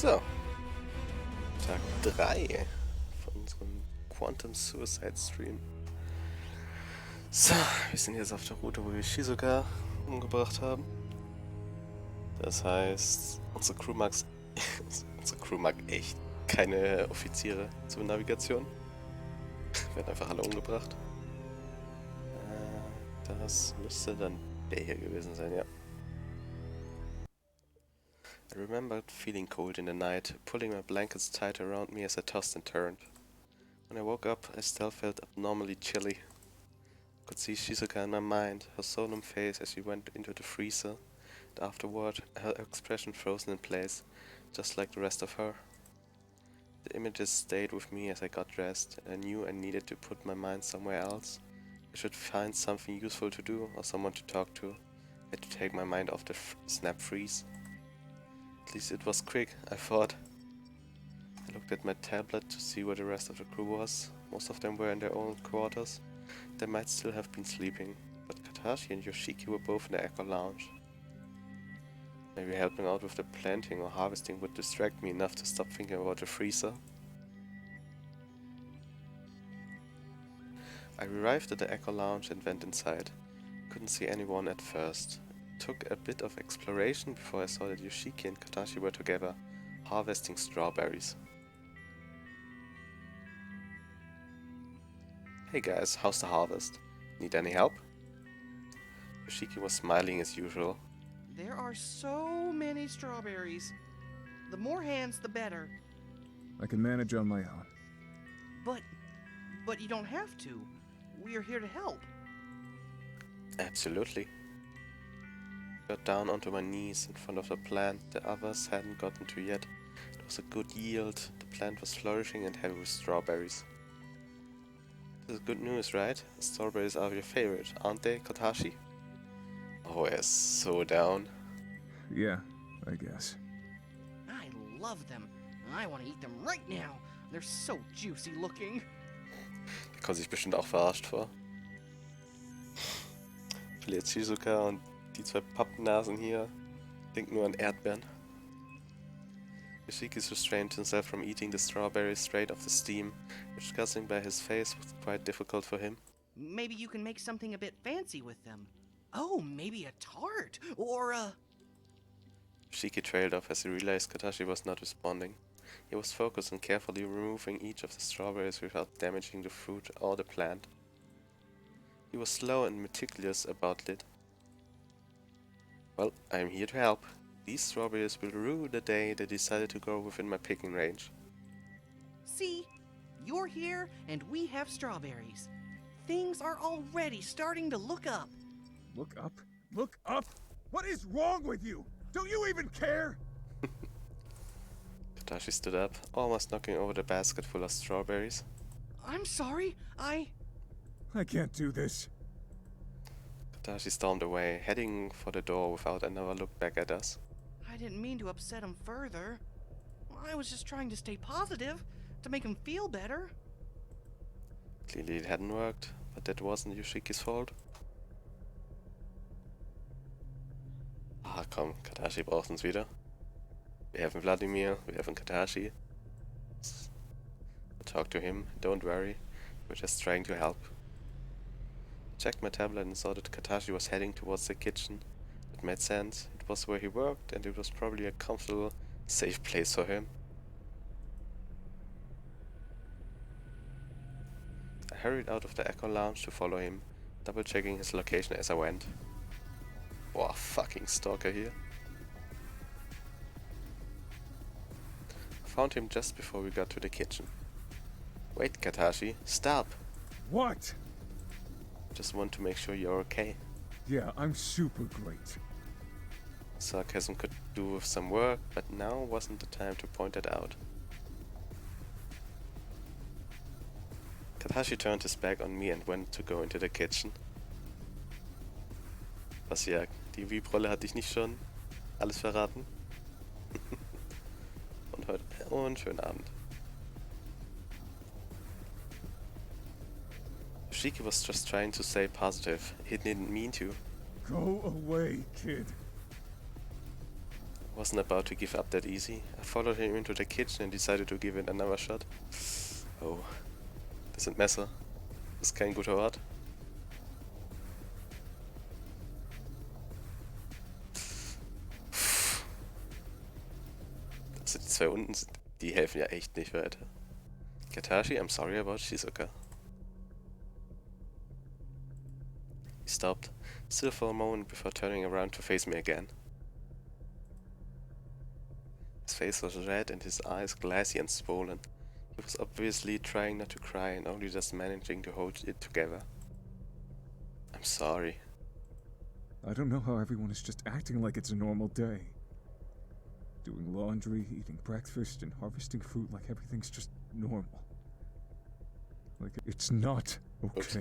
So, Tag 3 von unserem Quantum Suicide Stream. So, wir sind jetzt auf der Route, wo wir Shizuka umgebracht haben. Das heißt, unsere Crew mag echt keine Offiziere zur Navigation. Werden einfach alle umgebracht. Das müsste dann der hier gewesen sein, ja. I remembered feeling cold in the night, pulling my blankets tight around me as I tossed and turned. When I woke up, I still felt abnormally chilly. I could see Shizuka in my mind, her solemn face as she went into the freezer, and afterward, her expression frozen in place, just like the rest of her. The images stayed with me as I got dressed, and I knew I needed to put my mind somewhere else. I should find something useful to do or someone to talk to. I had to take my mind off the snap freeze. At least it was quick, I thought. I looked at my tablet to see where the rest of the crew was. Most of them were in their own quarters. They might still have been sleeping, but Katashi and Yoshiki were both in the Echo Lounge. Maybe helping out with the planting or harvesting would distract me enough to stop thinking about the freezer. I arrived at the Echo Lounge and went inside. Couldn't see anyone at first. It took a bit of exploration before I saw that Yoshiki and Katashi were together, harvesting strawberries. Hey guys, how's the harvest? Need any help? Yoshiki was smiling as usual. There are so many strawberries. The more hands, the better. I can manage on my own. But you don't have to. We are here to help. Absolutely. Got down onto my knees in front of the plant the others hadn't gotten to yet. It was a good yield, the plant was flourishing and heavy with strawberries. This is good news, right? Strawberries are your favorite, aren't they, Katashi? Oh, we're so down. Yeah, I guess. I love them. I want to eat them right now. They're so juicy looking. Da kommt sich bestimmt auch verarscht vor. Verliert Shizuka und die zwei Pappnasen hier denken nur an Erdbeeren. Yoshiki restrained himself from eating the strawberries straight off the steam, which judging by his face was quite difficult for him. Maybe you can make something a bit fancy with them. Oh, maybe a tart or a... Yoshiki trailed off as he realized Katashi was not responding. He was focused on carefully removing each of the strawberries without damaging the fruit or the plant. He was slow and meticulous about it. Well, I am here to help. These strawberries will rue the day they decided to grow within my picking range. See? You're here and we have strawberries. Things are already starting to look up. Look up? Look up? What is wrong with you? Don't you even care? Katashi stood up, almost knocking over the basket full of strawberries. I'm sorry, I can't do this. Katashi stormed away, heading for the door without another look back at us. I didn't mean to upset him further. I was just trying to stay positive, to make him feel better. Clearly it hadn't worked, but that wasn't Yoshiki's fault. Ah komm, Katashi braucht uns wieder. Wir helfen Vladimir, wir helfen Katashi. I'll talk to him, don't worry. We're just trying to help. I checked my tablet and saw that Katashi was heading towards the kitchen. It made sense. It was where he worked and it was probably a comfortable, safe place for him. I hurried out of the Echo Lounge to follow him, double checking his location as I went. Boah, fucking stalker here. I found him just before we got to the kitchen. Wait, Katashi, stop! What? Just want to make sure you're okay. Yeah, I'm super great. Sarcasm could do with some work, but now wasn't the time to point it out. Katashi turned his back on me and went to go into the kitchen. Was ja, die Vibrolle hatte ich nicht schon alles verraten? Und schönen Abend. Yoshiki was just trying to stay positive. He didn't mean to. Go away, kid. Wasn't about to give up that easy. I followed him into the kitchen and decided to give it another shot. Oh, das sind Messer. Das ist kein guter Ort. Also die zwei unten, die helfen ja echt nicht weiter. Katashi, I'm sorry about Shizuka. He stopped, still for a moment before turning around to face me again. His face was red and his eyes glassy and swollen. He was obviously trying not to cry and only just managing to hold it together. I'm sorry. I don't know how everyone is just acting like it's a normal day. Doing laundry, eating breakfast, and harvesting fruit like everything's just normal. Like it's not okay. Oops.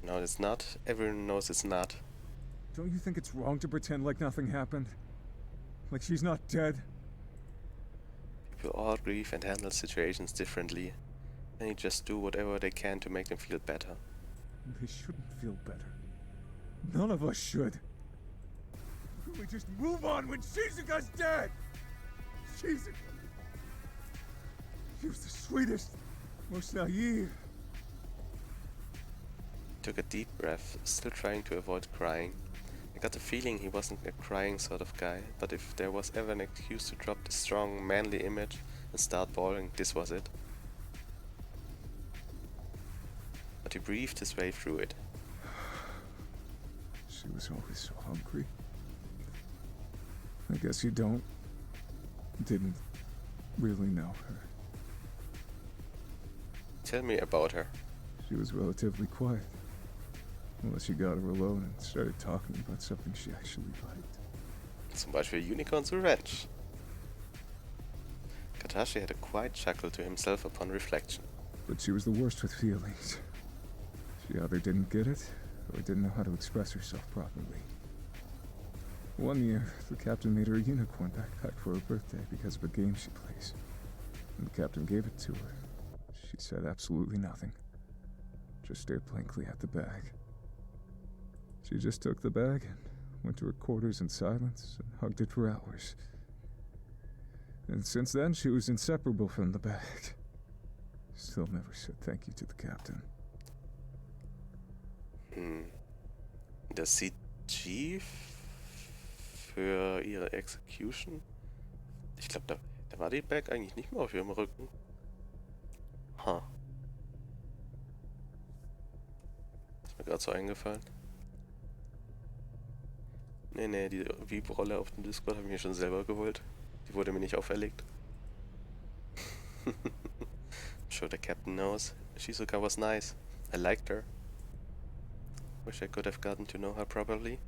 No, it's not. Everyone knows it's not. Don't you think it's wrong to pretend like nothing happened? Like she's not dead? People all grieve and handle situations differently. They just do whatever they can to make them feel better. They shouldn't feel better. None of us should. Can we just move on when Shizuka's dead? Shizuka. She was the sweetest, most naive. Took a deep breath, still trying to avoid crying. I got the feeling he wasn't a crying sort of guy, but if there was ever an excuse to drop the strong, manly image and start bawling, this was it. But he breathed his way through it. She was always so hungry. I guess you didn't really know her. Tell me about her. She was relatively quiet. Unless you got her alone and started talking about something she actually liked. Zum Beispiel Unicorn's Revenge. Katashi had a quiet chuckle to himself upon reflection. But she was the worst with feelings. She either didn't get it, or didn't know how to express herself properly. One year, the captain made her a unicorn backpack for her birthday because of a game she plays. And the captain gave it to her. She said absolutely nothing. Just stared blankly at the bag. She just took the bag and went to her quarters in silence and hugged it for hours. And since then, she was inseparable from the bag. Still never said thank you to the captain. Das CG für ihre Execution? Ich glaube, da war die Bag eigentlich nicht mehr auf ihrem Rücken. Ha. Ist mir gerade so eingefallen. Nee, die Vibrolle auf dem Discord habe ich mir schon selber geholt. Die wurde mir nicht auferlegt. I'm sure the captain knows. Shizuka was nice. I liked her. Wish I could have gotten to know her properly.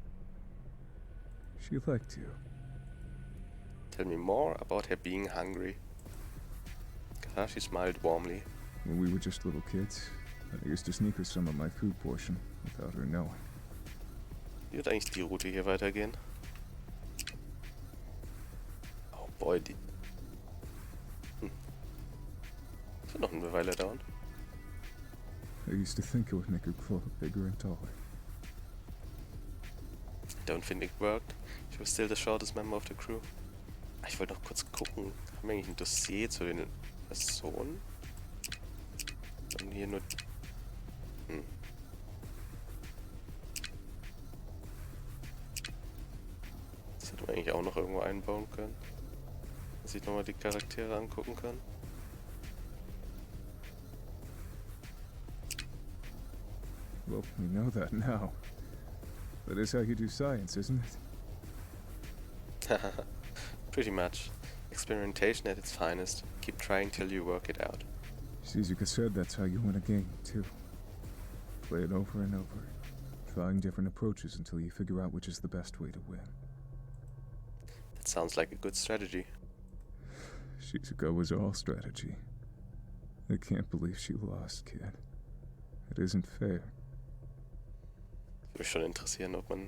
She liked you. Tell me more about her being hungry. Katashi smiled warmly. When we were just little kids, I used to sneak her some of my food portion without her knowing. Wie wird eigentlich die Route hier weitergehen? Oh boy, die... Das wird noch eine Weile dauern. I used to think it would make her grow bigger and taller. I don't think it worked. She was still the shortest member of the crew. Ich wollte noch kurz gucken. Haben wir eigentlich ein Dossier zu den Personen? Und hier nur... Das hätte man eigentlich auch noch irgendwo einbauen können. Dass ich nochmal die Charaktere angucken kann. Well, we know that now. That is how you do science, isn't it? Pretty much. Experimentation at its finest. Keep trying till you work it out. Shizuka said that's how you win a game, too. Play it over and over, trying different approaches until you figure out which is the best way to win. That sounds like a good strategy. Shizuka was all strategy. I can't believe she lost, kid. It isn't fair. Würde mich schon interessieren, ob man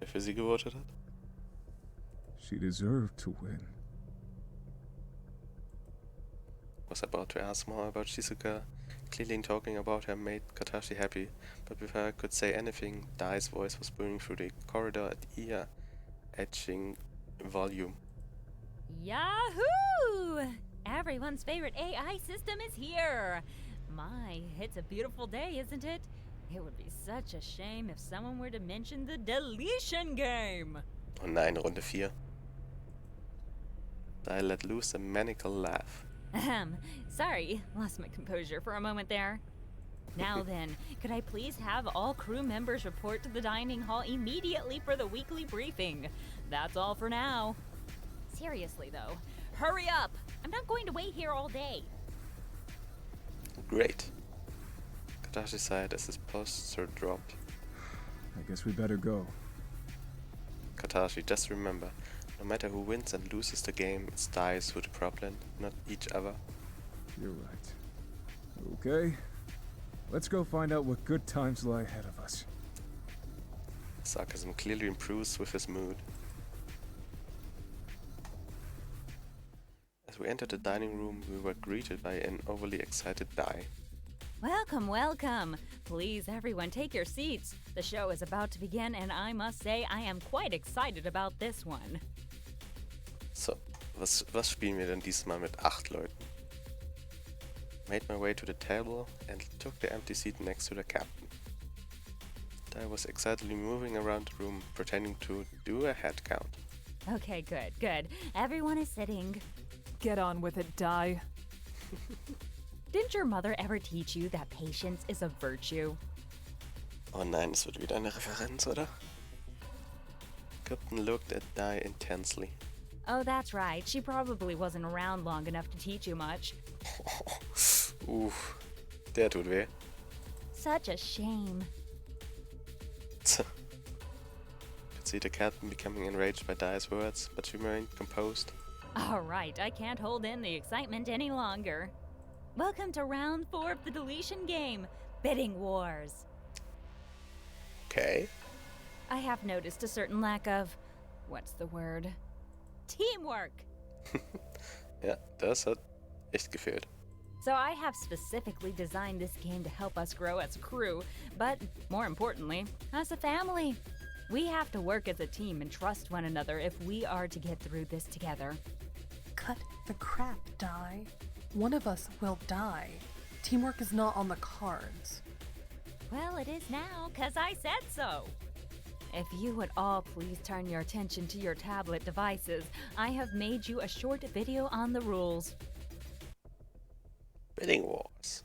wer für sie gewotet hat. She deserved to win. Was about to ask more about Shizuka Clearly talking about her made Katashi happy, but before I could say anything, Dai's voice was booming through the corridor at ear-etching volume. Yahoo! Everyone's favorite AI system is here! My, it's a beautiful day, isn't it? It would be such a shame if someone were to mention the deletion game! Oh nein, Runde 4. Dai let loose a maniacal laugh. Sorry, lost my composure for a moment there. Now then, could I please have all crew members report to the dining hall immediately for the weekly briefing? That's all for now. Seriously though, hurry up! I'm not going to wait here all day. Great. Katashi sighed as his posture dropped. I guess we better go. Katashi, just remember, no matter who wins and loses the game, it's Dai's who the problem, not each other. You're right. Okay. Let's go find out what good times lie ahead of us. Sarcasm clearly improves with his mood. As we entered the dining room, we were greeted by an overly excited Dai. Welcome, welcome. Please, everyone, take your seats. The show is about to begin, and I must say I am quite excited about this one. So, was spielen wir denn diesmal mit 8 Leuten? Made my way to the table and took the empty seat next to the captain. Dai was excitedly moving around the room, pretending to do a head count. Okay, good, good. Everyone is sitting. Get on with it, Dai. Didn't your mother ever teach you that patience is a virtue? Oh nein, es wird wieder eine Referenz, oder? Captain looked at Dai intensely. Oh, that's right. She probably wasn't around long enough to teach you much. Der tut weh. Such a shame. Could see the captain becoming enraged by Dai's words, but she remained composed. All right, I can't hold in the excitement any longer. Welcome to round 4 of the deletion game, Bidding Wars. Okay. I have noticed a certain lack of, what's the word? Teamwork. Ja, das hat echt gefehlt. So I have specifically designed this game to help us grow as a crew, but more importantly, as a family. We have to work as a team and trust one another if we are to get through this together. Cut the crap, Dai. One of us will die. Teamwork is not on the cards. Well, it is now, 'cause I said so. If you would all please turn your attention to your tablet devices, I have made you a short video on the rules. Bidding Wars.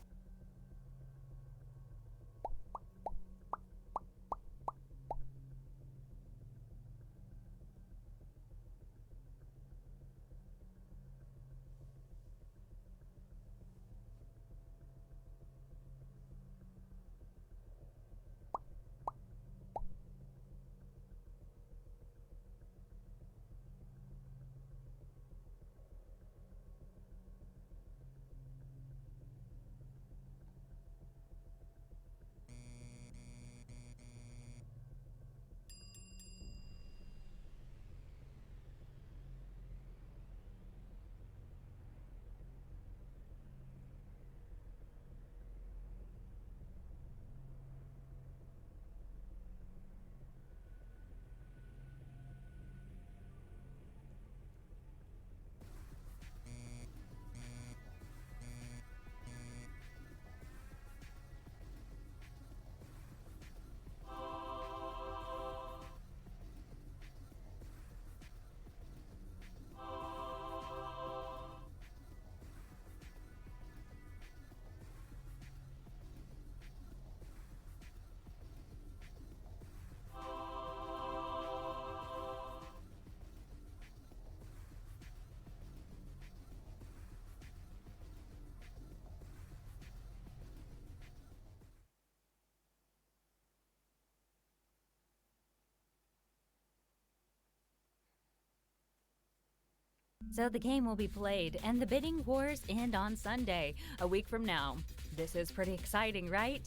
So the game will be played, and the bidding wars end on Sunday, a week from now. This is pretty exciting, right?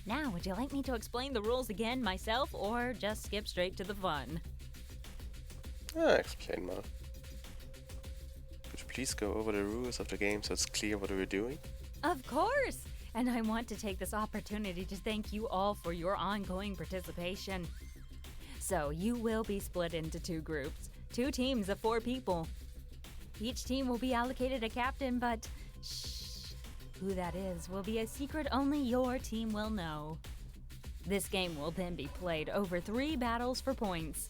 Now, would you like me to explain the rules again myself, or just skip straight to the fun? Explain mal. Could you please go over the rules of the game so it's clear what we're doing? Of course! And I want to take this opportunity to thank you all for your ongoing participation. So, you will be split into 2 groups, 2 teams of 4 people. Each team will be allocated a captain, but shh, who that is will be a secret only your team will know. This game will then be played over 3 battles for points.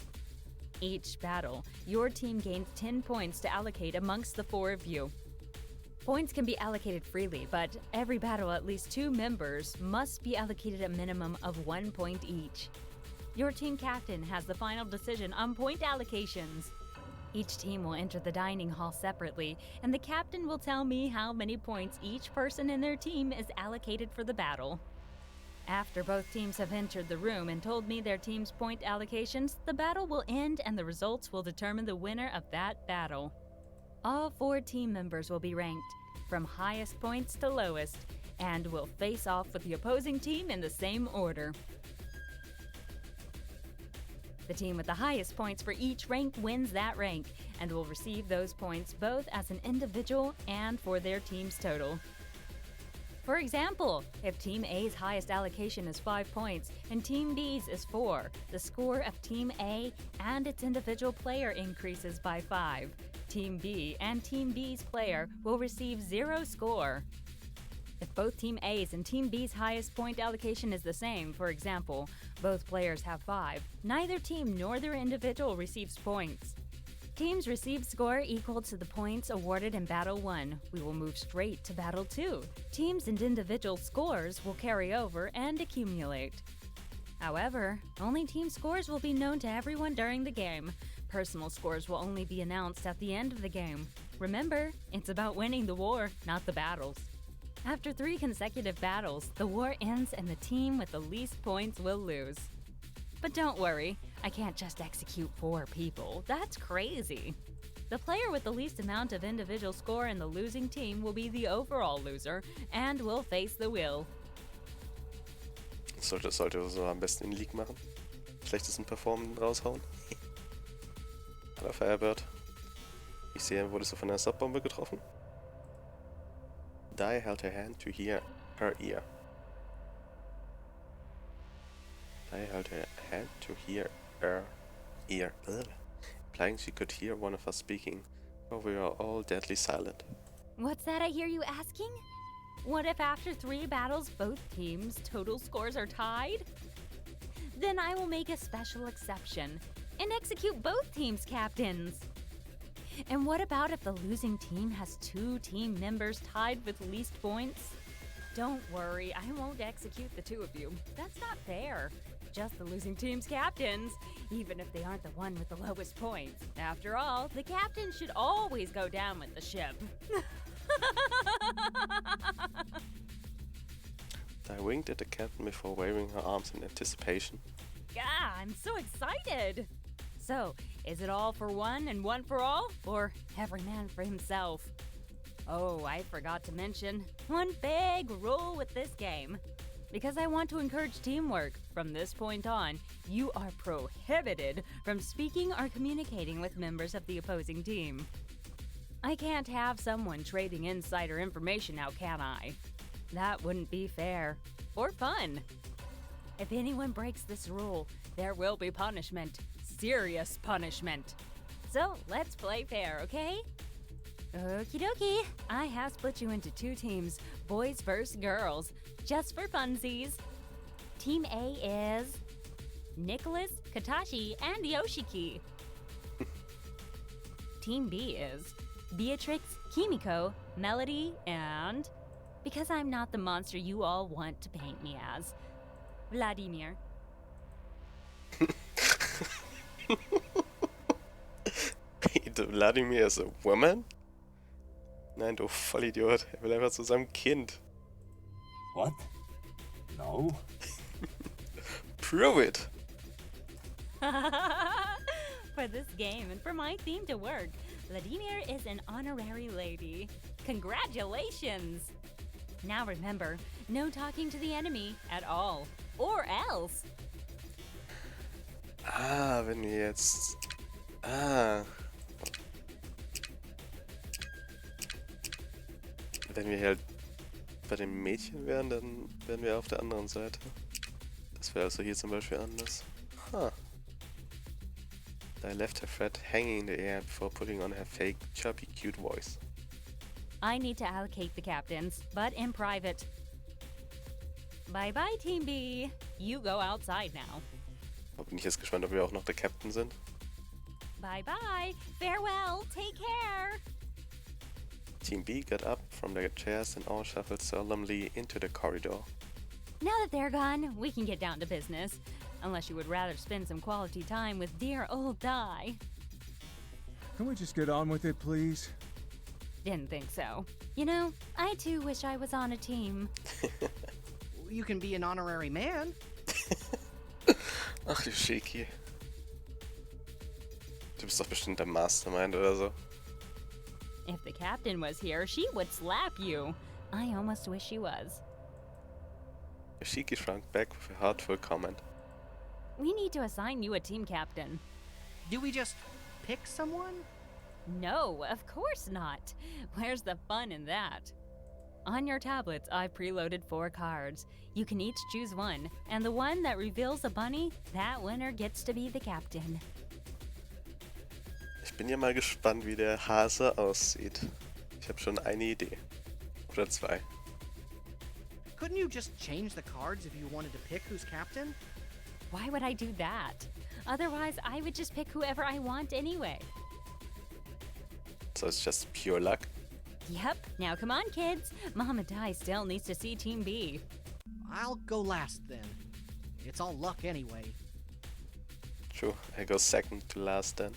Each battle, your team gains 10 points to allocate amongst the 4 of you. Points can be allocated freely, but every battle at least 2 members must be allocated a minimum of 1 point each. Your team captain has the final decision on point allocations. Each team will enter the dining hall separately, and the captain will tell me how many points each person in their team is allocated for the battle. After both teams have entered the room and told me their team's point allocations, the battle will end and the results will determine the winner of that battle. All 4 team members will be ranked, from highest points to lowest, and will face off with the opposing team in the same order. The team with the highest points for each rank wins that rank, and will receive those points both as an individual and for their team's total. For example, if Team A's highest allocation is 5 points and Team B's is 4, the score of Team A and its individual player increases by 5. Team B and Team B's player will receive 0 score. If both Team A's and Team B's highest point allocation is the same, for example, both players have 5, neither team nor their individual receives points. Teams receive score equal to the points awarded in Battle 1. We will move straight to Battle 2. Teams and individual scores will carry over and accumulate. However, only team scores will be known to everyone during the game. Personal scores will only be announced at the end of the game. Remember, it's about winning the war, not the battles. After 3 consecutive battles, the war ends and the team with the least points will lose. But don't worry, I can't just execute 4 people. That's crazy. The player with the least amount of individual score in the losing team will be the overall loser and will face the wheel. Sollte so am besten in League machen. Schlechtesten Performen raushauen. Hallo Firebird. Ich sehe, wurdest du von einer Subbombe getroffen? Die held her hand to hear her ear. Die held her hand to hear her ear. Ugh. Implying she could hear one of us speaking, but we are all deadly silent. What's that I hear you asking? What if after 3 battles both teams' total scores are tied? Then I will make a special exception and execute both teams' captains. And what about if the losing team has 2 team members tied with least points? Don't worry, I won't execute the 2 of you. That's not fair. Just the losing team's captains, even if they aren't the one with the lowest points. After all, the captain should always go down with the ship. I winked at the captain before waving her arms in anticipation. Yeah, I'm so excited! So, is it all for one and one for all, or every man for himself? Oh, I forgot to mention one big rule with this game. Because I want to encourage teamwork, from this point on, you are prohibited from speaking or communicating with members of the opposing team. I can't have someone trading insider information now, can I? That wouldn't be fair. Or fun. If anyone breaks this rule, there will be punishment. Serious punishment. So, let's play fair, okay? Okie dokie. I have split you into 2 teams, boys versus girls, just for funsies. Team A is Nicholas, Katashi, and Yoshiki. Team B is Beatrix, Kimiko, Melody, and, because I'm not the monster you all want to paint me as, Vladimir. Vladimir is a woman? Nein, du Vollidiot. Er will einfach zu seinem Kind. What? No? Prove it! For this game and for my theme to work, Vladimir is an honorary lady. Congratulations! Now remember, no talking to the enemy at all. Or else. Wenn wir jetzt... Wenn wir halt bei den Mädchen wären, dann wären wir auf der anderen Seite. Das wäre also hier zum Beispiel anders. Huh. I left her thread hanging in the air before putting on her fake, chubby, cute voice. I need to allocate the captains, but in private. Bye-bye, Team B. You go outside now. Da bin ich jetzt gespannt, ob wir auch noch der Captain sind. Bye-bye. Farewell. Take care. Team B got up from their chairs and all shuffled solemnly into the corridor. Now that they're gone, we can get down to business. Unless you would rather spend some quality time with dear old Di. Can we just get on with it, please? Didn't think so. You know, I too wish I was on a team. You can be an honorary man. Ach, du Shiki. Du bist doch bestimmt der Mastermind oder so. If the captain was here, she would slap you. I almost wish she was. Yoshiki shrunk back with a heartful comment. We need to assign you a team captain. Do we just pick someone? No, of course not. Where's the fun in that? On your tablets, I've preloaded 4 cards. You can each choose one, and the one that reveals a bunny, that winner gets to be the captain. Ich bin ja mal gespannt, wie der Hase aussieht. Ich habe schon eine Idee. Oder 2. Couldn't you just change the cards if you wanted to pick who's captain? Why would I do that? Otherwise, I would just pick whoever I want anyway. So it's just pure luck. Yep, now come on, kids. Mama Di still needs to see Team B. I'll go last then. It's all luck anyway. True, I go second to last then.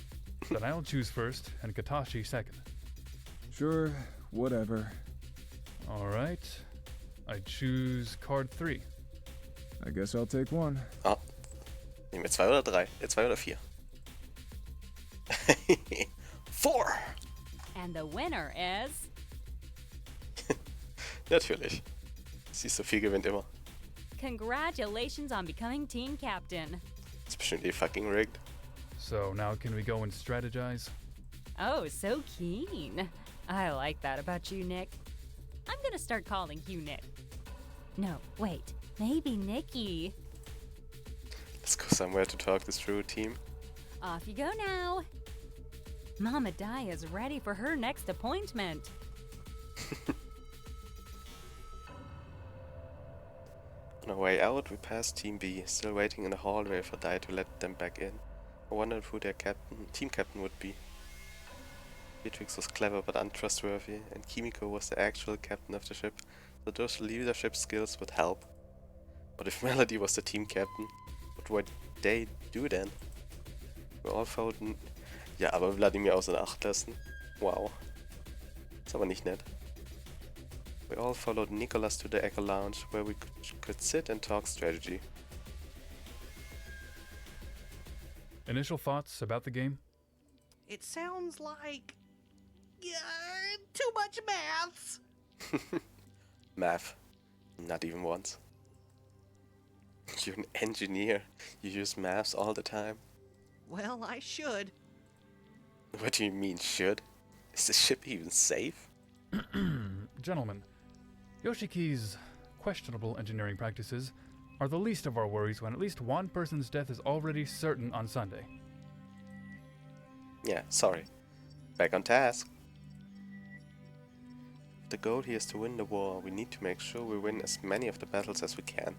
Then I'll choose first and Katashi second. Sure, whatever. Alright. I choose card 3. I guess I'll take one. Ah, nehmen wir 2 oder 3? 2 oder 4? 4! And the winner is... Natürlich. Siehst du, viel gewinnt immer. Congratulations on becoming team captain. Ist bestimmt eh fucking rigged. So now can we go and strategize? Oh, so keen. I like that about you, Nick. I'm gonna start calling you Nick. No, wait. Maybe Nikki. Let's go somewhere to talk this through, team. Off you go now. Mama Di is ready for her next appointment. On our way out, we passed Team B, still waiting in the hallway for Dai to let them back in. I wondered who their team captain would be. Beatrix was clever but untrustworthy, and Kimiko was the actual captain of the ship, so those leadership skills would help. But if Melody was the team captain, what would they do then? We all followed... Ja, aber Vladimir außer Acht lassen? Wow. Ist aber nicht nett. We all followed Nicholas to the Echo Lounge, where we could sit and talk strategy. Initial thoughts about the game? It sounds like... too much maths. Math. Not even once. You're an engineer. You use maths all the time. Well, I should. What do you mean, should? Is the ship even safe? Gentlemen, Yoshiki's questionable engineering practices are the least of our worries when at least one person's death is already certain on Sunday. Yeah, sorry. Back on task. The goal here is to win the war. We need to make sure we win as many of the battles as we can.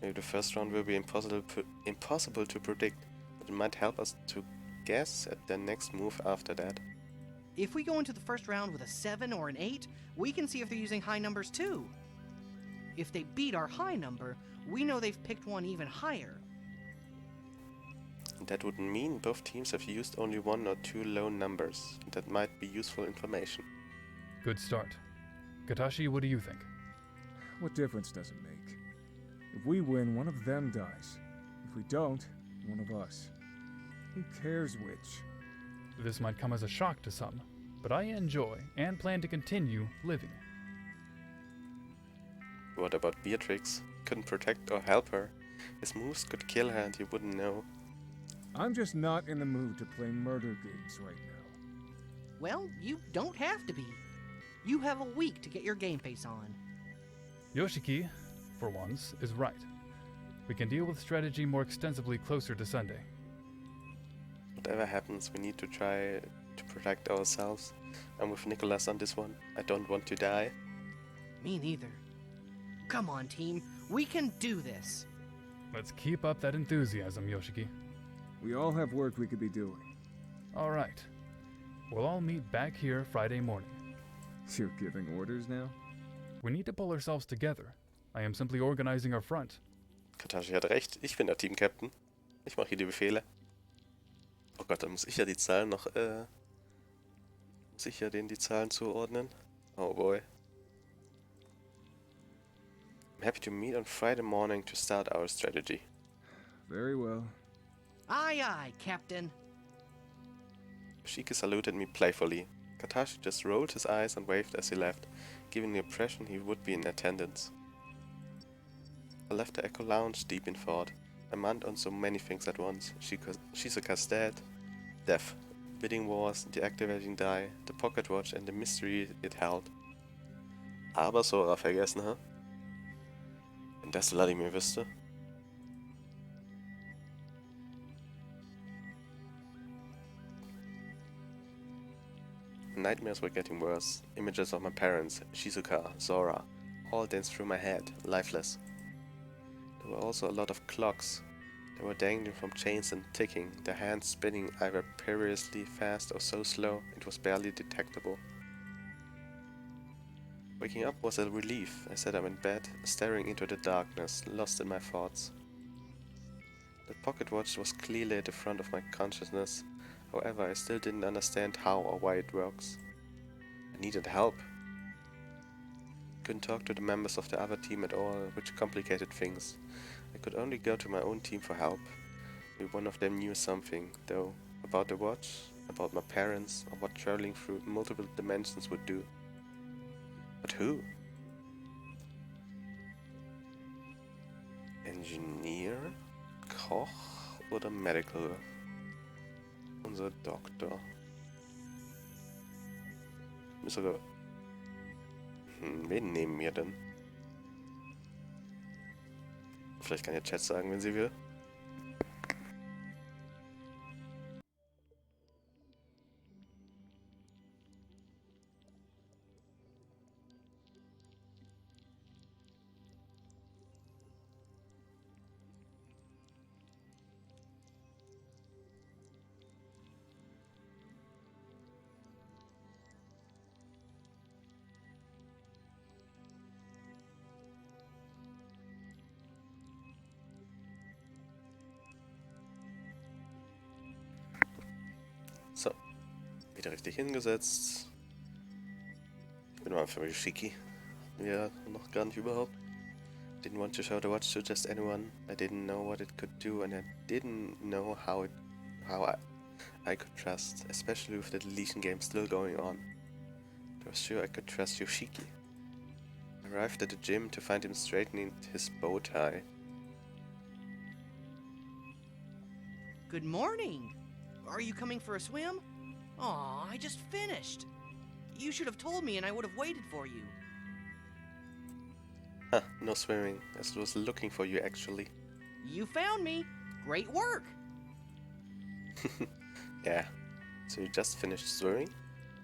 Maybe the first round will be impossible to predict, but it might help us to guess at the next move after that. If we go into the first round with a 7 or an 8, we can see if they're using high numbers too. If they beat our high number, we know they've picked one even higher. That would mean both teams have used only 1 or 2 low numbers. That might be useful information. Good start. Katashi, what do you think? What difference does it make? If we win, one of them dies. If we don't, one of us. Who cares which? This might come as a shock to some, but I enjoy and plan to continue living. What about Beatrix? Couldn't protect or help her. His moves could kill her and you wouldn't know. I'm just not in the mood to play murder games right now. Well, you don't have to be. You have a week to get your game face on. Yoshiki, for once, is right. We can deal with strategy more extensively closer to Sunday. Whatever happens, we need to try to protect ourselves. I'm with Nicholas on this one. I don't want to die. Me neither. Come on, team. We can do this. Let's keep up that enthusiasm, Yoshiki. We all have work we could be doing. All right. We'll all meet back here Friday morning. You're giving orders now? We need to pull ourselves together. I am simply organizing our front. Katashi hat recht, ich bin der Team-Captain. Ich mache hier die Befehle. Oh Gott, dann muss ich ja die Zahlen noch, muss ich ja denen die Zahlen zuordnen. Oh boy. I'm happy to meet on Friday morning to start our strategy. Very well. Aye, aye, Captain. Yoshiki saluted me playfully. Katashi just rolled his eyes and waved as he left, giving the impression he would be in attendance. I left the Echo Lounge deep in thought. I mind on so many things at once. Shizuka's death, bidding wars, the activating die, the pocket watch and the mystery it held. Aber Sora vergessen, hä? Wenn das Vladimir wüsste. Nightmares were getting worse. Images of my parents, Shizuka, Zora, all danced through my head, lifeless. There were also a lot of clocks. They were dangling from chains and ticking, their hands spinning either perilously fast or so slow it was barely detectable. Waking up was a relief. I sat up in bed, staring into the darkness, lost in my thoughts. The pocket watch was clearly at the front of my consciousness. However, I still didn't understand how or why it works. I needed help. Couldn't talk to the members of the other team at all, which complicated things. I could only go to my own team for help. Maybe one of them knew something, though, about the watch, about my parents, or what traveling through multiple dimensions would do. But who? Engineer? Koch? Oder Medical? Unser Doktor. Ist sogar... wen nehmen wir denn? Vielleicht kann der Chat sagen, wenn sie will. So, wieder richtig hingesetzt. Ich bin mal für Yoshiki. Ja, noch gar nicht überhaupt. Didn't want to show the watch to just anyone. I didn't know what it could do, and I didn't know how I could trust, especially with the deletion game still going on. I was sure I could trust Yoshiki. I arrived at the gym to find him straightening his bow tie. Good morning. Are you coming for a swim? Aw, I just finished. You should have told me and I would have waited for you. Huh, no swimming. I was looking for you actually. You found me. Great work. Yeah. So you just finished swimming?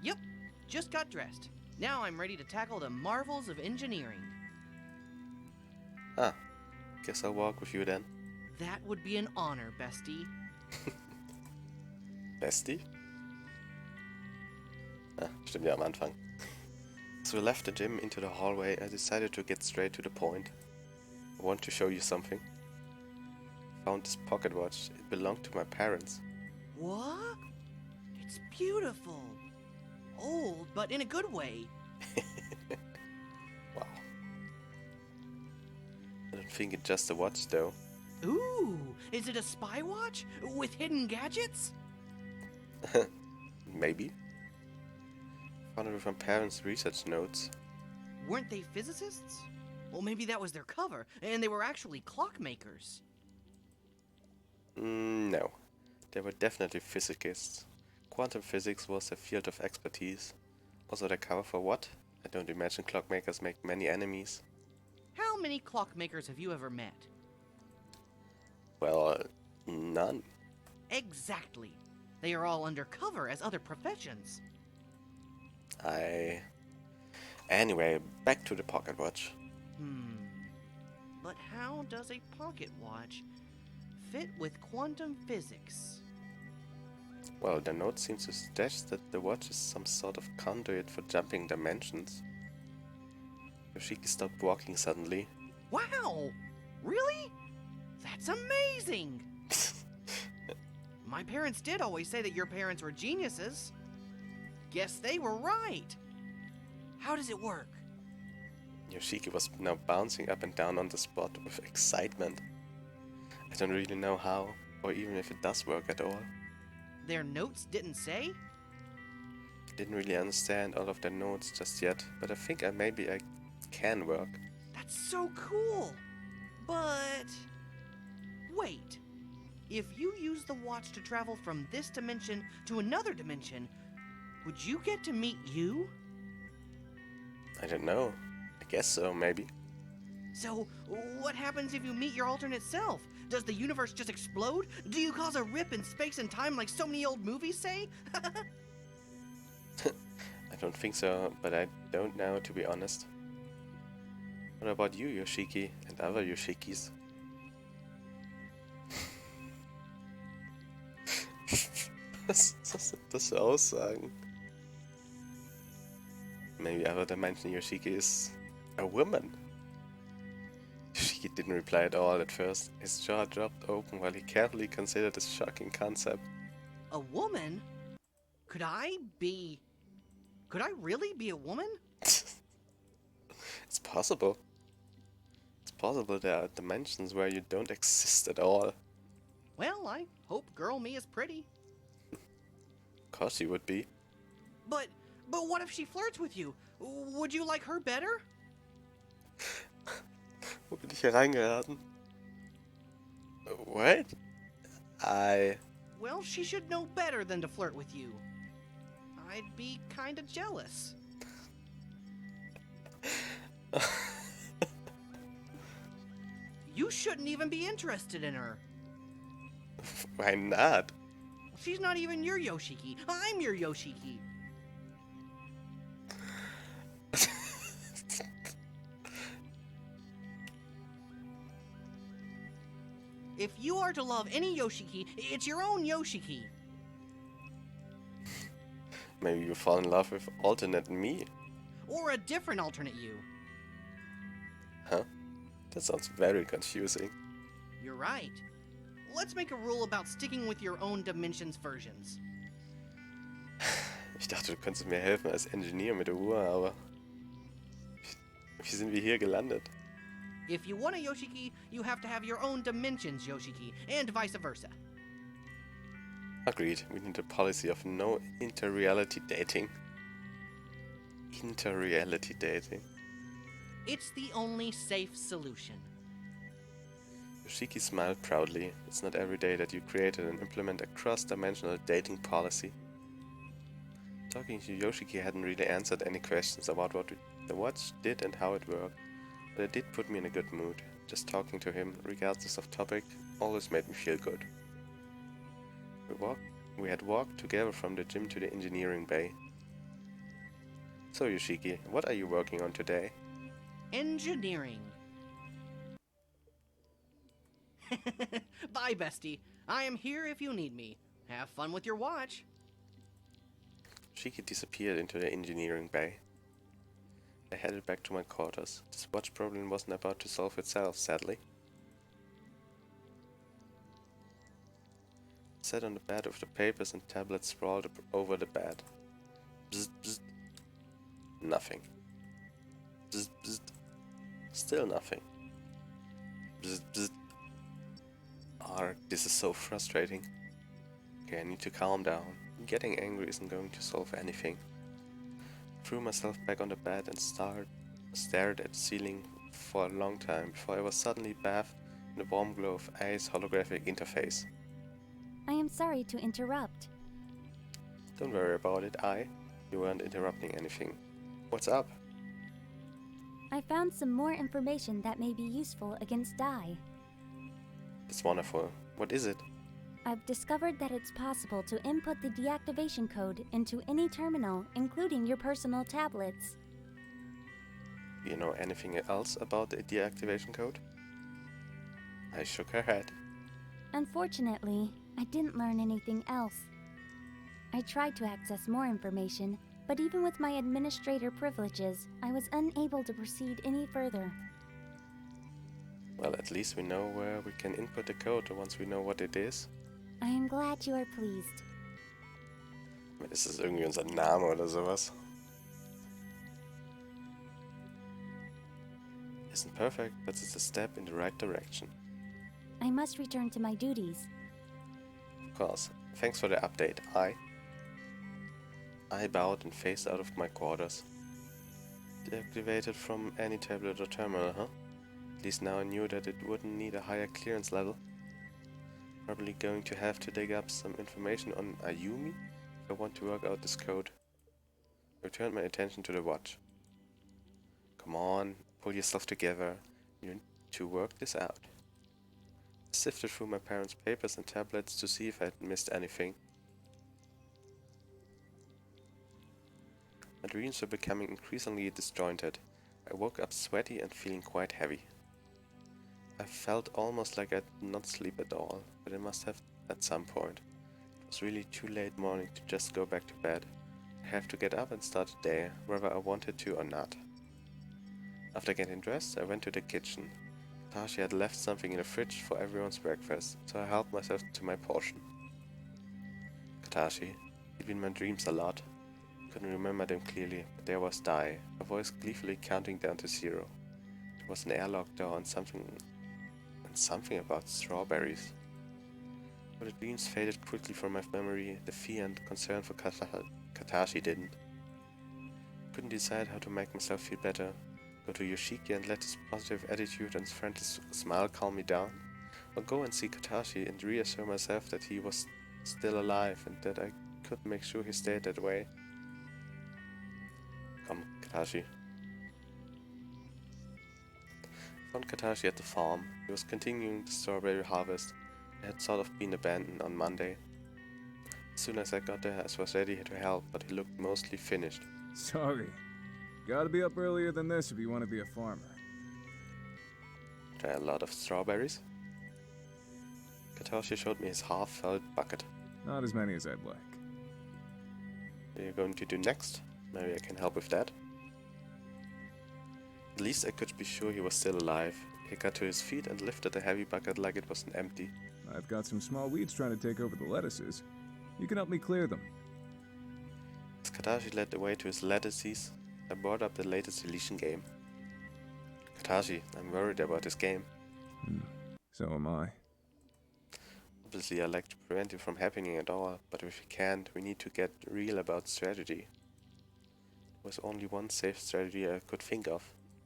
Yep, just got dressed. Now I'm ready to tackle the marvels of engineering. Ah, guess I'll walk with you then. That would be an honor, bestie. Bestie? Ah, stimmt ja am Anfang. As we left the gym into the hallway, I decided to get straight to the point. I want to show you something. Found this pocket watch. It belonged to my parents. What? It's beautiful. Old, but in a good way. Wow. I don't think it's just a watch though. Ooh, is it a spy watch with hidden gadgets? Maybe. Found it with my parents' research notes. Weren't they physicists? Well, maybe that was their cover, and they were actually clockmakers. No. They were definitely physicists. Quantum physics was their field of expertise. Also, the cover for what? I don't imagine clockmakers make many enemies. How many clockmakers have you ever met? Well, none. Exactly. They are all undercover as other professions. Anyway, back to the pocket watch. But how does a pocket watch fit with quantum physics? Well, the note seems to suggest that the watch is some sort of conduit for jumping dimensions. Yoshiki stopped walking suddenly. Wow! Really? That's amazing! My parents did always say that your parents were geniuses. Guess they were right. How does it work? Yoshiki was now bouncing up and down on the spot with excitement. I don't really know how, or even if it does work at all. Their notes didn't say? Didn't really understand all of the notes just yet, but I think maybe I can work. That's so cool! But... wait. If you use the watch to travel from this dimension to another dimension, would you get to meet you? I don't know. I guess so, maybe. So, what happens if you meet your alternate self? Does the universe just explode? Do you cause a rip in space and time like so many old movies say? I don't think so, but I don't know, to be honest. What about you, Yoshiki, and other Yoshikis? Was sind das für Aussagen? Maybe other dimension Yoshiki is a woman. Yoshiki didn't reply at all at first. His jaw dropped open while he carefully considered this shocking concept. A woman? Could I really be a woman? It's possible. It's possible there are dimensions where you don't exist at all. Well, I hope girl me is pretty. Of course she would be. But what if she flirts with you? Would you like her better? Wo bin ich hier reingeraten? What? Well, she should know better than to flirt with you. I'd be kinda jealous. You shouldn't even be interested in her. Why not? She's not even your Yoshiki. I'm your Yoshiki. If you are to love any Yoshiki, it's your own Yoshiki. Maybe you fall in love with alternate me. Or a different alternate you. Huh? That sounds very confusing. You're right. Let's make a rule about sticking with your own dimensions versions. Ich dachte, du könntest mir helfen als Ingenieur mit der Uhr, aber... Wie sind wir hier gelandet? If you want a Yoshiki, you have to have your own dimensions Yoshiki, and vice versa. Agreed, we need a policy of no inter-reality dating. Inter-reality dating. It's the only safe solution. Yoshiki smiled proudly. It's not every day that you created and implement a cross-dimensional dating policy. Talking to Yoshiki hadn't really answered any questions about what the watch did and how it worked, but it did put me in a good mood. Just talking to him, regardless of topic, always made me feel good. We had walked together from the gym to the engineering bay. So Yoshiki, what are you working on today? Engineering. Bye, bestie. I am here if you need me. Have fun with your watch. Yoshiki disappeared into the engineering bay. I headed back to my quarters. This watch problem wasn't about to solve itself, sadly. I sat on the bed with the papers and tablets sprawled over the bed. Bzz, bzz. Nothing. Bzz, bzz. Still nothing. Bzz, bzz. This is so frustrating. Okay, I need to calm down. Getting angry isn't going to solve anything. I threw myself back on the bed and stared at the ceiling for a long time before I was suddenly bathed in the warm glow of Ai's holographic interface. I am sorry to interrupt. Don't worry about it, Ai. You weren't interrupting anything. What's up? I found some more information that may be useful against Dai. It's wonderful. What is it? I've discovered that it's possible to input the deactivation code into any terminal, including your personal tablets. Do you know anything else about the deactivation code? I shook her head. Unfortunately, I didn't learn anything else. I tried to access more information, but even with my administrator privileges, I was unable to proceed any further. Well, at least we know where we can input the code once we know what it is. I am glad you are pleased. Ist das irgendwie unser Name oder sowas? Isn't perfect, but it's a step in the right direction. I must return to my duties. Of course. Thanks for the update. I bowed and faced out of my quarters. Deactivated from any tablet or terminal, huh? At least now I knew that it wouldn't need a higher clearance level. Probably going to have to dig up some information on Ayumi if I want to work out this code. I returned my attention to the watch. Come on, pull yourself together. You need to work this out. I sifted through my parents' papers and tablets to see if I had missed anything. My dreams were becoming increasingly disjointed. I woke up sweaty and feeling quite heavy. I felt almost like I did not sleep at all, but I must have at some point. It was really too late morning to just go back to bed. I have to get up and start the day, whether I wanted to or not. After getting dressed, I went to the kitchen. Tashi had left something in the fridge for everyone's breakfast, so I helped myself to my portion. Katashi, he'd been in my dreams a lot. Couldn't remember them clearly, but there was Dai, her voice gleefully counting down to 0. There was an airlock door and something about strawberries. But the dreams faded quickly from my memory. The fear and concern for Katashi didn't. Couldn't decide how to make myself feel better. Go to Yoshiki and let his positive attitude and friendly smile calm me down, or go and see Katashi and reassure myself that he was still alive and that I could make sure he stayed that way. Come, Katashi. I found Katashi at the farm. He was continuing the strawberry harvest. It had sort of been abandoned on Monday. As soon as I got there, I was ready to help, but he looked mostly finished. Sorry. Gotta be up earlier than this if you want to be a farmer. Try a lot of strawberries? Katashi showed me his half-filled bucket. Not as many as I'd like. What are you going to do next? Maybe I can help with that. At least I could be sure he was still alive. He got to his feet and lifted the heavy bucket like it wasn't empty. I've got some small weeds trying to take over the lettuces. You can help me clear them. As Katashi led the way to his lettuces, I brought up the latest deletion game. Katashi, I'm worried about this game. So am I. Obviously, I'd like to prevent it from happening at all, but if we can't, we need to get real about strategy. There was only one safe strategy I could think of.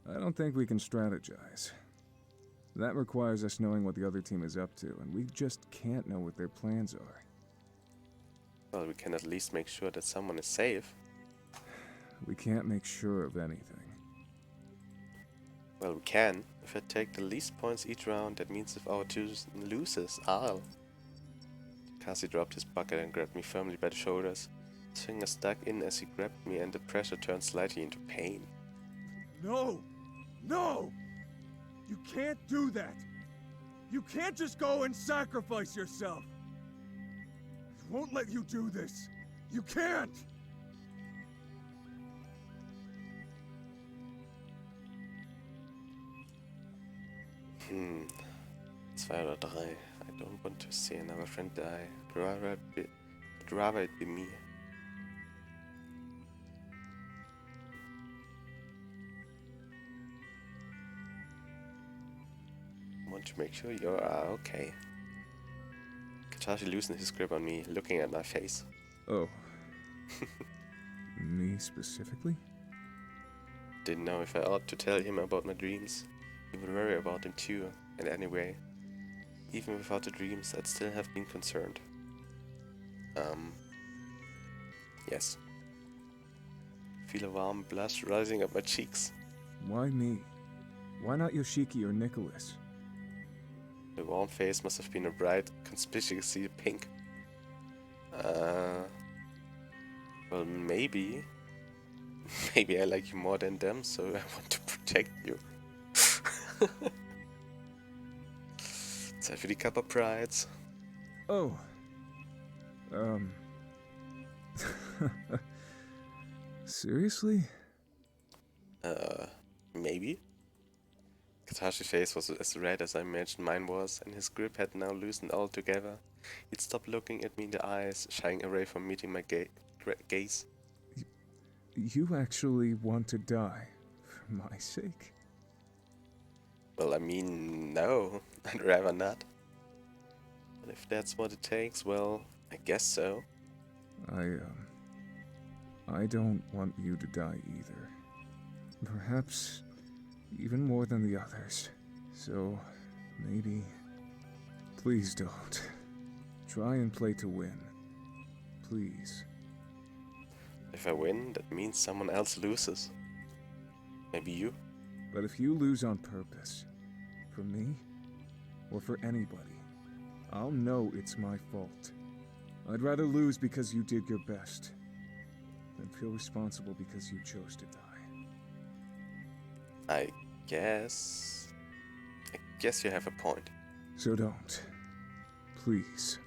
I don't think we can strategize. That requires us knowing what the other team is up to, and we just can't know what their plans are. Well, we can at least make sure that someone is safe. We can't make sure of anything. Well, we can. If I take the least points each round, that means if our team loses, I'll. Kasi dropped his bucket and grabbed me firmly by the shoulders. His fingers stuck in as he grabbed me and the pressure turned slightly into pain. No! No! You can't do that! You can't just go and sacrifice yourself! I won't let you do this! You can't! 2 oder 3. I don't want to see another friend die. I'd rather it be me. I want to make sure you are okay. Katashi loosened his grip on me, looking at my face. Oh. Me specifically? Didn't know if I ought to tell him about my dreams. He would worry about them too, and anyway, even without the dreams, I'd still have been concerned. Yes. Feel a warm blush rising up my cheeks. Why me? Why not Yoshiki or Nicholas? The warm face must have been a bright, conspicuously pink. Well, maybe. Maybe I like you more than them, so I want to protect you. Zeit für die Kappa Prides. Oh. Seriously? Maybe? Katashi's face was as red as I imagined mine was, and his grip had now loosened altogether. He'd stopped looking at me in the eyes, shying away from meeting my gaze. You actually want to die for my sake? Well, I mean, no. I'd rather not. But if that's what it takes, well, I guess so. I don't want you to die either. Perhaps even more than the others. So, maybe... Please don't. Try and play to win. Please. If I win, that means someone else loses. Maybe you? But if you lose on purpose, for me, or for anybody, I'll know it's my fault. I'd rather lose because you did your best, than feel responsible because you chose to die. I guess you have a point. So don't. Please.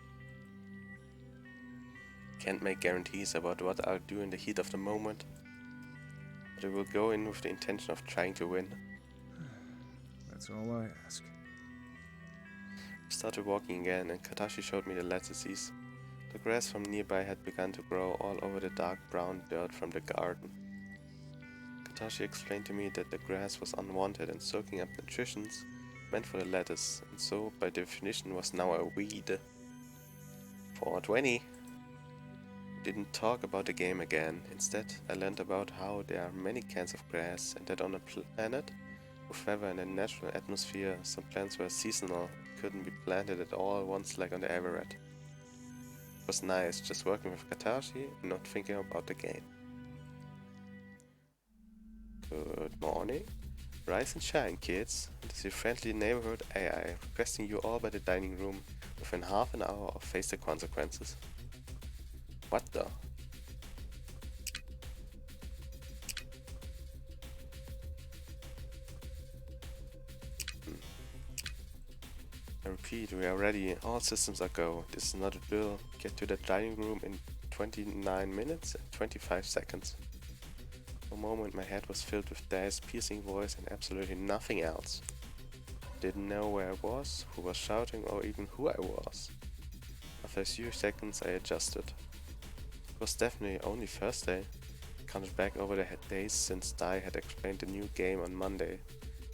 Can't make guarantees about what I'll do in the heat of the moment, but I will go in with the intention of trying to win. That's all I ask. We started walking again, and Katashi showed me the lattices. The grass from nearby had begun to grow all over the dark brown dirt from the garden. Katashi explained to me that the grass was unwanted and soaking up nutrients meant for the lettuce, and so by definition was now a weed. 420. Didn't talk about the game again. Instead, I learned about how there are many kinds of grass, and that on a planet with weather and a natural atmosphere, some plants were seasonal, couldn't be planted at all once like on the Everett. It was nice just working with Katashi and not thinking about the game. Good morning. Rise and shine, kids. This is your friendly neighborhood AI, requesting you all by the dining room within half an hour or face the consequences. What the? I repeat, we are ready. All systems are go. This is not a drill. Get to the dining room in 29 minutes and 25 seconds. For a moment my head was filled with Dad's piercing voice and absolutely nothing else. Didn't know where I was, who was shouting, or even who I was. After a few seconds I adjusted. It was definitely only Thursday. Counted back over the days since Dai had explained the new game on Monday.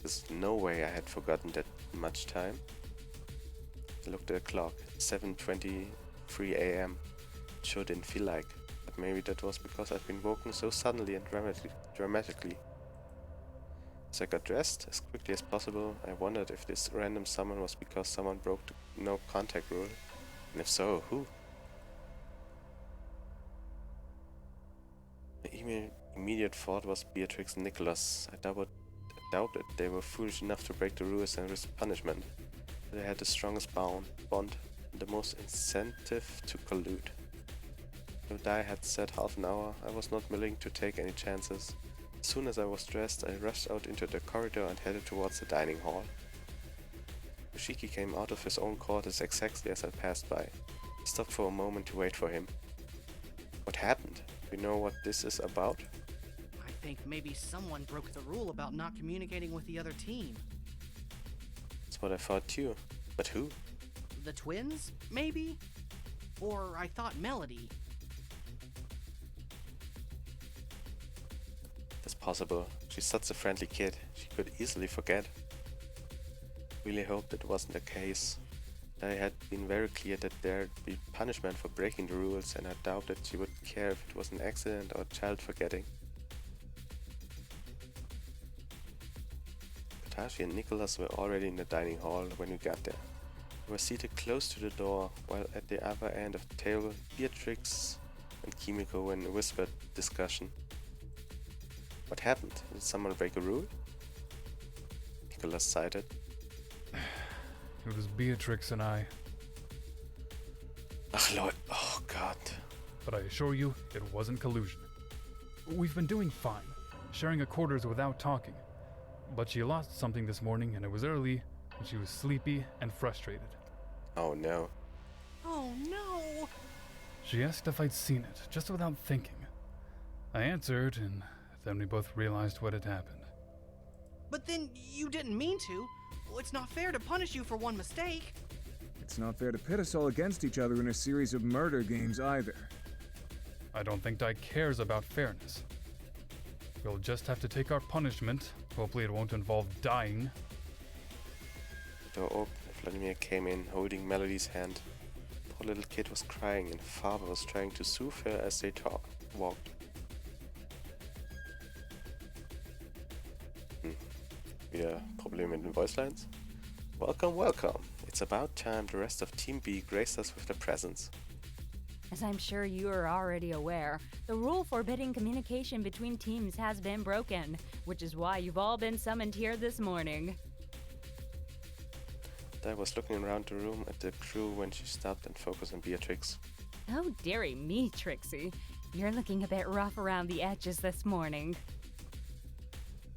There's no way I had forgotten that much time. I looked at the clock, 7:23 AM. It sure didn't feel like, but maybe that was because I'd been woken so suddenly and dramatically. As I got dressed as quickly as possible, I wondered if this random summon was because someone broke the no contact rule, and if so, who? My immediate thought was Beatrix and Nicholas. I doubted they were foolish enough to break the rules and risk punishment. They had the strongest bond and the most incentive to collude. Though Dai had said half an hour, I was not willing to take any chances. As soon as I was dressed, I rushed out into the corridor and headed towards the dining hall. Yoshiki came out of his own quarters exactly as I passed by. I stopped for a moment to wait for him. What happened? Do you know what this is about? I think maybe someone broke the rule about not communicating with the other team. That's what I thought too. But who? The twins, maybe? Or I thought Melody. That's possible. She's such a friendly kid. She could easily forget. Really hoped it wasn't the case. I had been very clear that there'd be punishment for breaking the rules, and I doubted she would care if it was an accident or a child forgetting. Katashi and Nicholas were already in the dining hall when we got there. They were seated close to the door, while at the other end of the table, Beatrix and Kimiko were in a whispered discussion. What happened? Did someone break a rule? binoculars sighted. It was Beatrix and I, Ach Lord, oh god. but I assure you, it wasn't collusion. We've been doing fine, sharing a quarters without talking. But she lost something this morning, and it was early, and she was sleepy and frustrated. Oh no. Oh no! She asked if I'd seen it, just without thinking. I answered, and then we both realized what had happened. But then you didn't mean to. Well, it's not fair to punish you for one mistake. It's not fair to pit us all against each other in a series of murder games either. I don't think Dai cares about fairness. We'll just have to take our punishment. Hopefully it won't involve dying. Door opened and Vladimir came in, holding Melody's hand. Poor little kid was crying and father was trying to soothe her as they walked. Wieder Probleme mit den Voice Lines? Welcome, welcome. It's about time the rest of Team B graced us with their presence. As I'm sure you are already aware, the rule forbidding communication between teams has been broken, which is why you've all been summoned here this morning. I was looking around the room at the crew when she stopped and focused on Beatrix. Oh, dearie me, Trixie. You're looking a bit rough around the edges this morning.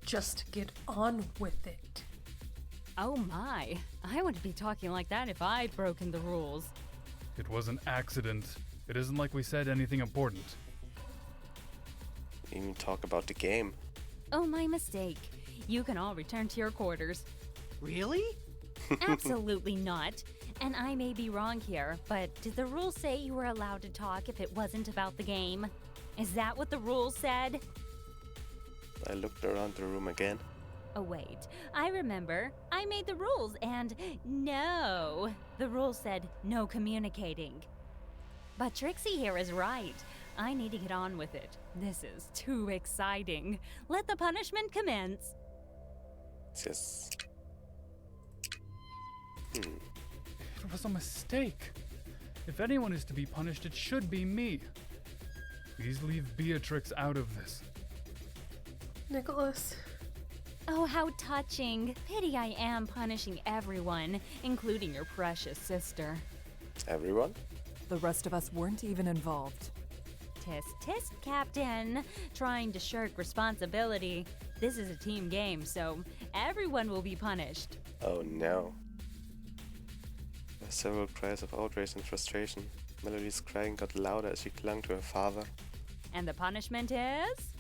Just get on with it. Oh my, I wouldn't be talking like that if I'd broken the rules. It was an accident. It isn't like we said anything important. Even talk about the game. Oh, my mistake. You can all return to your quarters. Really? Absolutely not. And I may be wrong here, but did the rules say you were allowed to talk if it wasn't about the game? Is that what the rules said? I looked around the room again. Oh, wait. I remember. I made the rules, and no. The rules said no communicating. But Trixie here is right. I need to get on with it. This is too exciting. Let the punishment commence. Yes. It was a mistake. If anyone is to be punished, it should be me. Please leave Beatrix out of this. Nicholas. Oh, how touching. Pity I am punishing everyone, including your precious sister. Everyone? The rest of us weren't even involved. Tisk, tisk, Captain. Trying to shirk responsibility. This is a team game, so everyone will be punished. Oh no. There were several cries of outrage and frustration. Melody's crying got louder as she clung to her father. And the punishment is?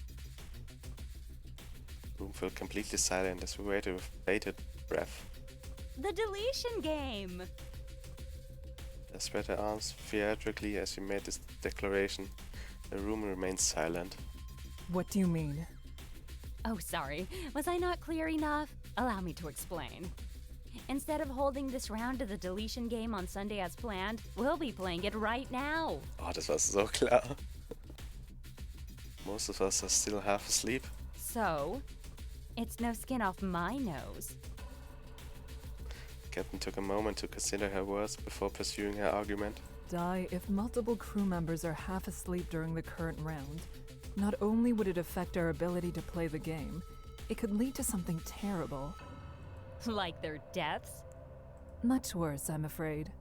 The room felt completely silent as we waited with bated breath. The deletion game. I spread her arms theatrically as she made this declaration. The room remained silent. What do you mean? Oh, sorry. Was I not clear enough? Allow me to explain. Instead of holding this round of the deletion game on Sunday as planned, we'll be playing it right now. Oh, das war so klar. Most of us are still half asleep. So, it's no skin off my nose. Captain took a moment to consider her words before pursuing her argument. Dai, if multiple crew members are half asleep during the current round, not only would it affect our ability to play the game, it could lead to something terrible. Like their deaths? Much worse, I'm afraid.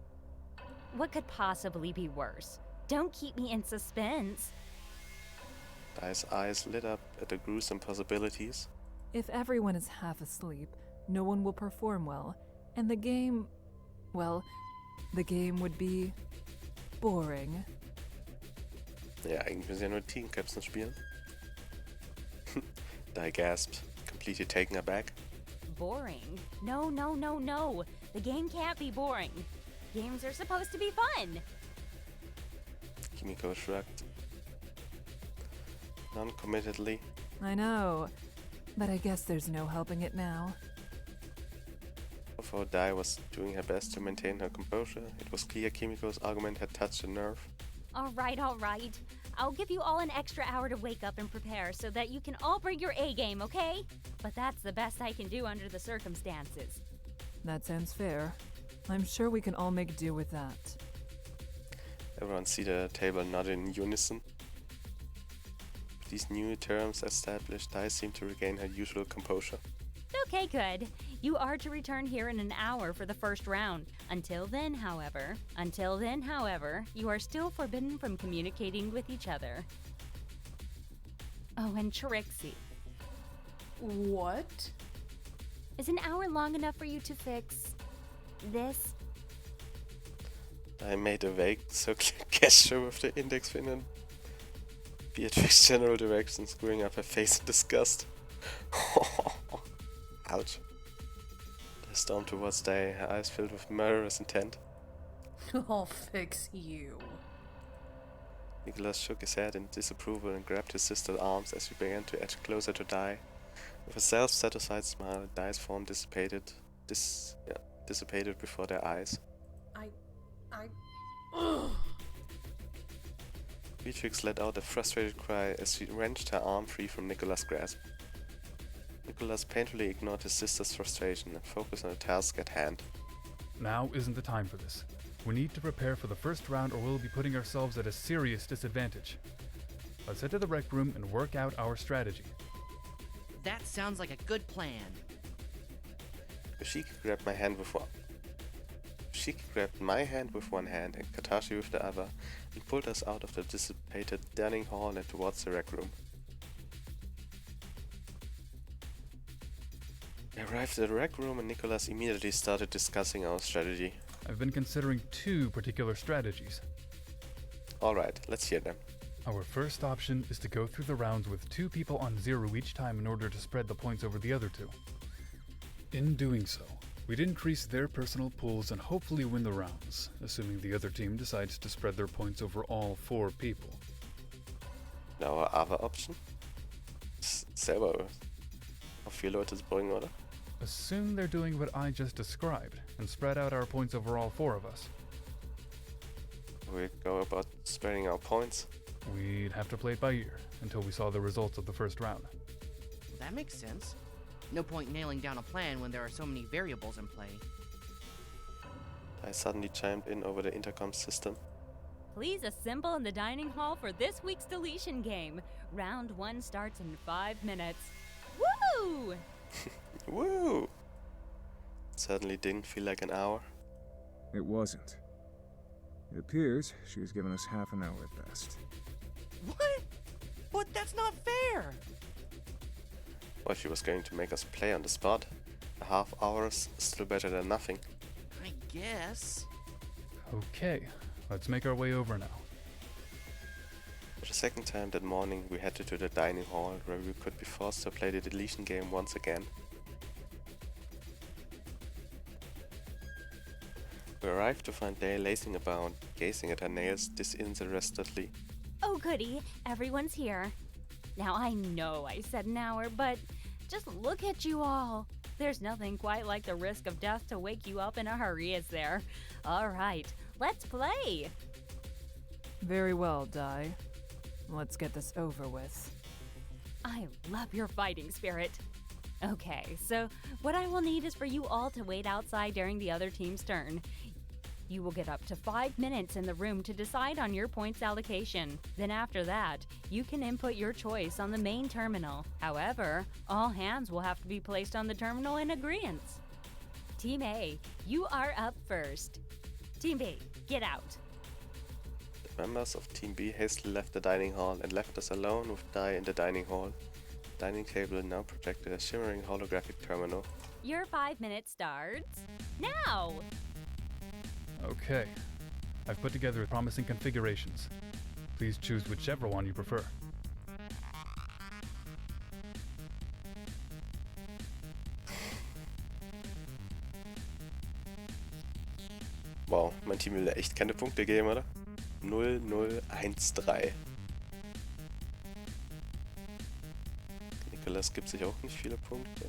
What could possibly be worse? Don't keep me in suspense. Dai's eyes lit up at the gruesome possibilities. If everyone is half asleep, no one will perform well, and the game, well, the game would be boring. Ja, eigentlich müssen ja nur Team-Captain spielen. Dai gasped, completely taken aback. Boring? No, no, no, no. The game can't be boring. Games are supposed to be fun. Kimiko shrugged. Non-committedly. I know, but I guess there's no helping it now. Although Dai was doing her best to maintain her composure, it was clear Kimiko's argument had touched a nerve. All right, all right. I'll give you all an extra hour to wake up and prepare so that you can all bring your A game, okay? But that's the best I can do under the circumstances. That sounds fair. I'm sure we can all make do with that. Everyone seated at the table nodded in unison. With these new terms established, Dai seemed to regain her usual composure. Okay, good. You are to return here in an hour for the first round. Until then, however, you are still forbidden from communicating with each other. Oh, and Trixie. What? Is an hour long enough for you to fix this? I made a vague circular gesture with the index finger and Beatrix's general direction, screwing up her face in disgust. Ouch. I stormed towards Day, her eyes filled with murderous intent. I'll fix you. Nicholas shook his head in disapproval and grabbed his sister's arms as we began to edge closer to Dai. With a self-satisfied smile, Dai's form dissipated before their eyes. Ugh. Beatrix let out a frustrated cry as she wrenched her arm free from Nicholas' grasp. Nicholas painfully ignored his sister's frustration and focused on the task at hand. Now isn't the time for this. We need to prepare for the first round or we'll be putting ourselves at a serious disadvantage. Let's head to the rec room and work out our strategy. That sounds like a good plan. Yoshiki grabbed my hand with one hand and Katashi with the other and pulled us out of the dissipated dining hall and towards the rec room. We arrived at the rec room and Nicholas immediately started discussing our strategy. I've been considering two particular strategies. Alright, let's hear them. Our first option is to go through the rounds with 2 people on 0 each time in order to spread the points over the other 2. In doing so, we'd increase their personal pools and hopefully win the rounds, assuming the other team decides to spread their points over all 4 people. Now our other option? Selber auf 4 Leute bringen, oder? Assume they're doing what I just described, and spread out our points over all 4 of us. We go about spreading our points. We'd have to play it by ear, until we saw the results of the first round. That makes sense. No point nailing down a plan when there are so many variables in play. I suddenly chimed in over the intercom system. Please assemble in the dining hall for this week's deletion game. Round 1 starts in 5 minutes. Woo! Woo! It certainly didn't feel like an hour. It wasn't. It appears she was given us half an hour at best. What? But that's not fair! Well, she was going to make us play on the spot. A half hour is still better than nothing. I guess. Okay, let's make our way over now. For the second time that morning, we headed to the dining hall where we could be forced to play the deletion game once again. We arrived to find Day lacing about, gazing at her nails disinterestedly. Oh goody, everyone's here. Now I know I said an hour, but just look at you all. There's nothing quite like the risk of death to wake you up in a hurry, is there? All right, let's play. Very well, Dai. Let's get this over with. I love your fighting spirit. Okay, so what I will need is for you all to wait outside during the other team's turn. You will get up to 5 minutes in the room to decide on your points allocation. Then after that, you can input your choice on the main terminal. However, all hands will have to be placed on the terminal in agreement. Team A, you are up first. Team B, get out. The members of Team B hastily left the dining hall and left us alone with Dai in the dining hall. The dining table now projected a shimmering holographic terminal. Your 5 minutes starts now! Okay, I've put together promising configurations. Please choose whichever one you prefer. Wow, mein Team will ja echt keine Punkte geben, oder? 0-0-1-3. Nicholas gibt sich auch nicht viele Punkte.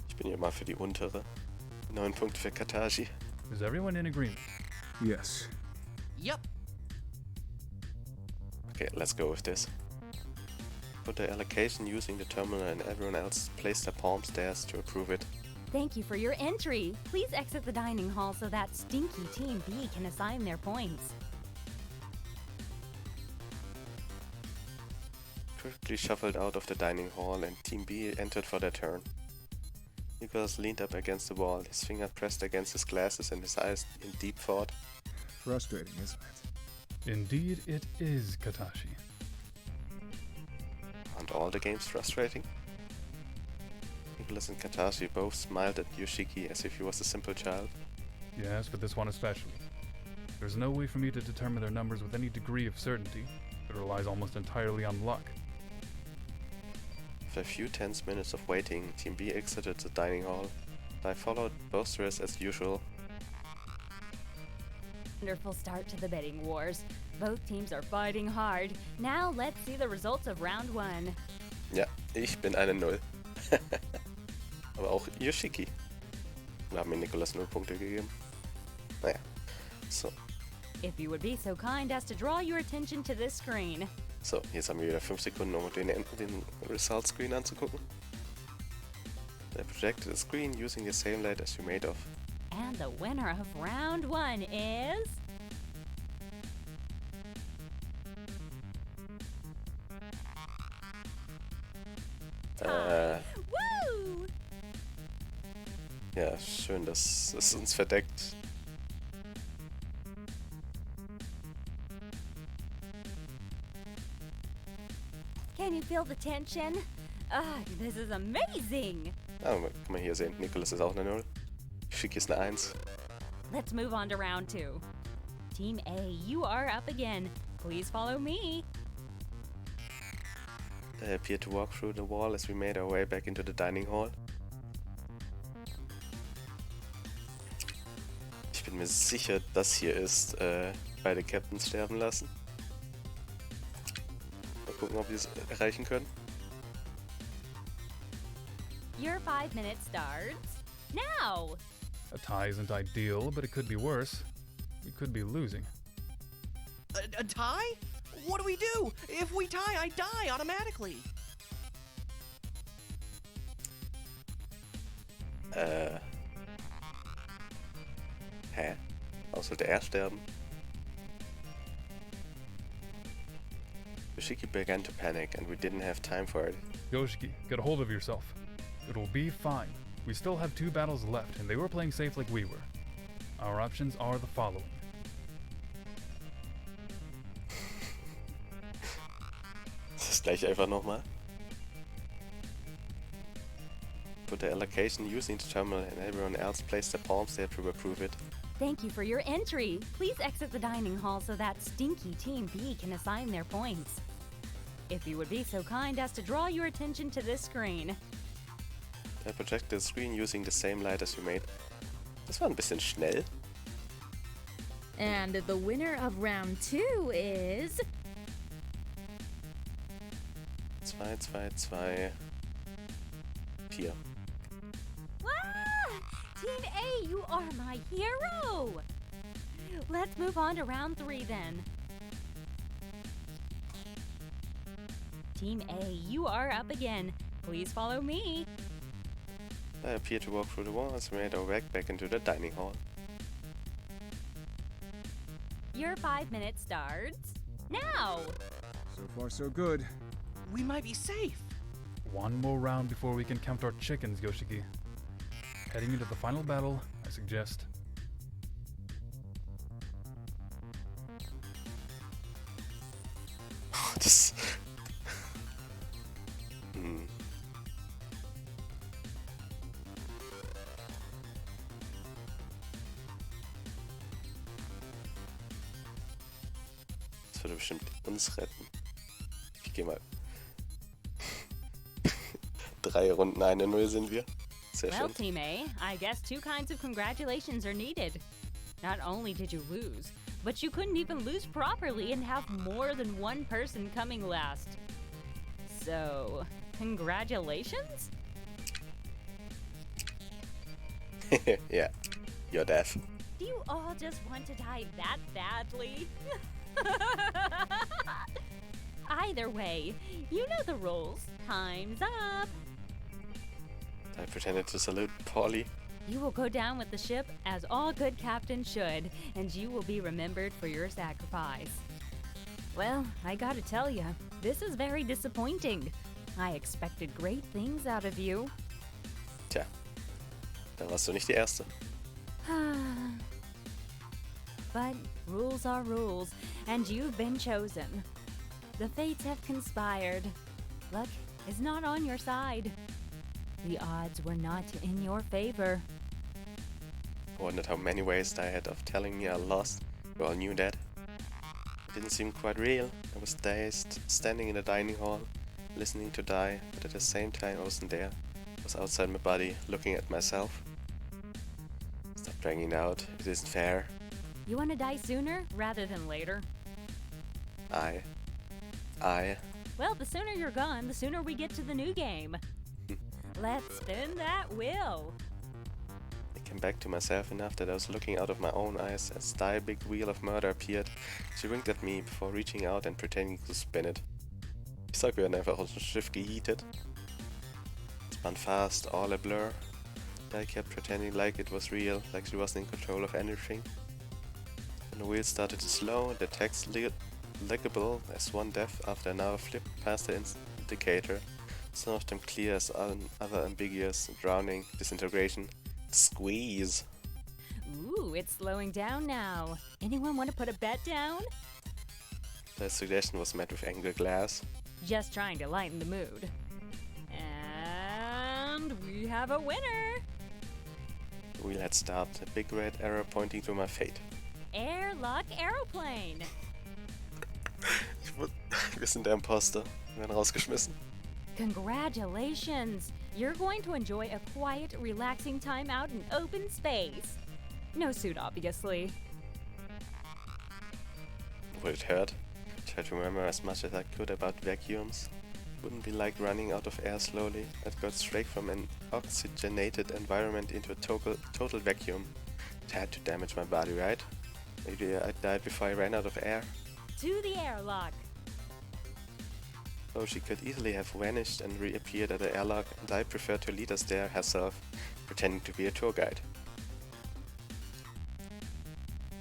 Ich bin hier mal für die untere. 9 Punkte für Katashi. Is everyone in agreement? Yes. Yep. Okay, let's go with this. Put the allocation using the terminal and everyone else placed their palms theirs to approve it. Thank you for your entry. Please exit the dining hall so that stinky Team B can assign their points. quickly shuffled out of the dining hall and Team B entered for their turn. Nicholas leaned up against the wall, his finger pressed against his glasses and his eyes in deep thought. Frustrating, isn't it? Indeed, it is, Katashi. Aren't all the games frustrating? Nicholas and Katashi both smiled at Yoshiki as if he was a simple child. Yes, but this one especially. There's no way for me to determine their numbers with any degree of certainty. It relies almost entirely on luck. After a few tense minutes of waiting, Team B exited the dining hall. I followed, boisterous as usual. Wonderful start to the betting wars. Both teams are fighting hard. Now let's see the results of round 1. Ja, ich bin eine Null. Aber auch Yoshiki. Wir haben mir Nicholas 0 Punkte gegeben. Naja, so. If you would be so kind as to draw your attention to this screen. So, jetzt haben wir wieder 5 Sekunden, um den Result Screen anzugucken. I projected the screen using the same light as you made of. And the winner of round 1 is... Woo! Ja, schön, dass es uns verdeckt. Can you feel the tension? This is amazing! Ah, kann man hier sehen, Nicholas ist auch eine 0. Yoshiki ist eine 1. Let's move on to round 2. Team A, you are up again. Please follow me. I appeared to walk through the wall as we made our way back into the dining hall. Ich bin mir sicher, das hier ist beide Captains sterben lassen. Mal gucken, ob wir es erreichen können. Your 5 minutes starts now! A tie isn't ideal, but it could be worse. We could be losing. A tie? What do we do? If we tie, I die automatically. Hä? Warum sollte er sterben? Yoshiki began to panic and we didn't have time for it. Yoshiki, get a hold of yourself. It will be fine. We still have 2 battles left, and they were playing safe like we were. Our options are the following. Das gleich einfach nochmal. Put the allocation using the terminal and everyone else place their palms there to approve it. Thank you for your entry. Please exit the dining hall so that stinky Team B can assign their points. If you would be so kind as to draw your attention to this screen. I projected the screen using the same light as you made. Das war ein bisschen schnell. And the winner of round 2 is... 2, 2, 2, 4. Ah! Team A, you are my hero! Let's move on to round 3 then. Team A, you are up again. Please follow me. I appeared to walk through the wall as we made our way back into the dining hall. Your 5 minutes starts now! So far, so good. We might be safe. One more round before we can count our chickens, Yoshiki. Heading into the final battle, I suggest... Das... Das würde bestimmt uns retten. Ich geh mal. 3 Runden 1-0 sind wir. Sehr Well, schön. Team A, I guess 2 kinds of congratulations are needed. Not only did you lose, but you couldn't even lose properly and have more than one person coming last. So, congratulations? Yeah, you're deaf. Do you all just want to die that badly? Either way, you know the rules. Time's up. I pretended to salute Polly. You will go down with the ship as all good captains should, and you will be remembered for your sacrifice. Well, I gotta tell ya, this is very disappointing. I expected great things out of you. Tja, da warst du nicht die Erste. But rules are rules, and you've been chosen. The fates have conspired. Luck is not on your side. The odds were not in your favor. I wondered how many ways I had of telling me I lost. You all knew that. It didn't seem quite real. I was dazed, standing in the dining hall, listening to die, but at the same time I wasn't there. I was outside my body, looking at myself. Stop dragging it out. It isn't fair. You want to die sooner rather than later? I. Well, the sooner you're gone, the sooner we get to the new game. Let's spin that wheel. I came back to myself enough that I was looking out of my own eyes as the big wheel of murder appeared. She winked at me before reaching out and pretending to spin it. Ich sag, wir werden einfach aus dem Schiff gehietet. It spun fast, all a blur. I kept pretending like it was real, like she wasn't in control of anything. When the wheel started to slow, the text legible as one depth after another flipped past the indicator. Some of them clear as other ambiguous, drowning, disintegration. Squeeze! Ooh, it's slowing down now. Anyone want to put a bet down? The suggestion was met with angry glass. Just trying to lighten the mood. And we have a winner! The wheel had stopped, a big red arrow pointing to my fate. Airlock Aeroplane! Wir sind der Imposter. Wir werden rausgeschmissen. Congratulations! You're going to enjoy a quiet, relaxing time out in open space. No suit, obviously. Would it hurt? I tried to remember as much as I could about vacuums. It wouldn't be like running out of air slowly. I'd got straight from an oxygenated environment into a total vacuum. It had to damage my body, right? Maybe I died before I ran out of air. To the airlock! Oh, she could easily have vanished and reappeared at the airlock, and I preferred to lead us there herself, pretending to be a tour guide.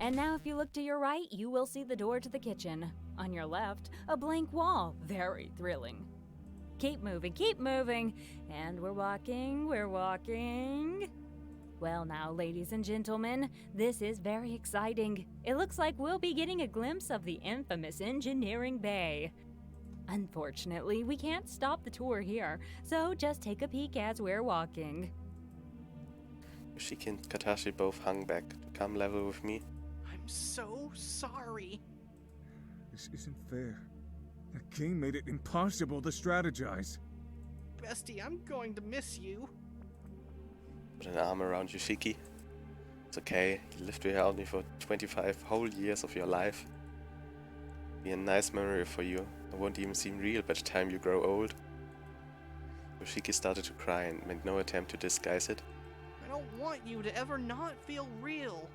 And now if you look to your right, you will see the door to the kitchen. On your left, a blank wall. Very thrilling. Keep moving, and we're walking. Well now, ladies and gentlemen, this is very exciting. It looks like we'll be getting a glimpse of the infamous engineering bay. Unfortunately, we can't stop the tour here, so just take a peek as we're walking. Yoshiki and Katashi both hung back to come level with me. I'm so sorry. This isn't fair. That game made it impossible to strategize. Bestie, I'm going to miss you. Put an arm around Yoshiki. It's okay, you lived without me for 25 whole years of your life. Be a nice memory for you. It won't even seem real by the time you grow old. Yoshiki started to cry and made no attempt to disguise it. I don't want you to ever not feel real.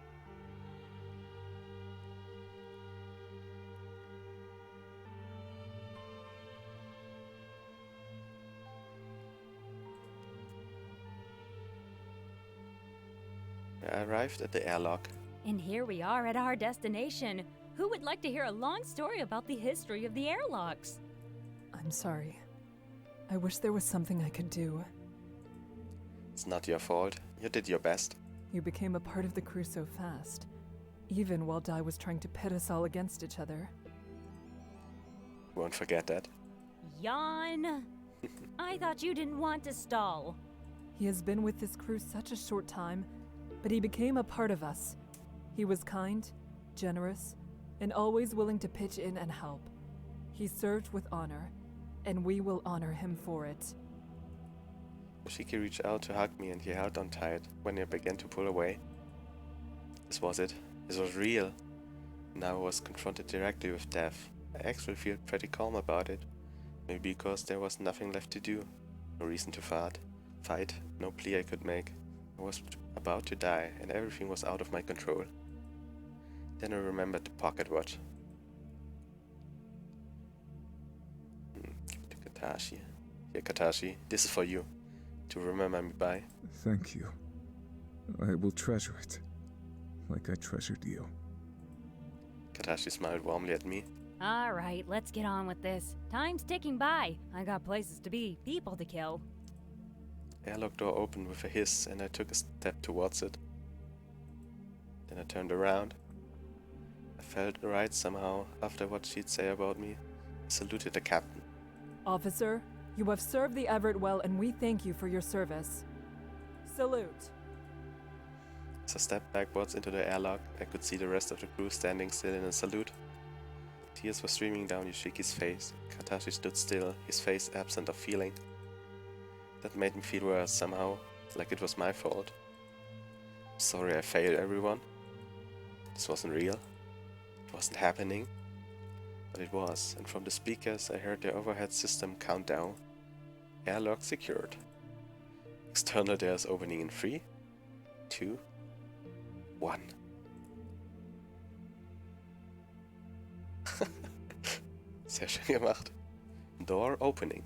I arrived at the airlock. And here we are at our destination. Who would like to hear a long story about the history of the airlocks? I'm sorry. I wish there was something I could do. It's not your fault. You did your best. You became a part of the crew so fast, even while Dai was trying to pit us all against each other. Won't forget that. Yawn. I thought you didn't want to stall. He has been with this crew such a short time, but he became a part of us. He was kind, generous, and always willing to pitch in and help. He served with honor, and we will honor him for it. Yoshiki reached out to hug me and he held on tight when I began to pull away. This was it. This was real. Now I was confronted directly with death. I actually feel pretty calm about it. Maybe because there was nothing left to do. No reason to fight, no plea I could make. I was about to die and everything was out of my control. Then I remembered the pocket watch. Give it to Katashi. Here, Katashi, this is for you. To remember me by. Thank you. I will treasure it. Like I treasured you. Katashi smiled warmly at me. Alright, let's get on with this. Time's ticking by. I got places to be, people to kill. Airlock door opened with a hiss and I took a step towards it. Then I turned around. I felt right somehow after what she'd say about me. I saluted the captain. Officer, you have served the Everett well and we thank you for your service. Salute. As I stepped backwards into the airlock, I could see the rest of the crew standing still in a salute. Tears were streaming down Yoshiki's face. Katashi stood still, his face absent of feeling. That made me feel worse somehow, like it was my fault. Sorry I failed everyone. This wasn't real. It wasn't happening. But it was, and from the speakers I heard the overhead system count down. Airlock secured. External doors opening in 3, 2, 1. Sehr schön gemacht. Door opening.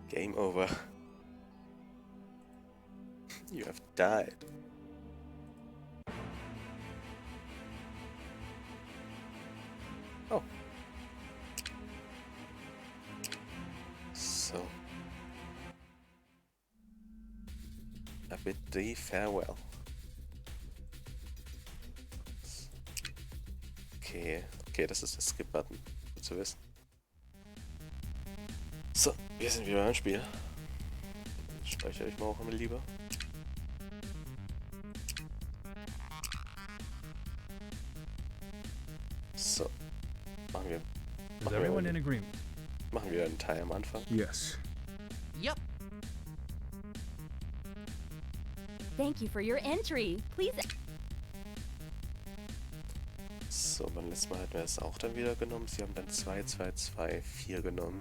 Game over. You have died. Oh. So. A bit the farewell. Okay, das ist der Skip-Button. Gut zu wissen. So, wir sind wieder im Spiel. Speichere ich mal auch immer lieber. So, Is everyone in agreement? Machen wir einen Teil am Anfang. Yes. Yep. Thank you for your entry. Please. So, beim letzten Mal hatten wir es auch dann wieder genommen. Sie haben dann 2, 2, 2, 4 genommen.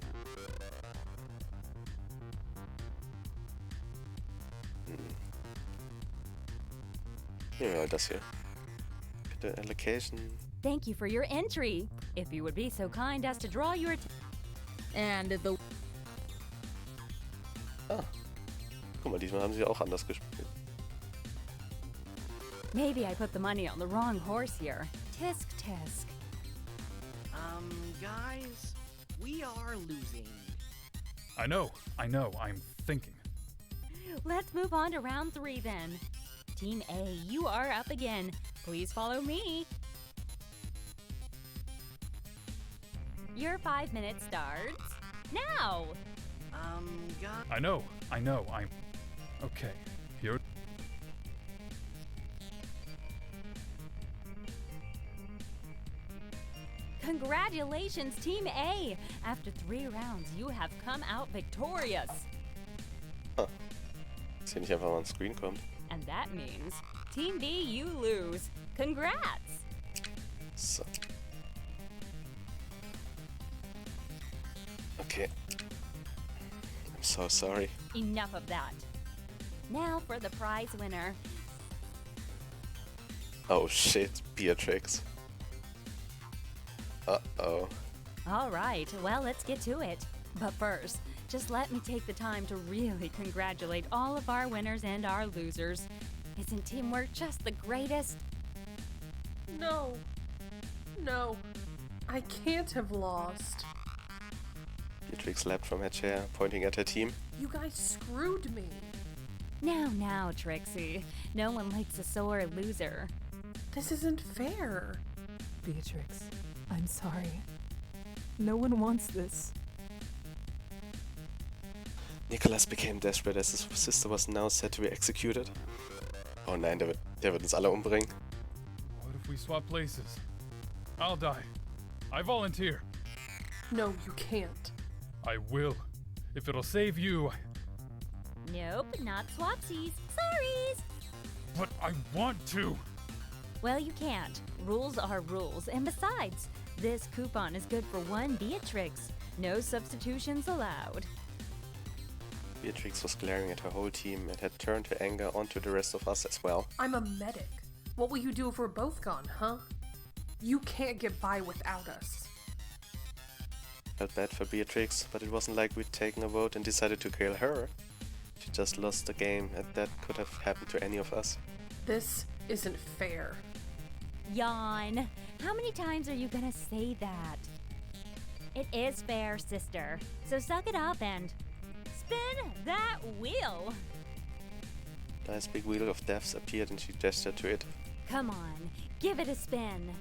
Nehmen wir halt das hier. Bitte Allocation. Thank you for your entry. If you would be so kind as to draw your And the Ah. Guck mal, diesmal haben sie auch anders gespielt. Maybe I put the money on the wrong horse here. Tisk tisk. Guys, we are losing. I know, I'm thinking. Let's move on to round 3 then. Team A, you are up again. Please follow me. Your 5 minutes starts now. Guys. I know, I'm... Okay, here... Congratulations, Team A! After 3 rounds, you have come out victorious. Dass hier nicht einfach mal ein Screen kommt. And that means, Team B, you lose. Congrats! So. Okay. I'm so sorry. Enough of that. Now for the prize winner. Oh shit, Beatrix. Uh-oh. All right, well, let's get to it. But first, just let me take the time to really congratulate all of our winners and our losers. Isn't teamwork just the greatest? No. No. I can't have lost. Beatrix leapt from her chair, pointing at her team. You guys screwed me. Now, Trixie. No one likes a sore loser. This isn't fair. Beatrix, I'm sorry. No one wants this. Nicholas became desperate as his sister was now set to be executed. Oh nein, der wird uns alle umbringen. What if we swap places? I'll die. I volunteer. No, you can't. I will. If it'll save you. Nope, not swapsies. Sorries. But I want to. Well, you can't. Rules are rules. And besides, this coupon is good for 1 Beatrix. No substitutions allowed. Beatrix was glaring at her whole team and had turned her anger onto the rest of us as well. I'm a medic. What will you do if we're both gone, huh? You can't get by without us. Felt bad for Beatrix, but it wasn't like we'd taken a vote and decided to kill her. She just lost the game, and that could have happened to any of us. This isn't fair. Yawn. How many times are you gonna say that? It is fair, sister. So suck it up and spin that wheel. Dai's big wheel of deaths appeared and she gestured to it. Come on, give it a spin.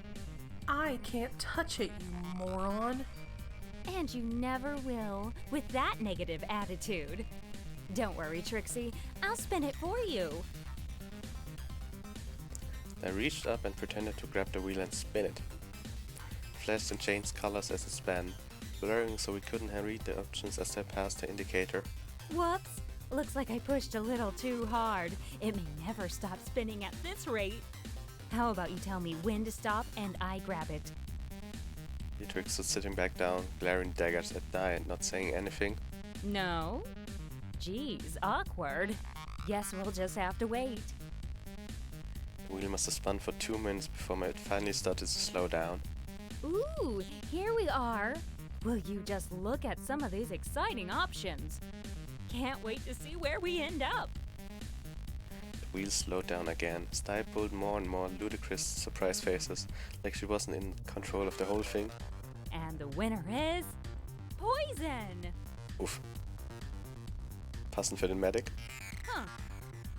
I can't touch it, you moron. And you never will, with that negative attitude. Don't worry, Trixie. I'll spin it for you. I reached up and pretended to grab the wheel and spin it. It flashed and changed colors as it span, blurring so we couldn't read the options as they passed the indicator. Whoops. Looks like I pushed a little too hard. It may never stop spinning at this rate. How about you tell me when to stop and I grab it? Beatrix was sitting back down, glaring daggers at Dai and not saying anything. No? Geez, awkward. Guess we'll just have to wait. The wheel must have spun for 2 minutes before it finally started to slow down. Ooh, here we are. Will you just look at some of these exciting options? Can't wait to see where we end up. The wheel slowed down again. Dai pulled more and more ludicrous surprise faces, like she wasn't in control of the whole thing. And the winner is poison. Uff. Passend für den Medic. Huh.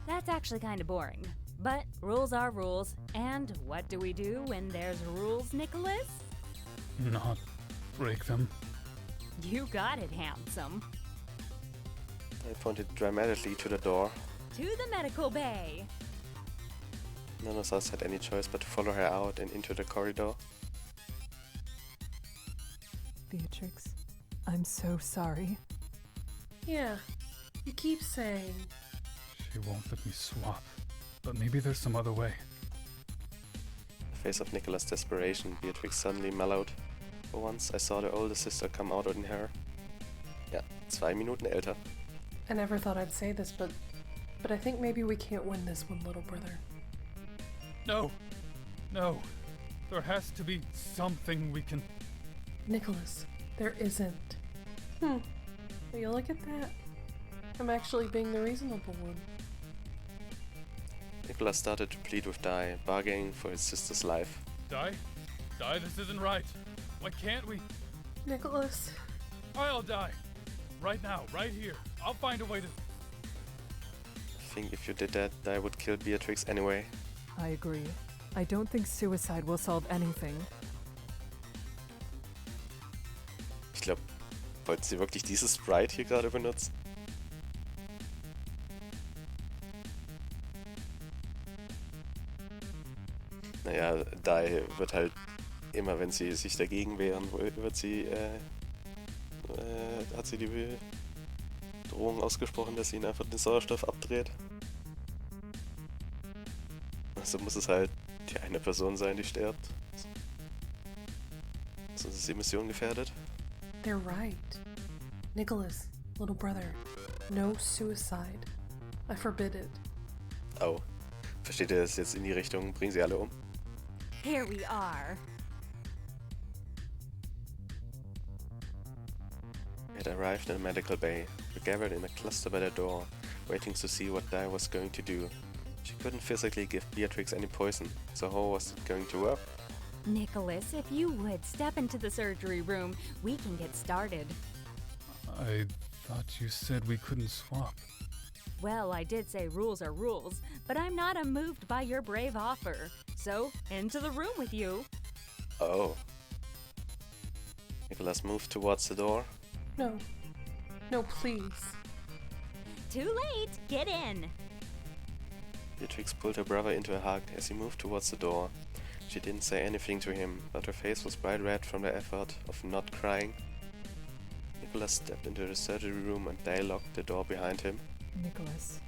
That's actually kind of boring. But rules are rules. And what do we do when there's rules, Nicholas? Not break them. You got it, handsome. I pointed dramatically to the door. To the medical bay. None of us had any choice but to follow her out and into the corridor. Beatrix, I'm so sorry. Yeah, you keep saying. She won't let me swap. But maybe there's some other way. The face of Nicholas' desperation, Beatrix suddenly mellowed. For once, I saw the older sister come out in her. Ja, 2 Minuten älter. I never thought I'd say this, but I think maybe we can't win this one, little brother. No! No! There has to be something we can... Nicholas, there isn't. Will you look at that? I'm actually being the reasonable one. Nicholas started to plead with Dai, bargaining for his sister's life. Dai? Dai, this isn't right. Why can't we? Nicholas. I'll die. Right now, right here. I'll find a way to... I think if you did that, Dai would kill Beatrix anyway. I agree. I don't think suicide will solve anything. Ich glaube, wollten sie wirklich dieses Sprite hier gerade benutzen? Naja, Dai wird halt immer, wenn sie sich dagegen wehren, hat sie die Drohung ausgesprochen, dass sie ihn einfach den Sauerstoff abdreht. Also muss es halt die eine Person sein, die stirbt. Sonst ist die Mission gefährdet. They're right. Nicholas, little brother, no suicide. I forbid it. Oh. Versteht ihr das jetzt in die Richtung? Bringen sie alle um? Here we are. We had arrived in the medical bay. We gathered in a cluster by the door, waiting to see what Dai was going to do. She couldn't physically give Beatrix any poison, so how was it going to work? Nicholas, if you would step into the surgery room, we can get started. I thought you said we couldn't swap. Well, I did say rules are rules, but I'm not unmoved by your brave offer. So, into the room with you. Oh. Nicholas moved towards the door. No. No, please. Too late. Get in. Beatrix pulled her brother into a hug as he moved towards the door. She didn't say anything to him, but her face was bright red from the effort of not crying. Nicholas stepped into the surgery room and Dai locked the door behind him. Nicholas.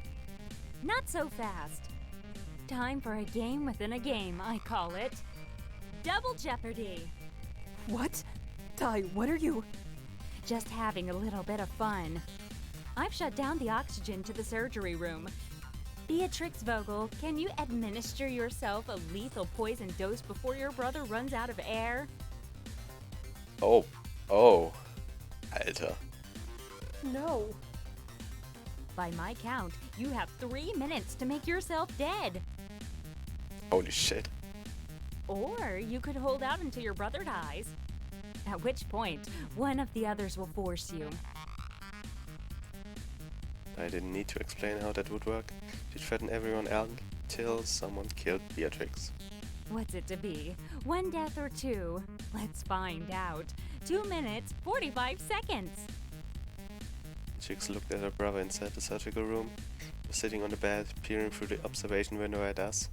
Not so fast. Time for a game within a game, I call it. Double Jeopardy. What? Dai, what are you? Just having a little bit of fun. I've shut down the oxygen to the surgery room. Beatrix Vogel, can you administer yourself a lethal poison dose before your brother runs out of air? Oh. Alter. No. By my count, you have 3 minutes to make yourself dead. Holy shit. Or you could hold out until your brother dies. At which point, one of the others will force you. I didn't need to explain how that would work. She threatened everyone until someone killed Beatrix. What's it to be? 1 death or 2? Let's find out. 2 minutes, 45 seconds. Beatrix looked at her brother inside the surgical room. He was sitting on the bed, peering through the observation window at us.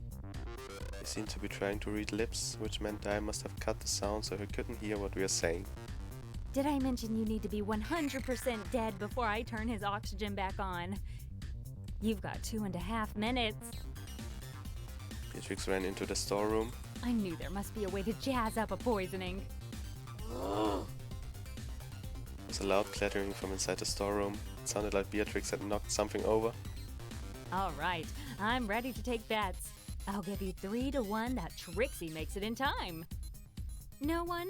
He seemed to be trying to read lips, which meant I must have cut the sound so he couldn't hear what we were saying. Did I mention you need to be 100% dead before I turn his oxygen back on? You've got 2.5 minutes. Beatrix ran into the storeroom. I knew there must be a way to jazz up a poisoning. There was a loud clattering from inside the storeroom. It sounded like Beatrix had knocked something over. All right, I'm ready to take bets. I'll give you 3 to 1 that Trixie makes it in time. No one?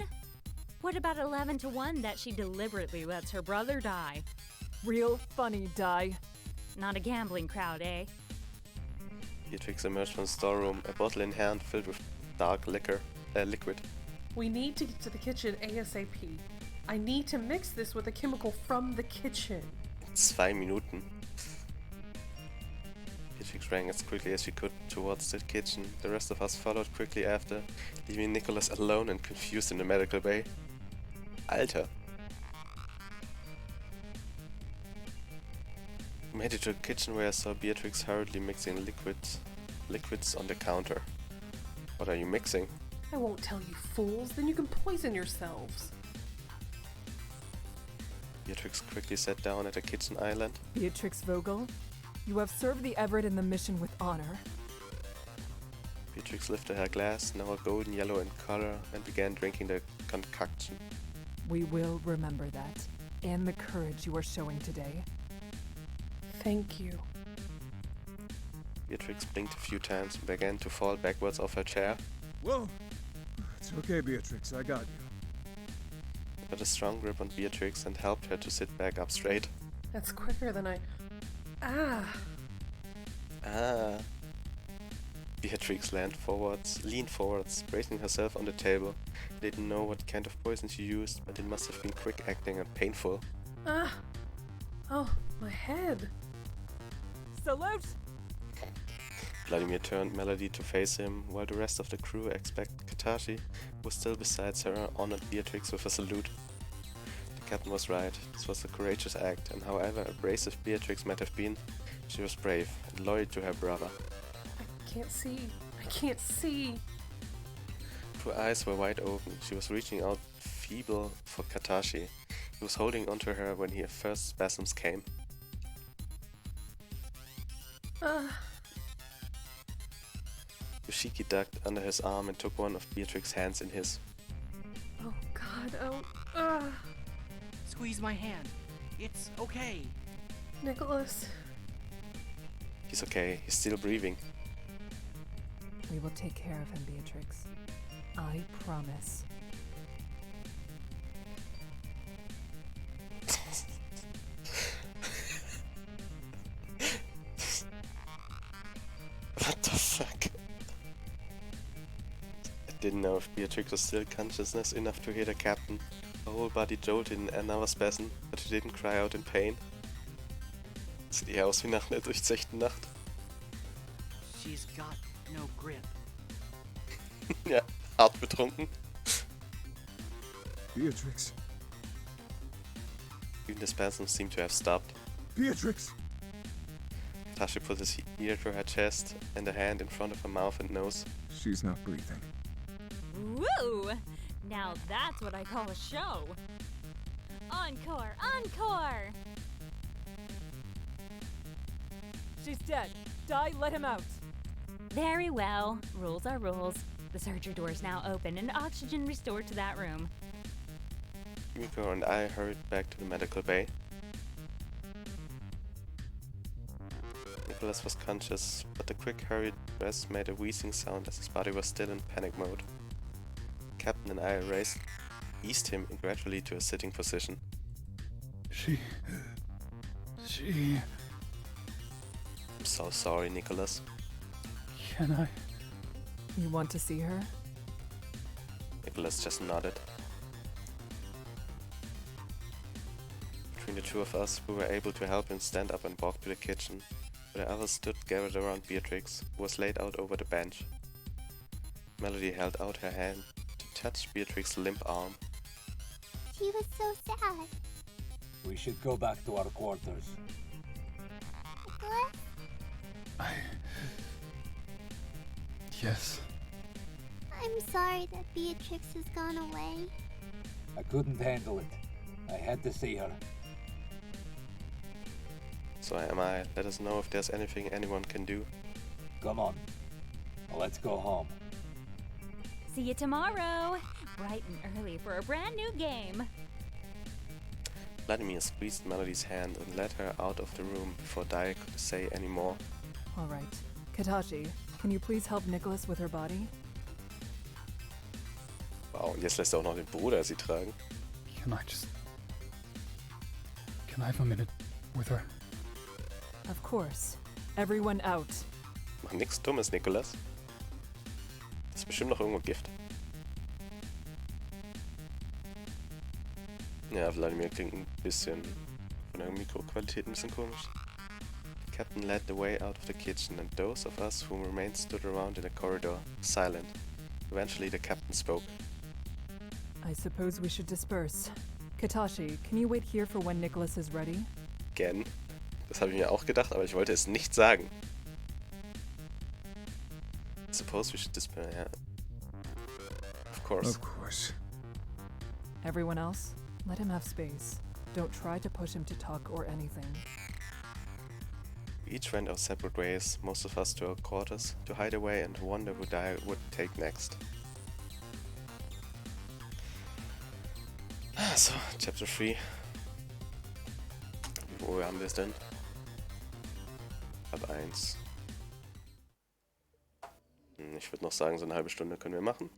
What about 11 to 1 that she deliberately lets her brother die? Real funny, Di. Not a gambling crowd, eh? Beatrix emerged from the storeroom, a bottle in hand filled with dark liquid. We need to get to the kitchen ASAP. I need to mix this with a chemical from the kitchen. 2 Minuten. Beatrix ran as quickly as she could towards the kitchen. The rest of us followed quickly after, leaving Nicholas alone and confused in the medical bay. Alter! We made it to the kitchen where I saw Beatrix hurriedly mixing liquids on the counter. What are you mixing? I won't tell you fools, then you can poison yourselves. Beatrix quickly sat down at a kitchen island. Beatrix Vogel, you have served the Everett and the mission with honor. Beatrix lifted her glass, now a golden yellow in color, and began drinking the concoction. We will remember that, and the courage you are showing today. Thank you. Beatrix blinked a few times and began to fall backwards off her chair. Whoa! It's okay, Beatrix, I got you. I put a strong grip on Beatrix and helped her to sit back up straight. That's quicker than I... Ah! Beatrix leaned forwards, bracing herself on the table. I didn't know what kind of poison she used, but it must have been quick acting and painful. Ah! Oh, my head. Salute! Vladimir turned Melody to face him, while the rest of the crew, except Katashi, was still beside her, honored Beatrix with a salute. The captain was right. This was a courageous act, and however abrasive Beatrix might have been, she was brave and loyal to her brother. I can't see. I can't see. Her eyes were wide open. She was reaching out feeble for Katashi. He was holding onto her when her first spasms came. Yoshiki ducked under his arm and took one of Beatrix's hands in his. Oh God, oh, Squeeze my hand. It's okay. Nicholas. He's okay, he's still breathing. We will take care of him, Beatrix. I promise. What the fuck? I didn't know if Beatrix was still consciousness enough to hear the captain. Her whole body jolted in another spasm, but she didn't cry out in pain. Sieht eher aus wie nach einer durchzechten Nacht. She's got no grip. Ja, hart betrunken. Beatrix. Even the spasms seemed to have stopped. Beatrix! Tashi put his ear to her chest and a hand in front of her mouth and nose. She's not breathing. Woo! Now that's what I call a show. Encore! Encore! She's dead. Di, let him out. Very well. Rules are rules. The surgery door is now open and oxygen restored to that room. Yumiko and I hurried back to the medical bay. Nicholas was conscious, but the quick, hurried breaths made a wheezing sound as his body was still in panic mode. Captain and I eased him gradually to a sitting position. She... I'm so sorry, Nicholas. Can I? You want to see her? Nicholas just nodded. Between the two of us, we were able to help him stand up and walk to the kitchen, where the others stood gathered around Beatrix, who was laid out over the bench. Melody held out her hand to touch Beatrix's limp arm. She was so sad. We should go back to our quarters. Nicholas? Yes. I'm sorry that Beatrix has gone away. I couldn't handle it. I had to see her. So am I. Let us know if there's anything anyone can do. Come on. Let's go home. See you tomorrow, bright and early for a brand new game. Vladimir squeezed Melody's hand and led her out of the room before Daya could say any more. All right. Katashi, can you please help Nicholas with her body? Wow, und jetzt lässt er auch noch den Bruder sie tragen. Can I have a minute with her? Of course. Everyone out. Mach nix Dummes, Nicholas. Das ist bestimmt noch irgendwo Gift. Ja, Vladimir klingt ein bisschen von der Mikroqualität ein bisschen komisch. The captain led the way out of the kitchen and those of us who remained stood around in the corridor, silent. Eventually the captain spoke. I suppose we should disperse. Katashi, can you wait here for when Nicholas is ready? Again. Das habe ich mir auch gedacht, aber ich wollte es nicht sagen. Suppose we should disperse, yeah. Of course. Of course. Everyone else, let him have space. Don't try to push him to talk or anything. We each went our separate ways, most of us to our quarters, to hide away and wonder who Daya would take next. So, Chapter 3. Wo haben wir es denn? Ab 1. Ich würde noch sagen, so eine halbe Stunde können wir machen.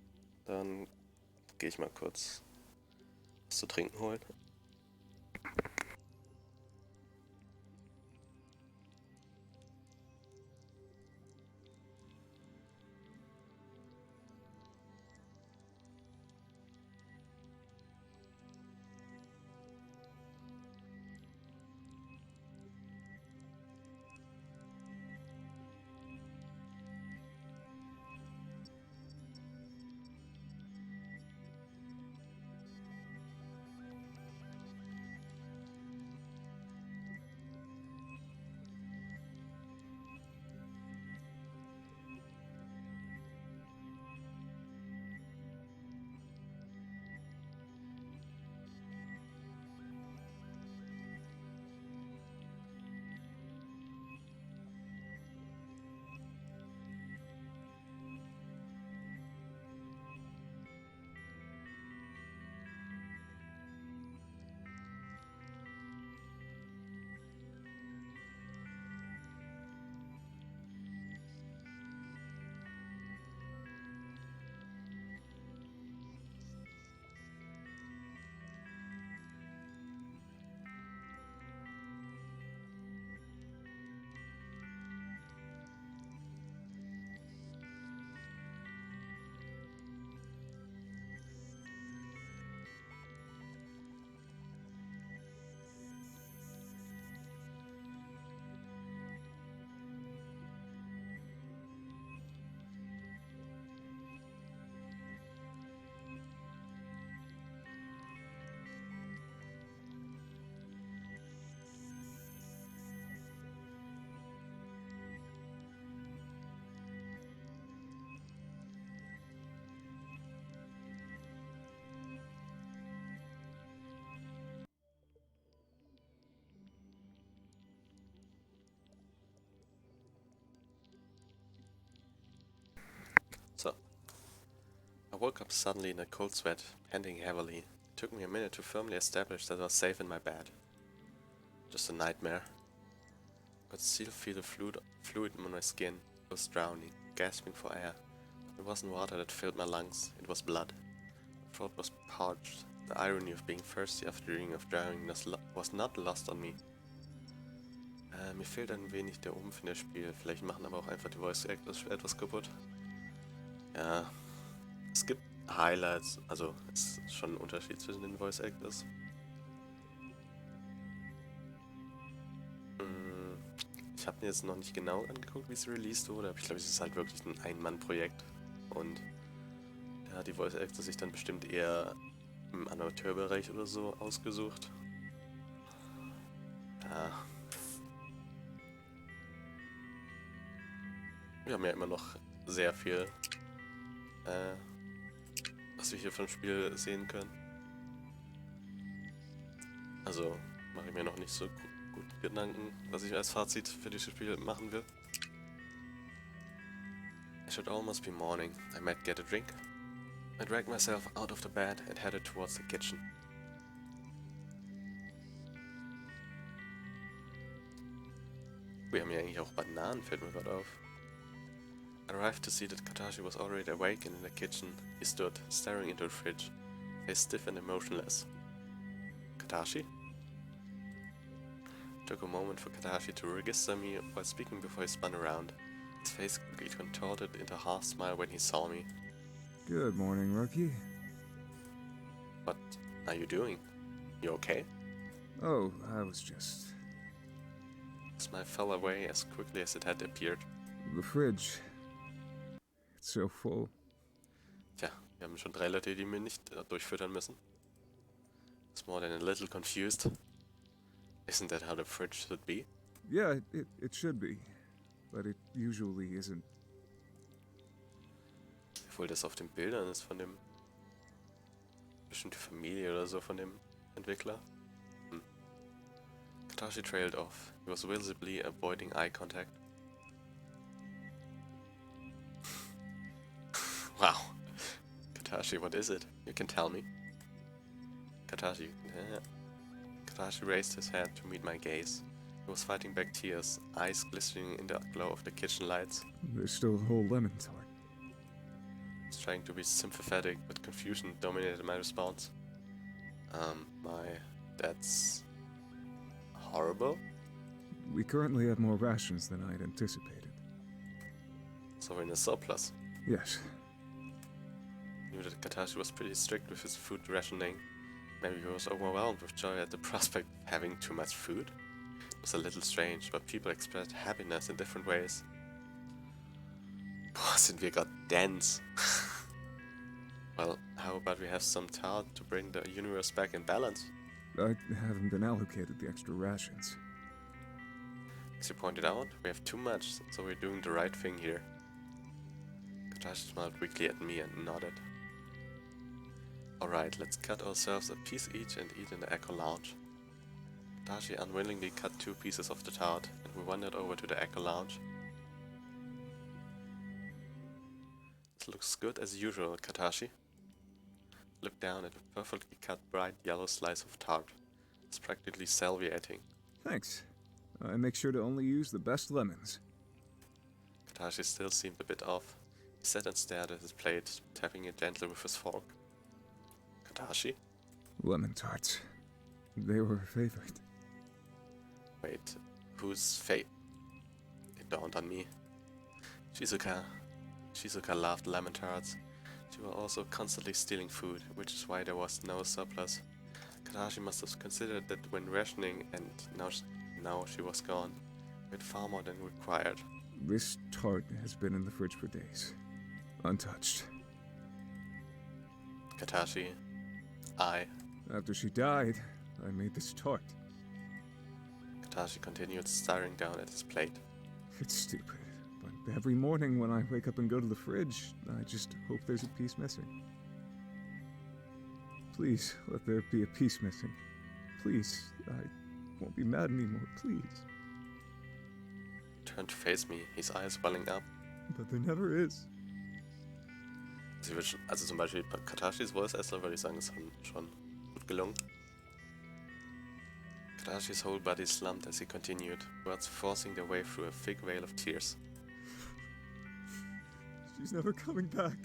Dann gehe ich mal kurz was zu trinken holen. So. I woke up suddenly in a cold sweat, panting heavily. It took me a minute to firmly establish that I was safe in my bed. Just a nightmare. I could still feel the fluid in my skin. I was drowning, gasping for air. It wasn't water that filled my lungs, it was blood. My throat was parched. The irony of being thirsty after dreaming of drowning was not lost on me. Mir fehlt ein wenig der Umf in das Spiel. Vielleicht machen aber auch einfach die Voice Actors etwas kaputt. Ja, es gibt Highlights, also es ist schon ein Unterschied zwischen den Voice Actors. Ich habe mir jetzt noch nicht genau angeguckt, wie es released wurde, aber ich glaube, es ist halt wirklich ein Ein-Mann-Projekt. Und da hat die Voice Actors sich dann bestimmt eher im Amateurbereich oder so ausgesucht. Ja. Wir haben ja immer noch sehr viel, was wir hier vom Spiel sehen können. Also mache ich mir noch nicht so gut Gedanken, was ich als Fazit für dieses Spiel machen will. It should almost be morning. I might get a drink. I dragged myself out of the bed and headed towards the kitchen. Wir haben ja eigentlich auch Bananen, fällt mir gerade auf. I arrived to see that Katashi was already awake and in the kitchen. He stood, staring into the fridge, face stiff and emotionless. Katashi? It took a moment for Katashi to register me while speaking before he spun around. His face quickly contorted into a half smile when he saw me. Good morning, rookie. What are you doing? You okay? Oh, I was just... The smile fell away as quickly as it had appeared. The fridge. It's so full. Tja, wir haben schon 3 Leute, die wir nicht durchfüttern müssen. It's more than a little confused. Isn't that how the fridge should be? Yeah, it should be. But it usually isn't. Obwohl das auf den Bildern ist von dem... bestimmte Familie oder so von dem Entwickler. Katashi trailed off. He was visibly avoiding eye contact. Wow. Katashi, what is it? You can tell me. Katashi raised his head to meet my gaze. He was fighting back tears, eyes glistening in the glow of the kitchen lights. There's still a whole lemon tart. I was trying to be sympathetic, but confusion dominated my response. That's... horrible? We currently have more rations than I'd anticipated. So we're in a surplus. Yes. I knew that Katashi was pretty strict with his food rationing. Maybe he was overwhelmed with joy at the prospect of having too much food. It was a little strange, but people expressed happiness in different ways. Boah, sind wir grad dense. Well, how about we have some tart to bring the universe back in balance? I haven't been allocated the extra rations. As you pointed out, we have too much, so we're doing the right thing here. Katashi smiled weakly at me and nodded. Alright, let's cut ourselves a piece each and eat in the Echo Lounge. Katashi unwillingly cut 2 pieces of the tart, and we wandered over to the Echo Lounge. This looks good as usual, Katashi. Looked down at a perfectly cut bright yellow slice of tart. It's practically salivating. Thanks. I make sure to only use the best lemons. Katashi still seemed a bit off. He sat and stared at his plate, tapping it gently with his fork. Katashi? Lemon tarts. They were a favorite. Wait, whose fate? It dawned on me. Shizuka. Shizuka loved lemon tarts. She was also constantly stealing food, which is why there was no surplus. Katashi must have considered that when rationing, and now she was gone, we had far more than required. This tart has been in the fridge for days. Untouched. Katashi, After she died, I made this tart. Katashi continued staring down at his plate. It's stupid, but every morning when I wake up and go to the fridge, I just hope there's a piece missing. Please, let there be a piece missing. Please, I won't be mad anymore, please. He turned to face me, his eyes welling up. But there never is. Also zum Beispiel bei Katashis Voice Actor würde ich sagen, ist schon gut gelungen. Katashi's whole body slumped as he continued, words forcing their way through a thick veil of tears. She's never coming back.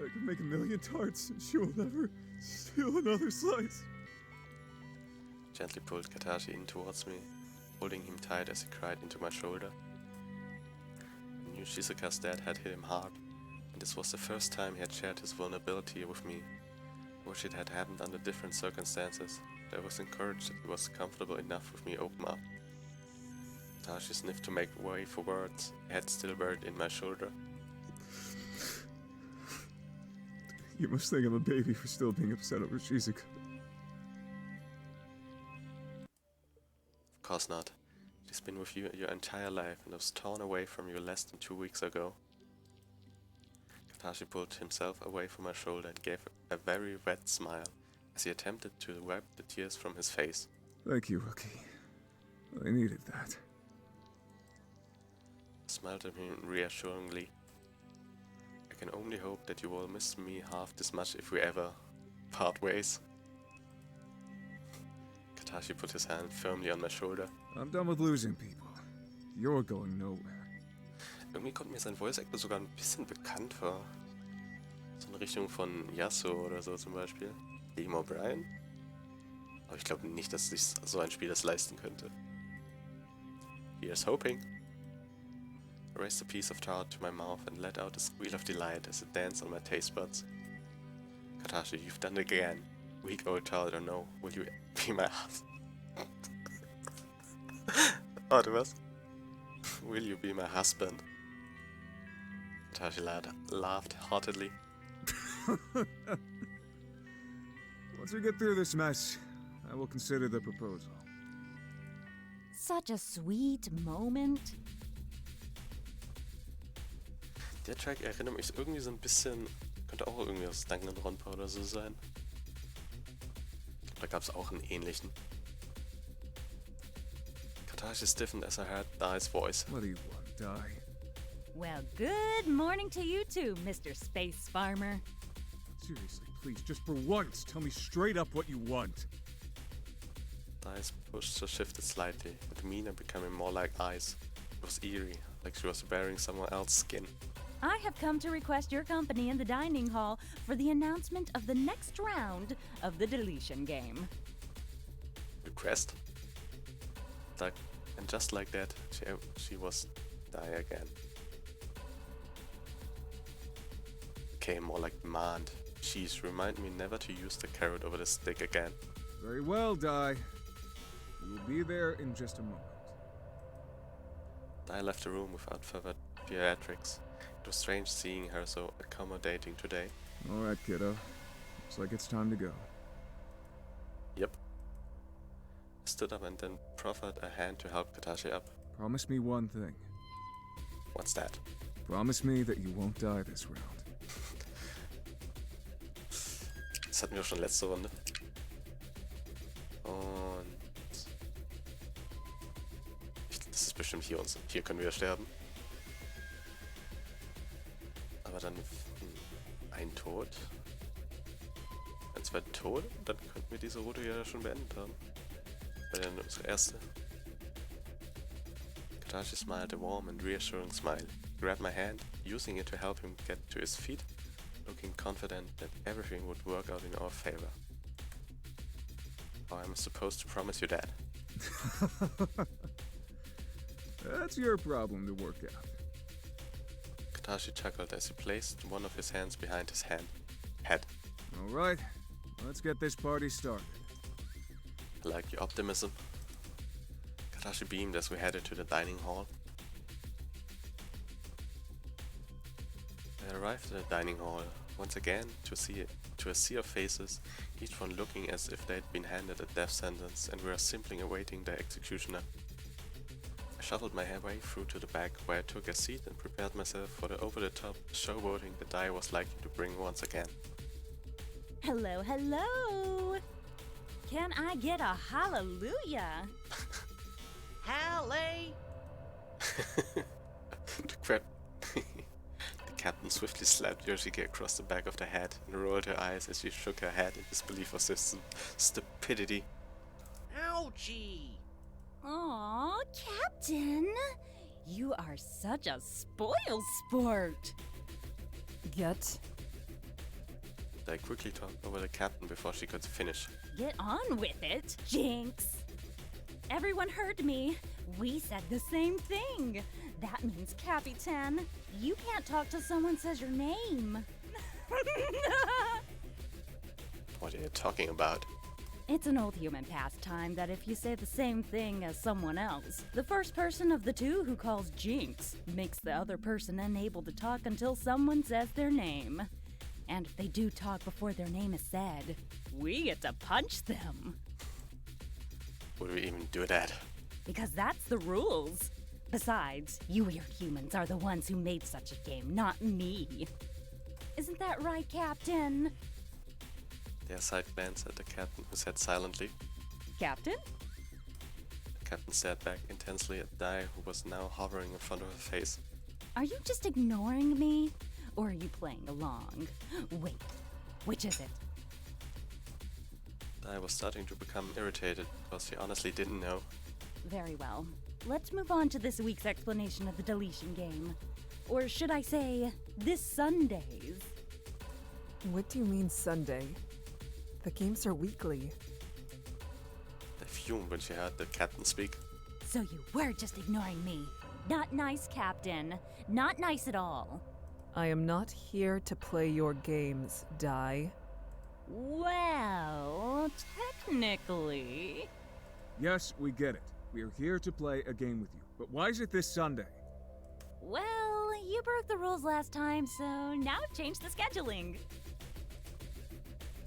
I can make 1,000,000 tarts and she will never steal another slice. Gently pulled Katashi in towards me, holding him tight as he cried into my shoulder. I knew Shizuka's dad had hit him hard, And this was the first time he had shared his vulnerability with me. I wish it had happened under different circumstances, but I was encouraged that he was comfortable enough with me open up. Katashi sniffed to make way for words, head still buried in my shoulder. You must think I'm a baby for still being upset over Shizuka. Of course not. She's been with you your entire life and was torn away from you less than 2 weeks ago. Katashi pulled himself away from my shoulder and gave a very wet smile as he attempted to wipe the tears from his face. Thank you, Rookie. I needed that. I smiled at him reassuringly. I can only hope that you will miss me half this much if we ever part ways. Katashi put his hand firmly on my shoulder. I'm done with losing people. You're going nowhere. Irgendwie kommt mir sein Voice Actor sogar ein bisschen bekannt vor. So in Richtung von Yasuo oder so zum Beispiel. Liam O'Brien. Aber ich glaube nicht, dass sich so ein Spiel das leisten könnte. Here's hoping. I raised a piece of tart to my mouth and let out a squeal of delight as it danced on my taste buds. Katashi, you've done it again. Weak old tart or no, will you be my husband? Warte, was? Will you be my husband? Katashi laughed heartedly. Once we get through this mess, I will consider the proposal. Such a sweet moment. Der Track erinnert mich irgendwie so ein bisschen, könnte auch irgendwie aus Danganronpa oder so sein. Da gab es auch einen ähnlichen. Katashi stiffened as I heard Dai's voice. What do you want, Dai? Well, good morning to you too, Mr. Space Farmer. Seriously, please, just for once, tell me straight up what you want. Dai's posture shifted slightly, with demeanor becoming more like ice. It was eerie, like she was wearing someone else's skin. I have come to request your company in the dining hall for the announcement of the next round of the deletion game. Request? And just like that, she was Dai again. Okay, more like demand. Jeez, remind me never to use the carrot over the stick again. Very well, Dai. We will be there in just a moment. Dai left the room without further theatrics. It was strange seeing her so accommodating today. Alright, kiddo. Looks like it's time to go. Yep. I stood up and then proffered a hand to help Katashi up. Promise me one thing. What's that? Promise me that you won't die this round. Das hatten wir schon letzte Runde. Und das ist bestimmt hier uns. Hier können wir sterben. Aber dann ein Tod. Ein zweiter Tod, dann könnten wir diese Route ja schon beendet haben. Weil dann unsere erste. Katashi smiled a warm and reassuring smile. He grabbed my hand, using it to help him get to his feet, looking confident that everything would work out in our favor. Oh, I'm supposed to promise you that. That's your problem to work out. Katashi chuckled as he placed one of his hands behind his head. Alright, let's get this party started. I like your optimism. Katashi beamed as we headed to the dining hall. I arrived at the dining hall, once again to a sea of faces, each one looking as if they'd been handed a death sentence and were simply awaiting their executioner. I shuffled my way through to the back, where I took a seat and prepared myself for the over-the-top showboating that Dai was likely to bring once again. Hello, hello! Can I get a hallelujah? Halle! The captain swiftly slapped Yoshiki across the back of the head and rolled her eyes as she shook her head in disbelief of this stupidity. Ouchie! Aw, Captain! You are such a spoil sport! Yet, I quickly talked over the captain before she could finish. Get on with it, Jinx! Everyone heard me. We said the same thing. That means, Capitan, You can't talk till someone says your name. What are you talking about? It's an old human pastime that if you say the same thing as someone else, the first person of the two who calls Jinx makes the other person unable to talk until someone says their name. And if they do talk before their name is said, we get to punch them. Would we even do that? Because that's the rules. Besides, you weird humans are the ones who made such a game, not me. Isn't that right, Captain? Their side glanced at the captain, who said silently. Captain? The captain stared back intensely at Dai, who was now hovering in front of her face. Are you just ignoring me? Or are you playing along? Wait, which is it? Dai was starting to become irritated, because she honestly didn't know. Very well. Let's move on to this week's explanation of the deletion game. Or should I say, this Sunday's. What do you mean Sunday? The games are weekly. They fumed when she heard the captain speak. So you were just ignoring me. Not nice, Captain. Not nice at all. I am not here to play your games, Dai. Well, technically... Yes, we get it. We are here to play a game with you. But why is it this Sunday? Well, you broke the rules last time, so now I've changed the scheduling.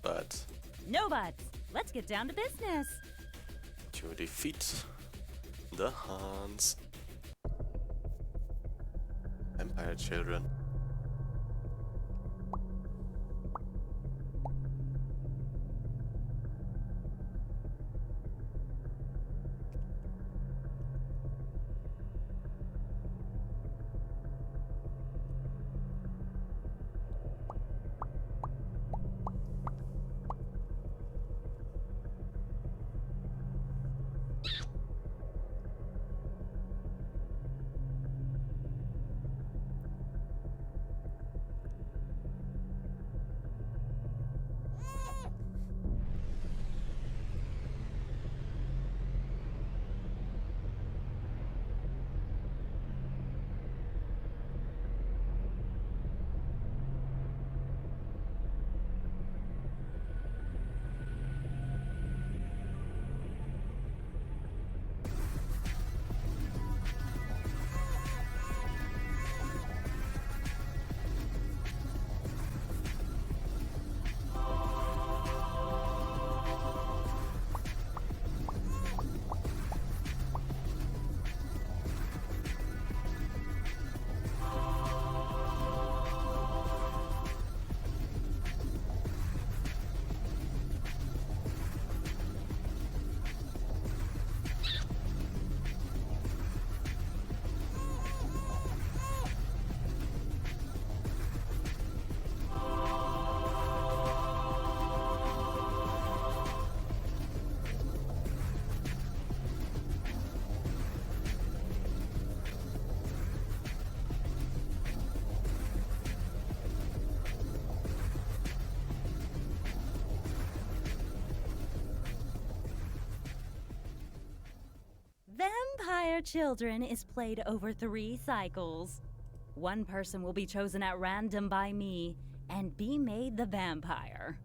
But No buts. Let's get down to business. to defeat the Hans. Vampire children. Vampire Children is played over 3 cycles. One person will be chosen at random by me and be made the vampire.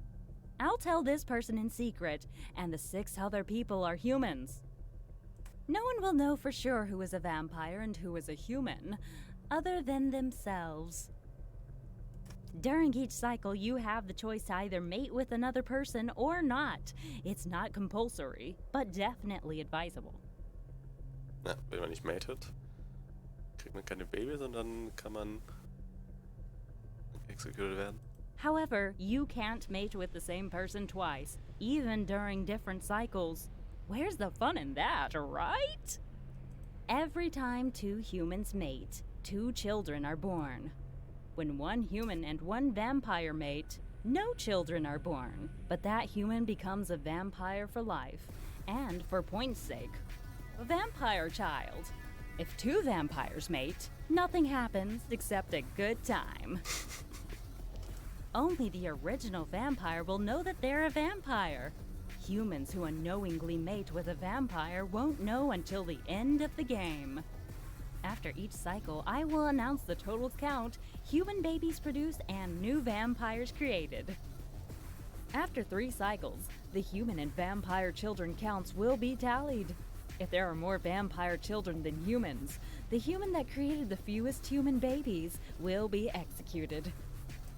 I'll tell this person in secret, and the 6 other people are humans. No one will know for sure who is a vampire and who is a human, other than themselves. During each cycle, you have the choice to either mate with another person or not. It's not compulsory, but definitely advisable. Na, wenn man nicht matet, kriegt man keine Babys und dann kann man executed werden. However, you can't mate with the same person twice, even during different cycles. Where's the fun in that, right? Every time 2 humans mate, 2 children are born. When 1 human and 1 vampire mate, no children are born, but that human becomes a vampire for life, and for point's sake, a vampire child. If 2 vampires mate, nothing happens except a good time. Only the original vampire will know that they're a vampire. Humans who unknowingly mate with a vampire won't know until the end of the game. After each cycle, I will announce the total count, human babies produced, and new vampires created. After 3 cycles, the human and vampire children counts will be tallied. If there are more vampire children than humans, the human that created the fewest human babies will be executed.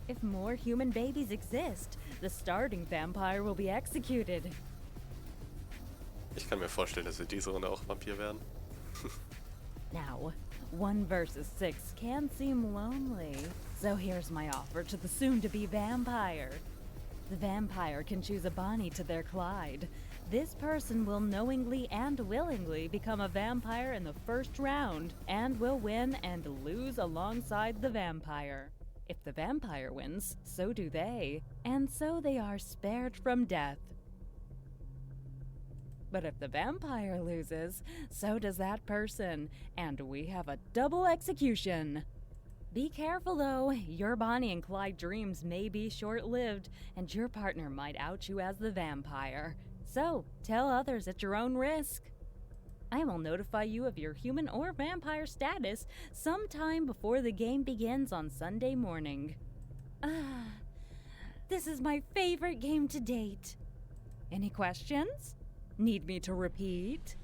If more human babies exist, the starting vampire will be executed. Ich kann mir vorstellen, dass wir diese Runde auch Vampir werden. Now, 1 versus 6 can seem lonely, so here's my offer to the soon-to-be vampire. The vampire can choose a Bonnie to their Clyde. This person will knowingly and willingly become a vampire in the first round, and will win and lose alongside the vampire. If the vampire wins, so do they, and so they are spared from death. But if the vampire loses, so does that person, and we have a double execution. Be careful though, your Bonnie and Clyde dreams may be short-lived, and your partner might out you as the vampire. So, tell others at your own risk. I will notify you of your human or vampire status sometime before the game begins on Sunday morning. This is my favorite game to date. Any questions? Need me to repeat?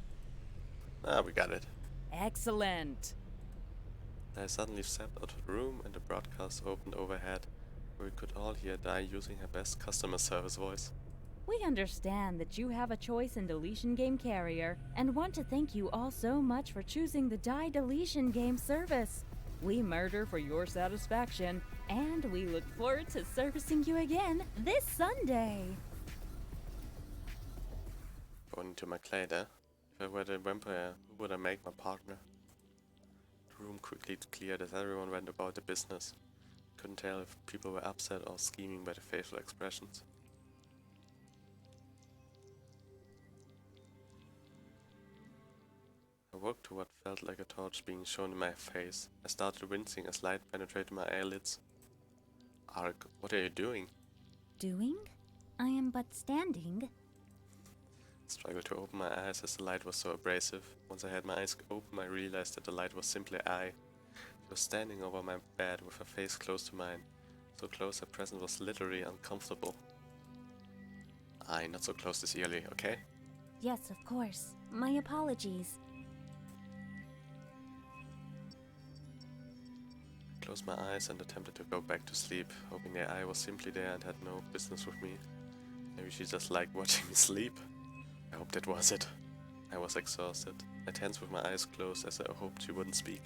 Ah, we got it. Excellent. I suddenly stepped out of the room and the broadcast opened overhead, where we could all hear Dai using her best customer service voice. We understand that you have a choice in Deletion Game Carrier and want to thank you all so much for choosing the Die Deletion Game service. We murder for your satisfaction, and we look forward to servicing you again this Sunday. Going into my Clyde, if I were the vampire, who would I make my partner? The room quickly cleared as everyone went about their business. Couldn't tell if people were upset or scheming by the facial expressions. I woke to what felt like a torch being shown in my face. I started wincing as light penetrated my eyelids. Arg, what are you doing? Doing? I am but standing. I struggled to open my eyes as the light was so abrasive. Once I had my eyes open, I realized that the light was simply I. She was standing over my bed with her face close to mine. So close her presence was literally uncomfortable. Aye, not so close this yearly, okay? Yes, of course. My apologies. I closed my eyes and attempted to go back to sleep, hoping the eye was simply there and had no business with me. Maybe she just liked watching me sleep. I hoped that was it. I was exhausted. I tensed with my eyes closed as I hoped she wouldn't speak.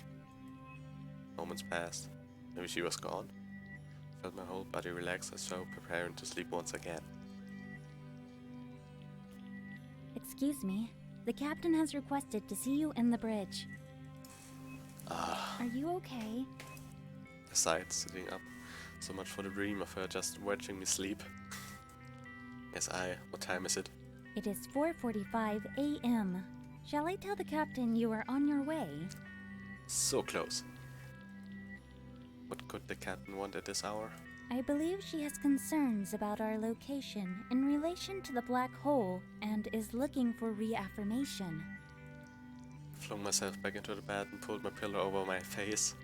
Moments passed. Maybe she was gone? I felt my whole body relax as though preparing to sleep once again. Excuse me. The captain has requested to see you in the bridge. Ah. Are you okay? I sighed, sitting up. So much for the dream of her just watching me sleep. Yes, what time is it? It is 4:45 a.m. Shall I tell the captain you are on your way? So close. What could the captain want at this hour? I believe she has concerns about our location in relation to the black hole and is looking for reaffirmation. I flung myself back into the bed and pulled my pillow over my face.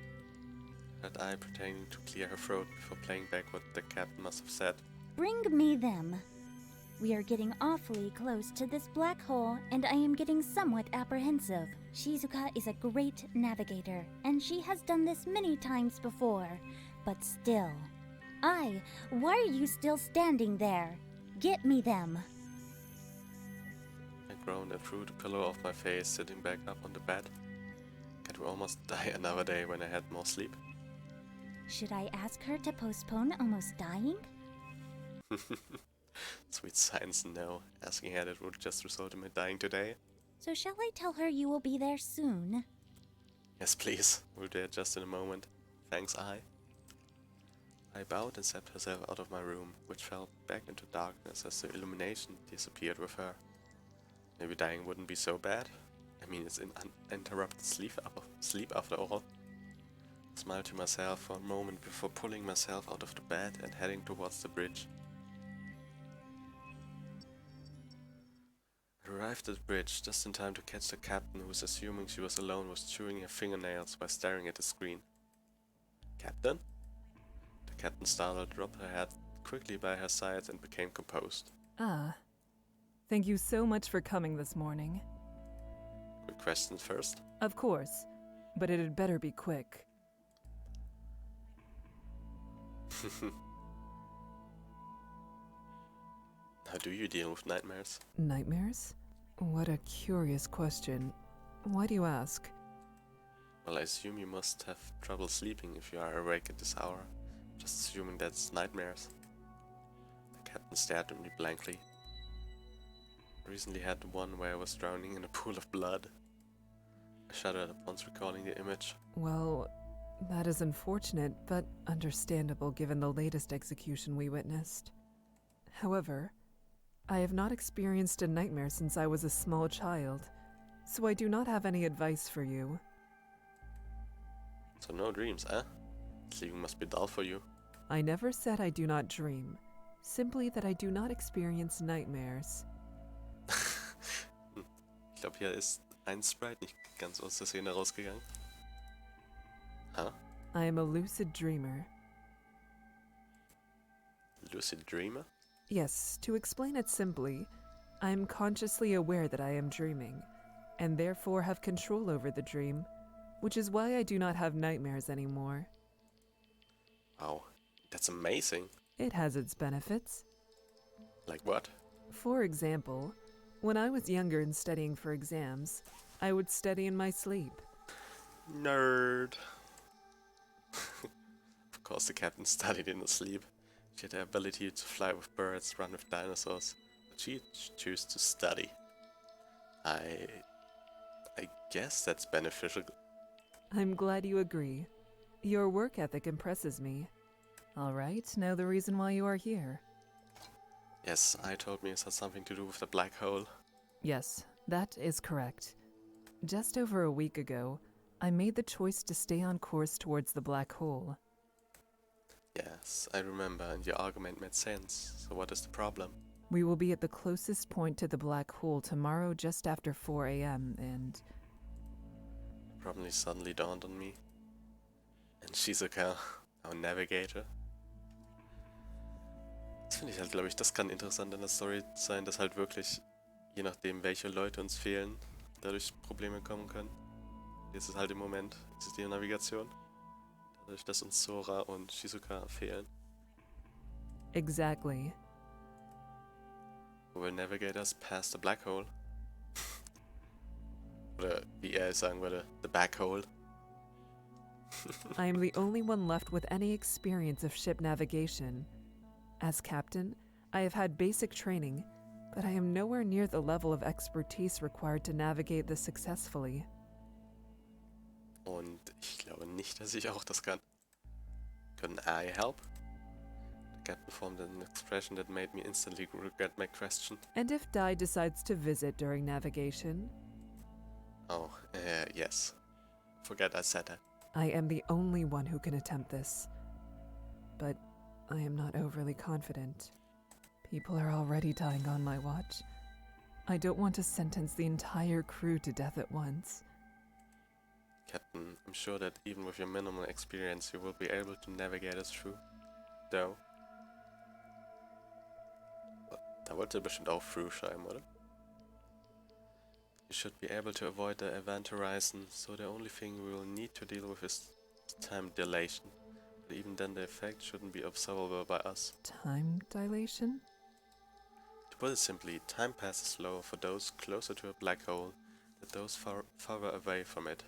That eye pretending to clear her throat before playing back what the captain must have said. Bring me them. We are getting awfully close to this black hole, and I am getting somewhat apprehensive. Shizuka is a great navigator, and she has done this many times before. But still. Why are you still standing there? Get me them. I groaned and threw the pillow off my face, sitting back up on the bed. Could we almost die another day when I had more sleep? Should I ask her to postpone almost dying? Sweet science, no. Asking her that would just result in me dying today. So shall I tell her you will be there soon? Yes, please. We'll be there just in a moment. Thanks, I bowed and stepped herself out of my room, which fell back into darkness as the illumination disappeared with her. Maybe dying wouldn't be so bad. I mean, it's an uninterrupted sleep after all. I smiled to myself for a moment before pulling myself out of the bed and heading towards the bridge. I arrived at the bridge just in time to catch the captain, who was assuming she was alone, was chewing her fingernails while staring at the screen. Captain? The captain startled, dropped her head quickly by her side and became composed. Ah. Thank you so much for coming this morning. Quick question first. Of course, but it had better be quick. How do you deal with nightmares? Nightmares? What a curious question. Why do you ask? Well, I assume you must have trouble sleeping if you are awake at this hour. Just assuming that's nightmares. The captain stared at me blankly. I recently had one where I was drowning in a pool of blood. I shuddered upon recalling the image. Well, that is unfortunate, but understandable given the latest execution we witnessed. However, I have not experienced a nightmare since I was a small child, so I do not have any advice for you. So no dreams, eh? Sleeping must be dull for you. I never said I do not dream, simply that I do not experience nightmares. Ich glaube, hier ist ein Sprite nicht ganz aus der Szene rausgegangen. Huh? I am a lucid dreamer. Lucid dreamer? Yes, to explain it simply, I am consciously aware that I am dreaming, and therefore have control over the dream, which is why I do not have nightmares anymore. Wow, that's amazing. It has its benefits. Like what? For example, when I was younger and studying for exams, I would study in my sleep. Nerd. Of course the captain studied in his sleep. She had the ability to fly with birds, run with dinosaurs, but she chose to study. I guess that's beneficial. I'm glad you agree. Your work ethic impresses me. All right, now the reason why you are here. Yes, I told me it had something to do with the black hole. Yes, that is correct. Just over a week ago, I made the choice to stay on course towards the black hole. Yes, I remember, and your argument made sense. So what is the problem? We will be at the closest point to the black hole tomorrow just after 4 a.m. and... Probably suddenly dawned on me. And Shizuka, our navigator. Das finde ich halt, glaube ich, das kann interessant in der Story sein, dass halt wirklich, je nachdem welche Leute uns fehlen, dadurch Probleme kommen können. Jetzt ist halt im Moment, es ist die Navigation. Dadurch, dass uns Sora und Shizuka fehlen. Exactly. Who will navigate us past the black hole. Oder wie er es sagen würde, the back hole. I am the only one left with any experience of ship navigation. As captain, I have had basic training, but I am nowhere near the level of expertise required to navigate this successfully. Und ich glaube nicht, dass ich auch das kann. Can I help? The captain formed an expression that made me instantly regret my question. And if Dai decides to visit during navigation? Oh, yes. Forget I said that. I am the only one who can attempt this. But I am not overly confident. People are already dying on my watch. I don't want to sentence the entire crew to death at once. Captain, I'm sure that even with your minimal experience you will be able to navigate us through. Though. Da wollte er bestimmt auch through schreiben, oder? You should be able to avoid the event horizon, so the only thing we will need to deal with is time dilation. But even then the effect shouldn't be observable by us. Time dilation? To put it simply, time passes slower for those closer to a black hole than those farther away from it.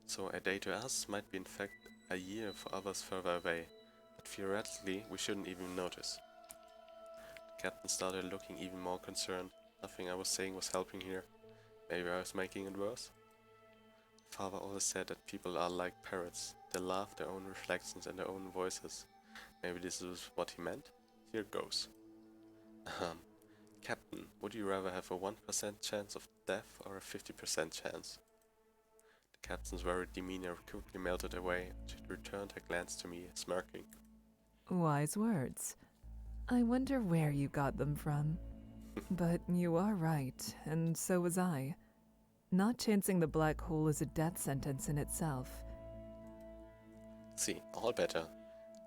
So a day to us might be in fact a year for others further away, but theoretically we shouldn't even notice. The captain started looking even more concerned. Nothing I was saying was helping here. Maybe I was making it worse? Father always said that people are like parrots. They laugh their own reflections and their own voices. Maybe this is what he meant? Here goes. Captain, would you rather have a 1% chance of death or a 50% chance? The captain's worried demeanor quickly melted away and she returned her glance to me, smirking. Wise words. I wonder where you got them from. But you are right, and so was I. Not chancing the black hole is a death sentence in itself. See, all better.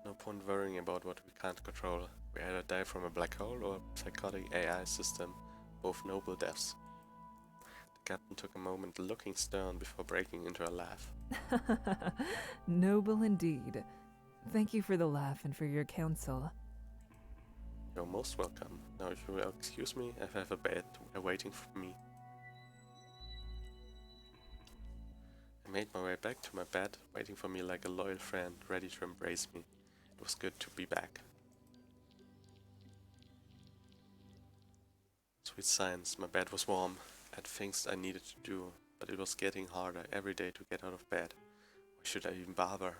No point worrying about what we can't control. We either die from a black hole or a psychotic AI system, both noble deaths. The captain took a moment looking stern before breaking into a laugh. Noble indeed. Thank you for the laugh and for your counsel. You're most welcome. Now if you will excuse me, I have a bed waiting for me. I made my way back to my bed, waiting for me like a loyal friend, ready to embrace me. It was good to be back. Sweet science, my bed was warm. I had things I needed to do, but it was getting harder every day to get out of bed. Why should I even bother?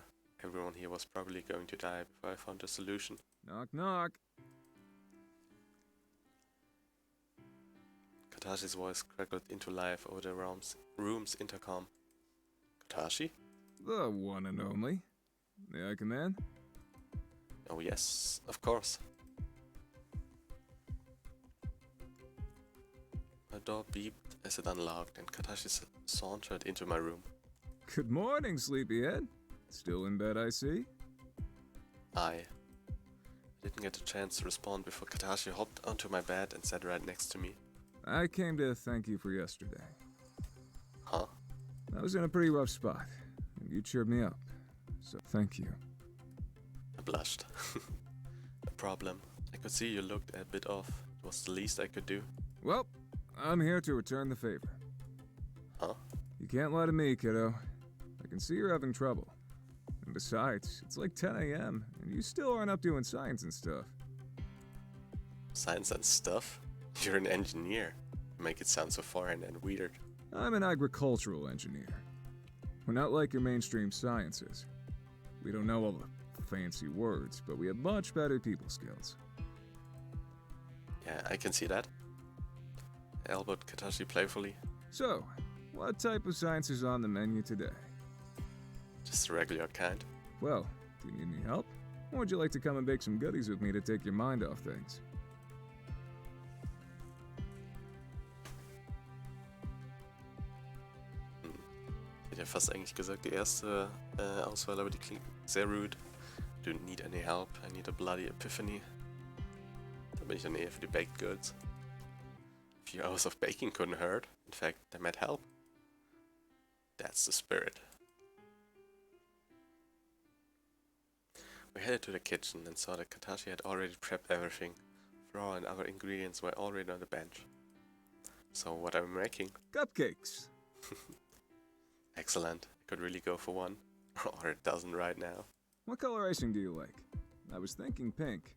Everyone here was probably going to die before I found a solution. Knock, knock. Katashi's voice crackled into life over the room's intercom. Katashi? The one and only. May I come in? Oh yes, of course. My door beeped as it unlocked and Katashi sauntered into my room. Good morning, sleepyhead. Still in bed, I see? I didn't get a chance to respond before Katashi hopped onto my bed and sat right next to me. I came to thank you for yesterday. Huh? I was in a pretty rough spot, and you cheered me up, so thank you. I blushed. No problem. I could see you looked a bit off. It was the least I could do. Well, I'm here to return the favor. Huh? You can't lie to me, kiddo. I can see you're having trouble. And besides, it's like 10 a.m., and you still aren't up doing science and stuff. Science and stuff? You're an engineer. You make it sound so foreign and weird. I'm an agricultural engineer. We're not like your mainstream sciences. We don't know all the fancy words, but we have much better people skills. Yeah, I can see that. I elbowed Katashi playfully. So, what type of science is on the menu today? Just the regular kind. Well, do you need any help? Or would you like to come and bake some goodies with me to take your mind off things? Ich hätte ja fast eigentlich gesagt, die erste Auswahl, aber die klingt sehr rude. Do you need any help? I need a bloody epiphany. Da bin ich dann eher für die Baked Goods. A few hours of baking couldn't hurt. In fact, they might help. That's the spirit. We headed to the kitchen and saw that Katashi had already prepped everything. Flour and other ingredients were already on the bench. So what are we making? Cupcakes! Excellent. I could really go for one. Or a dozen right now. What color icing do you like? I was thinking pink.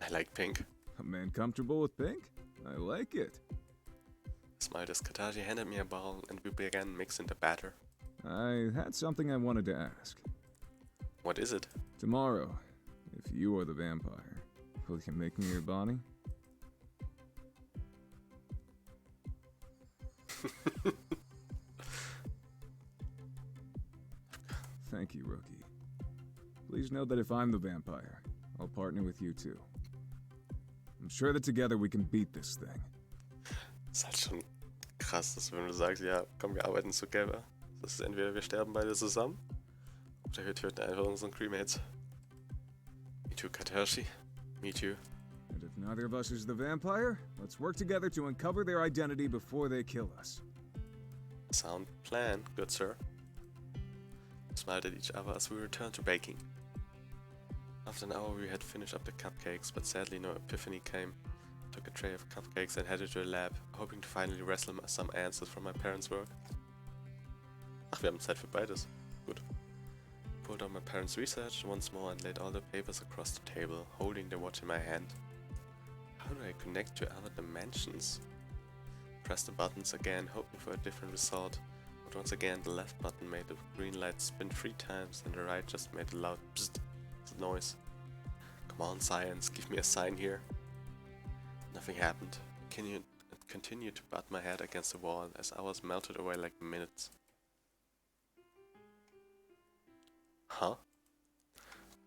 I like pink. A man comfortable with pink? I like it. I smiled as Katashi handed me a bowl and we began mixing the batter. I had something I wanted to ask. What is it? Tomorrow, if you are the vampire, will you make me your Bonnie? Thank you, Rookie. Please know that if I'm the vampire, I'll partner with you too. I'm sure that together we can beat this thing. Ist halt schon krass, dass wenn du sagst, ja, komm, wir arbeiten together. Das ist entweder wir sterben beide zusammen, oder wir töten einfach unseren Crewmates. Me too, Katashi. Me too. And if neither of us is the vampire, let's work together to uncover their identity before they kill us. Sound plan, good sir. We smiled at each other as we returned to baking. After an hour we had finished up the cupcakes, but sadly no epiphany came. I took a tray of cupcakes and headed to the lab, hoping to finally wrestle some answers from my parents' work. Ach, wir haben Zeit für beides. Gut. Pulled out my parents' research once more and laid all the papers across the table, holding the watch in my hand. How do I connect to other dimensions? Pressed the buttons again, hoping for a different result, but once again the left button made the green light spin 3 times and the right just made a loud bzzzt noise. Come on, science, give me a sign here. Nothing happened. I continued to butt my head against the wall as hours melted away like minutes. Huh?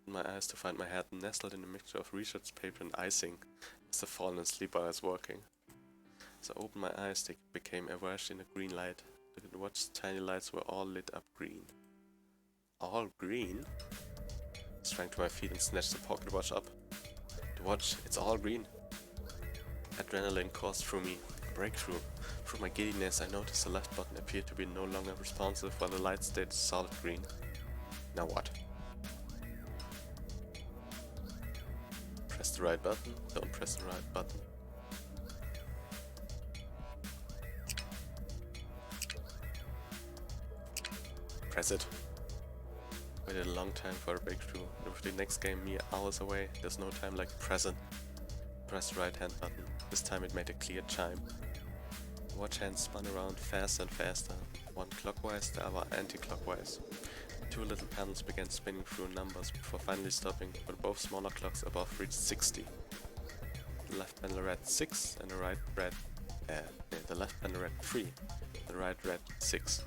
opened my eyes to find my head nestled in a mixture of research paper and icing as the fallen asleep while I was working. As I opened my eyes, they became immersed in a green light. The watch's tiny lights were all lit up green. All green? I sprang to my feet and snatched the pocket watch up. The watch, it's all green. Adrenaline coursed through me. A breakthrough. Through my giddiness, I noticed the left button appeared to be no longer responsive while the light stayed solid green. Now what? Press the right button. Don't press the right button. Press it. Waited a long time for a breakthrough. With the next game mere hours away, there's no time like the present. Press the right hand button. This time it made a clear chime. The watch hand spun around faster and faster. One clockwise, the other anti-clockwise. The two little panels began spinning through numbers before finally stopping when both smaller clocks above reached 60. The left panel read 6 and the right read... the left panel read 3. The right read 6.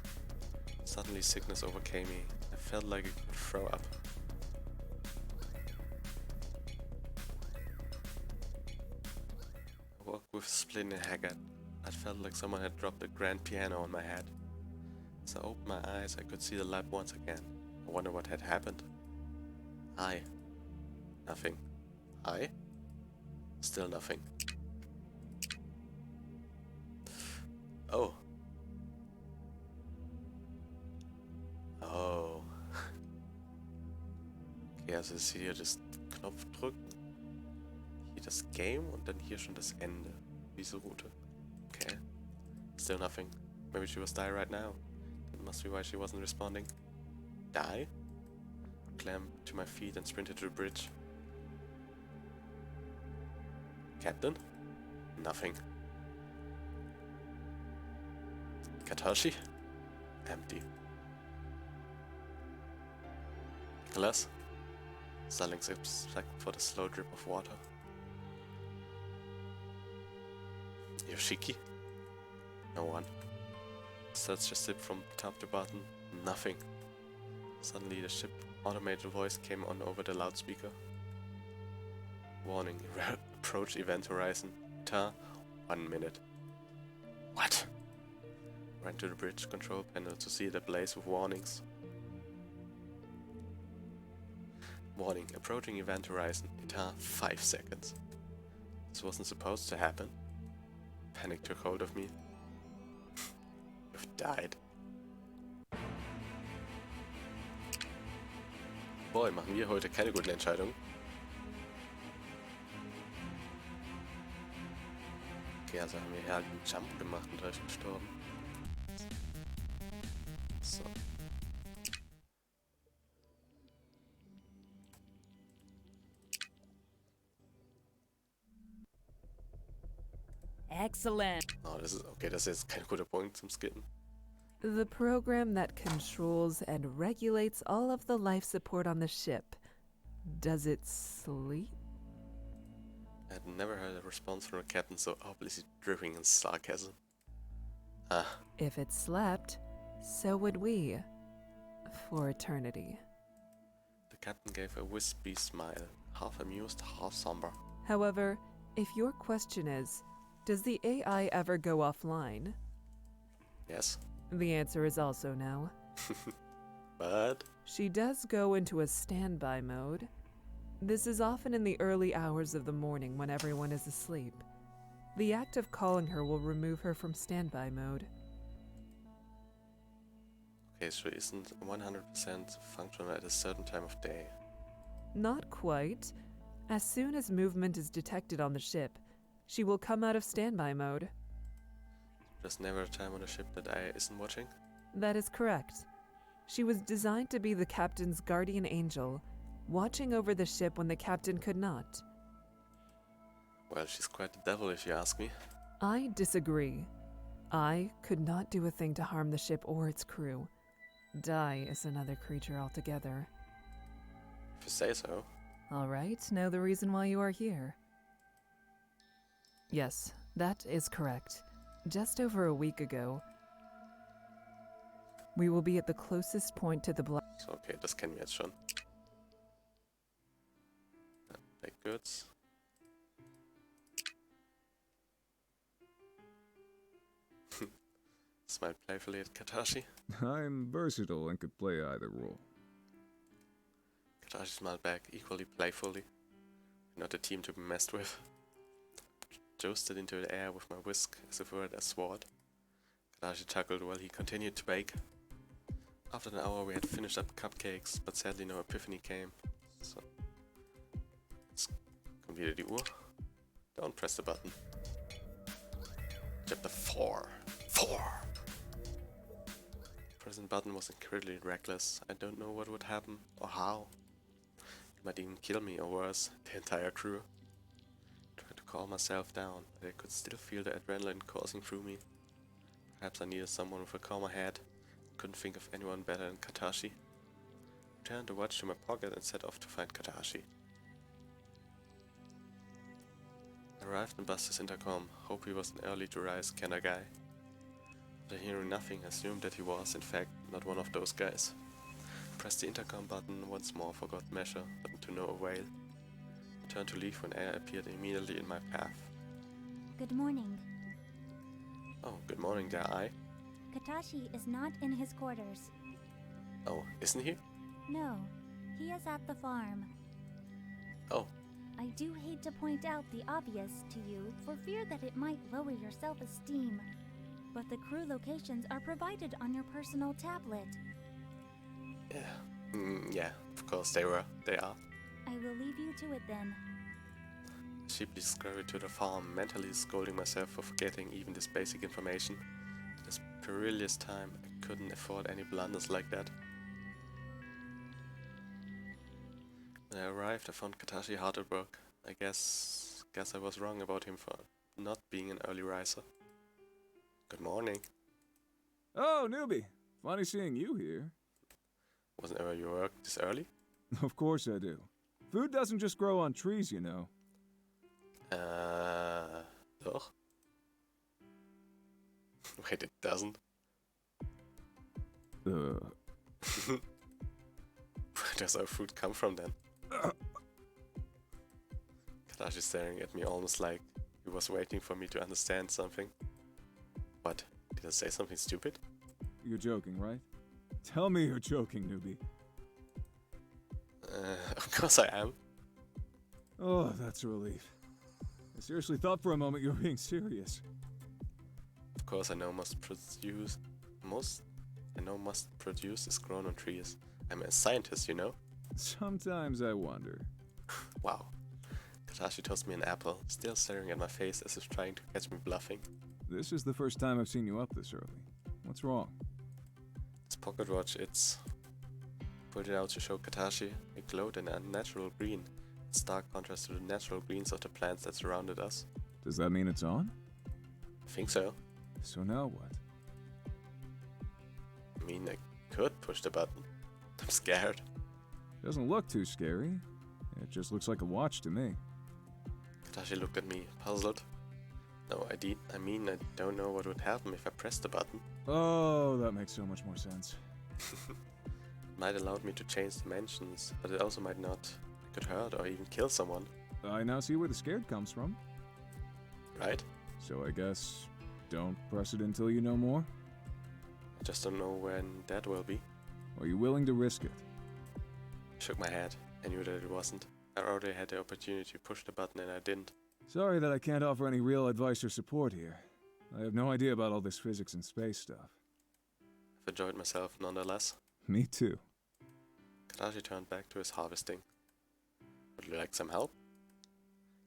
Suddenly sickness overcame me. I felt like I could throw up. I woke with splitting haggard. I felt like someone had dropped a grand piano on my head. As I opened my eyes, I could see the lab once again. I wonder what had happened. Nothing. Still nothing. Oh. Okay, also ist hier das Knopf drücken. Hier das Game und dann hier schon das Ende. Diese Route. Okay. Still nothing. Maybe she was die right now. That must be why she wasn't responding. Die? Clambered to my feet and sprinted to the bridge. Captain? Nothing. Katashi? Empty. Nicholas? Starling sips back for the slow drip of water. Yoshiki? No one. Searched a sip from top to bottom. Nothing. Suddenly the ship automated voice came on over the loudspeaker. Warning, approach event horizon. 1 minute. What? Ran to the bridge control panel to see it ablaze with warnings. Warning, approaching event horizon. 5 seconds. This wasn't supposed to happen. Panic took hold of me. You've died. Boy, machen wir heute keine guten Entscheidungen. Okay, also haben wir hier halt einen Jump gemacht und gleich gestorben. So. Excellent. Oh, das ist okay, das ist jetzt kein guter Punkt zum Skippen. The program that controls and regulates all of the life support on the ship. Does it sleep? I had never heard a response from a captain so obviously dripping in sarcasm. If it slept, so would we. For eternity. The captain gave a wispy smile, half amused, half somber. However, if your question is, does the AI ever go offline? Yes. The answer is also no. But She does go into a standby mode. This is often in the early hours of the morning when everyone is asleep. The act of calling her will remove her from standby mode. okay, so isn't 100% functional at a certain time of day. Not quite. As soon as movement is detected on the ship, she will come out of standby mode. There's never a time on a ship that I isn't watching. That is correct. She was designed to be the captain's guardian angel, watching over the ship when the captain could not. Well, she's quite the devil if you ask me. I disagree. I could not do a thing to harm the ship or its crew. Dai is another creature altogether. If you say so. All right, know the reason why you are here. Yes, that is correct. Just over a week ago, we will be at the closest point to the black. So, okay, das kennen wir jetzt schon. goods. Smiled playfully at Katashi. I'm versatile and could play either role. Katashi smiled back, equally playfully. Not a team to be messed with. Jousted into the air with my whisk as if it were a sword. Katashi chuckled while he continued to bake. After an hour we had finished up cupcakes, but sadly no epiphany came. So... Kommt wieder die Uhr. Don't press the button. Chapter 4. 4! Pressing button was incredibly reckless. I don't know what would happen or how. It might even kill me or worse, the entire crew. I tried to calm myself down, but I could still feel the adrenaline coursing through me. Perhaps I needed someone with a calmer head. Couldn't think of anyone better than Katashi. I turned the watch to my pocket and set off to find Katashi. I arrived and buzzed his intercom. Hope he was an early to rise kinda guy. After hearing nothing, I assumed that he was, in fact, not one of those guys. Pressed the intercom button once more for good measure, but to no avail. I turned to leave when air appeared immediately in my path. Good morning. Oh, good morning there, I. Katashi is not in his quarters. Oh, isn't he? No, he is at the farm. Oh. I do hate to point out the obvious to you for fear that it might lower your self-esteem, but the crew locations are provided on your personal tablet. Yeah. Yeah, of course they are. I will leave you to it then. I sheepishly scurried to the farm, mentally scolding myself for forgetting even this basic information. At this perilous time, I couldn't afford any blunders like that. When I arrived, I found Katashi hard at work. I guess I was wrong about him for not being an early riser. Good morning. Oh, newbie. Funny seeing you here. Wasn't ever your work this early? Of course I do. Food doesn't just grow on trees, you know. Doch? Wait, it doesn't? Where does our food come from then? Katashi staring at me almost like he was waiting for me to understand something. What? Did I say something stupid? You're joking, right? Tell me you're joking, newbie. Of course I am. Oh, that's a relief. I seriously thought for a moment you were being serious. Of course I know must produce is grown on trees. I'm a scientist, you know? Sometimes I wonder. Wow. Katashi tossed me an apple, still staring at my face as if trying to catch me bluffing. This is the first time I've seen you up this early. What's wrong? This pocket watch, it's... Pulled it out to show Katashi. It glowed in a natural green. In stark contrast to the natural greens of the plants that surrounded us. Does that mean it's on? I think so. So now what? I mean, I could push the button. I'm scared. Doesn't look too scary. It just looks like a watch to me. Katashi looked at me, puzzled. No, I mean, I don't know what would happen if I pressed the button. Oh, that makes so much more sense. It might allow me to change dimensions, but it also might not. It could hurt or even kill someone. I now see where the scared comes from. Right? So I guess don't press it until you know more? I just don't know when that will be. Are you willing to risk it? I shook my head. I knew that it wasn't. I already had the opportunity to push the button and I didn't. Sorry that I can't offer any real advice or support here. I have no idea about all this physics and space stuff. I've enjoyed myself nonetheless. Me too. Katashi turned back to his harvesting. Would you like some help?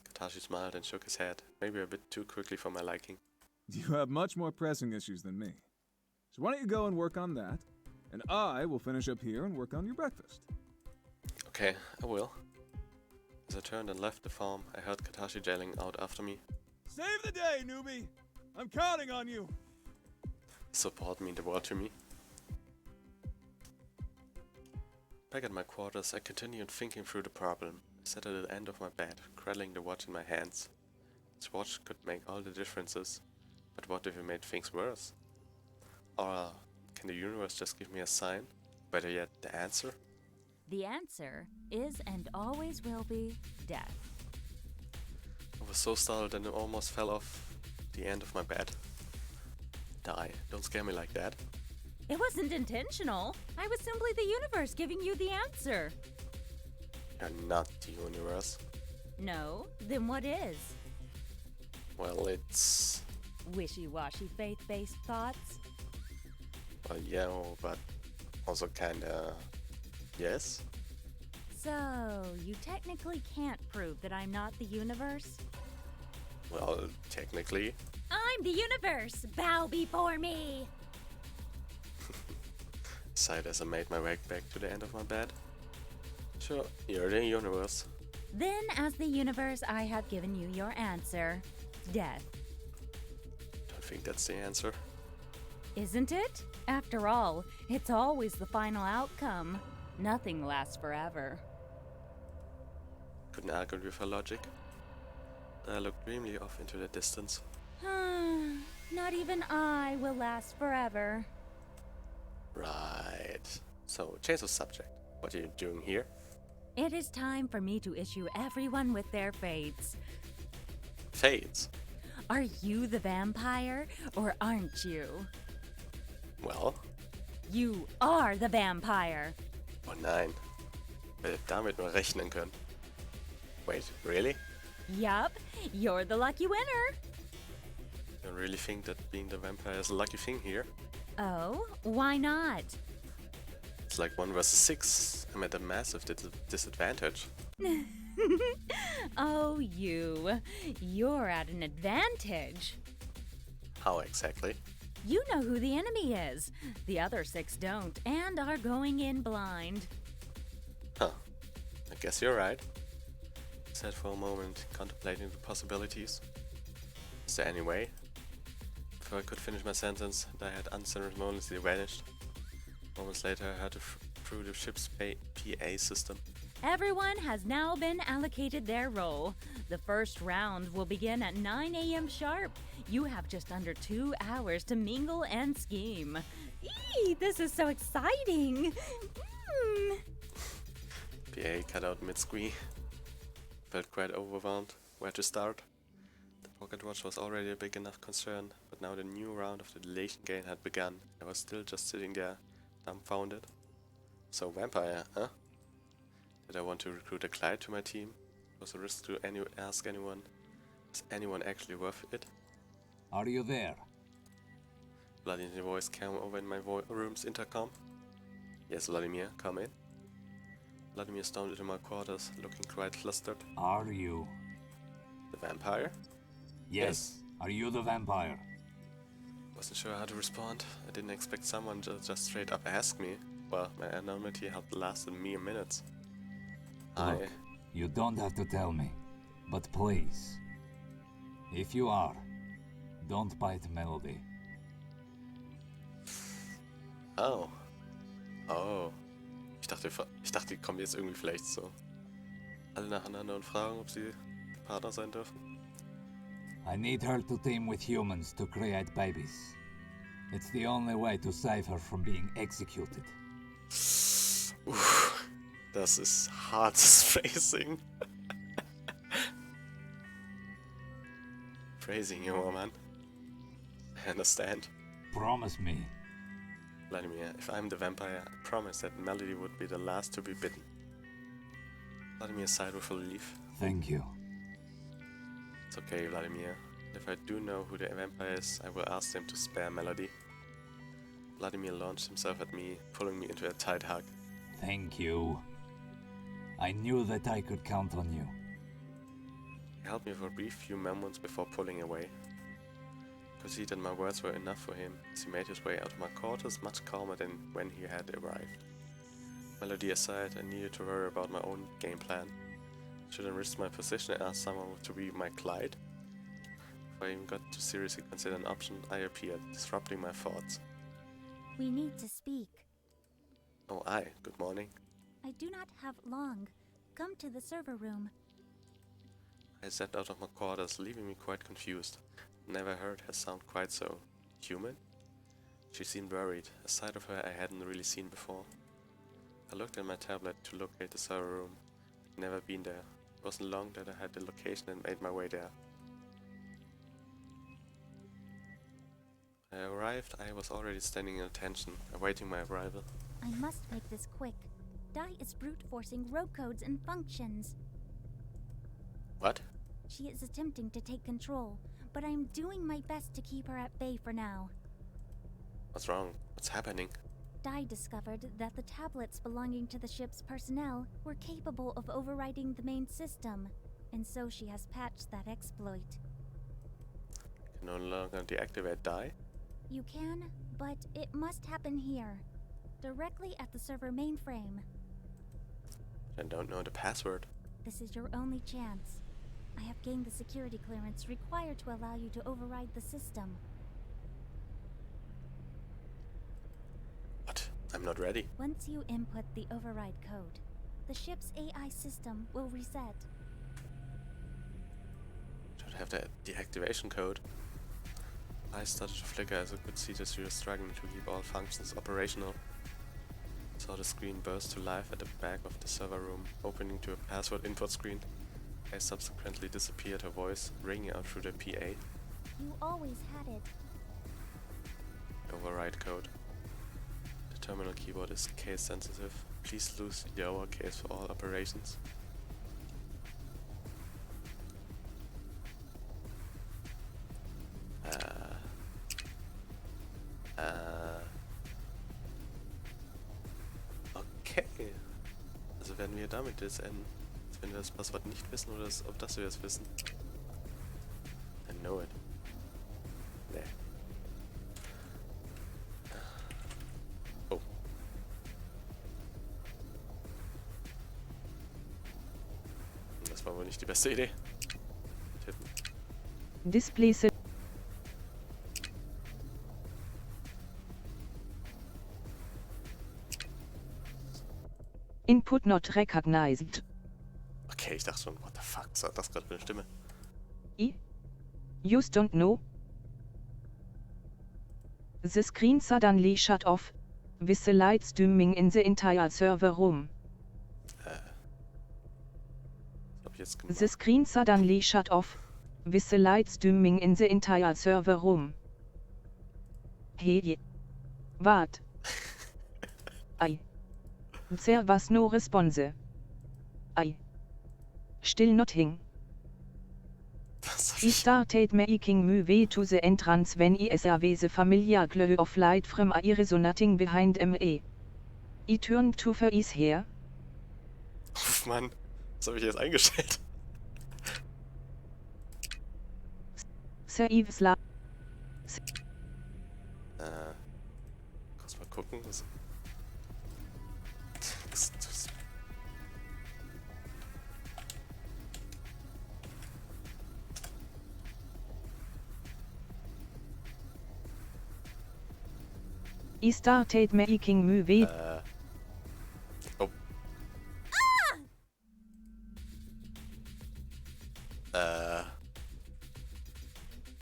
Katashi smiled and shook his head, maybe a bit too quickly for my liking. You have much more pressing issues than me. So why don't you go and work on that, and I will finish up here and work on your breakfast. Okay, I will. As I turned and left the farm, I heard Katashi yelling out after me. Save the day, newbie! I'm counting on you! Support mean the world to me. Back at my quarters, I continued thinking through the problem. I sat at the end of my bed, cradling the watch in my hands. This watch could make all the differences, but what if it made things worse? Or can the universe just give me a sign? Better yet, the answer? The answer is and always will be death. was so startled that I almost fell off the end of my bed. Die. Don't scare me like that. It wasn't intentional. I was simply the universe giving you the answer. You're not the universe. No? Then what is? Well, it's... Wishy-washy faith-based thoughts? Well, yeah, but also kinda... Yes? So, you technically can't prove that I'm not the universe? Well, technically. I'm the universe! Bow before me! Sighed as I made my way back to the end of my bed. Sure, you're the universe. Then, as the universe, I have given you your answer. Death. Don't think that's the answer. Isn't it? After all, it's always the final outcome. Nothing lasts forever. Couldn't argue with her logic. I looked dreamily off into the distance. Not even I will last forever. Right. So, change of subject. What are you doing here? It is time for me to issue everyone with their fates. Fates? Are you the vampire, or aren't you? Well? You are the vampire! Oh nein. Hätte damit nur rechnen können. Wait, really? Yup, you're the lucky winner! You really think that being the vampire is a lucky thing here? Oh, why not? It's like 1 versus 6. I'm at a massive disadvantage. Oh, you're at an advantage. How exactly? You know who the enemy is. The other 6 don't, and are going in blind. Huh. I guess you're right. Sat for a moment, contemplating the possibilities. Is there any way? Before I could finish my sentence, I had unceremoniously vanished. Moments later, I heard through the ship's PA system. Everyone has now been allocated their role. The first round will begin at 9 a.m. sharp. You have just under 2 hours to mingle and scheme. Eee, this is so exciting! PA cut out mid-squee. Felt quite overwhelmed. Where to start? The pocket watch was already a big enough concern, but now the new round of the dilation game had begun. I was still just sitting there, dumbfounded. So vampire, huh? Did I want to recruit a Clyde to my team? Was a risk to ask anyone. Is anyone actually worth it? Are you there? Vladimir's voice came over in my room's intercom. Yes, Vladimir, come in. Vladimir stormed into my quarters, looking quite flustered. Are you? The vampire? Yes. Are you the vampire? Wasn't sure how to respond. I didn't expect someone to just straight up ask me. Well, my anonymity had lasted mere minutes. Look, you don't have to tell me, but please, if you are, don't bite Melody. Oh. Oh. Ich dachte, die kommen jetzt irgendwie vielleicht so alle nacheinander und fragen, ob sie Partner sein dürfen. I need her to team with humans to create babies. It's the only way to save her from being executed. Das ist hartes Phrasing. Phrasing, junger Mann. I understand. Promise me. Vladimir, if I'm the vampire, I promise that Melody would be the last to be bitten. Vladimir sighed with relief. Thank you. It's okay, Vladimir. If I do know who the vampire is, I will ask them to spare Melody. Vladimir launched himself at me, pulling me into a tight hug. Thank you. I knew that I could count on you. He held me for a brief few moments before pulling away. I could see that my words were enough for him, as he made his way out of my quarters much calmer than when he had arrived. Melody aside, I needed to worry about my own game plan. Shouldn't risk my position and ask someone to be my Clyde. Before I even got to seriously consider an option, I appeared, disrupting my thoughts. We need to speak. Oh, aye, good morning. I do not have long. Come to the server room. I stepped out of my quarters, leaving me quite confused. Never heard her sound quite so human. She seemed worried, a side of her I hadn't really seen before. I looked at my tablet to locate the server room. I'd never been there. wasn't long that I had the location and made my way there. I arrived, I was already standing in attention, awaiting my arrival. I must make this quick. Dai is brute forcing rogue codes and functions. What? She is attempting to take control, but I am doing my best to keep her at bay for now. What's wrong? What's happening? Dai discovered that the tablets belonging to the ship's personnel were capable of overriding the main system, and so she has patched that exploit. Can no longer deactivate die? You can, but it must happen here, directly at the server mainframe. I don't know the password. This is your only chance. I have gained the security clearance required to allow you to override the system. What? I'm not ready. Once you input the override code, the ship's AI system will reset. Should have the deactivation code. I started to flicker as I could see that she was struggling to keep all functions operational. Saw the screen burst to life at the back of the server room, opening to a password input screen. I subsequently disappeared, her voice ringing out through the PA. You always had it. Override code. The terminal keyboard is case sensitive. Please use the lowercase for all operations. Okay. Also werden wir damit jetzt enden. Wenn wir das Passwort nicht wissen oder ob das wir es wissen. I know it. Nee. Oh. Das war wohl nicht die beste Idee. Tippen. Display set. Input not recognized. Okay, ich dachte schon, what the fuck, was war das gerade für eine Stimme? You don't know? The screen suddenly shut off, with the lights dimming in the entire server room. Was hab ich jetzt gemacht? The screen suddenly shut off, with the lights dimming in the entire server room. Hey. What? There was no response. Still nothing. I started making my way to the entrance when I saw the familiar glow of light from a resonating behind me. I turned to face her. Uff, Mann, was habe ich jetzt eingestellt? Kurz mal gucken. Das I started making my way. Oh.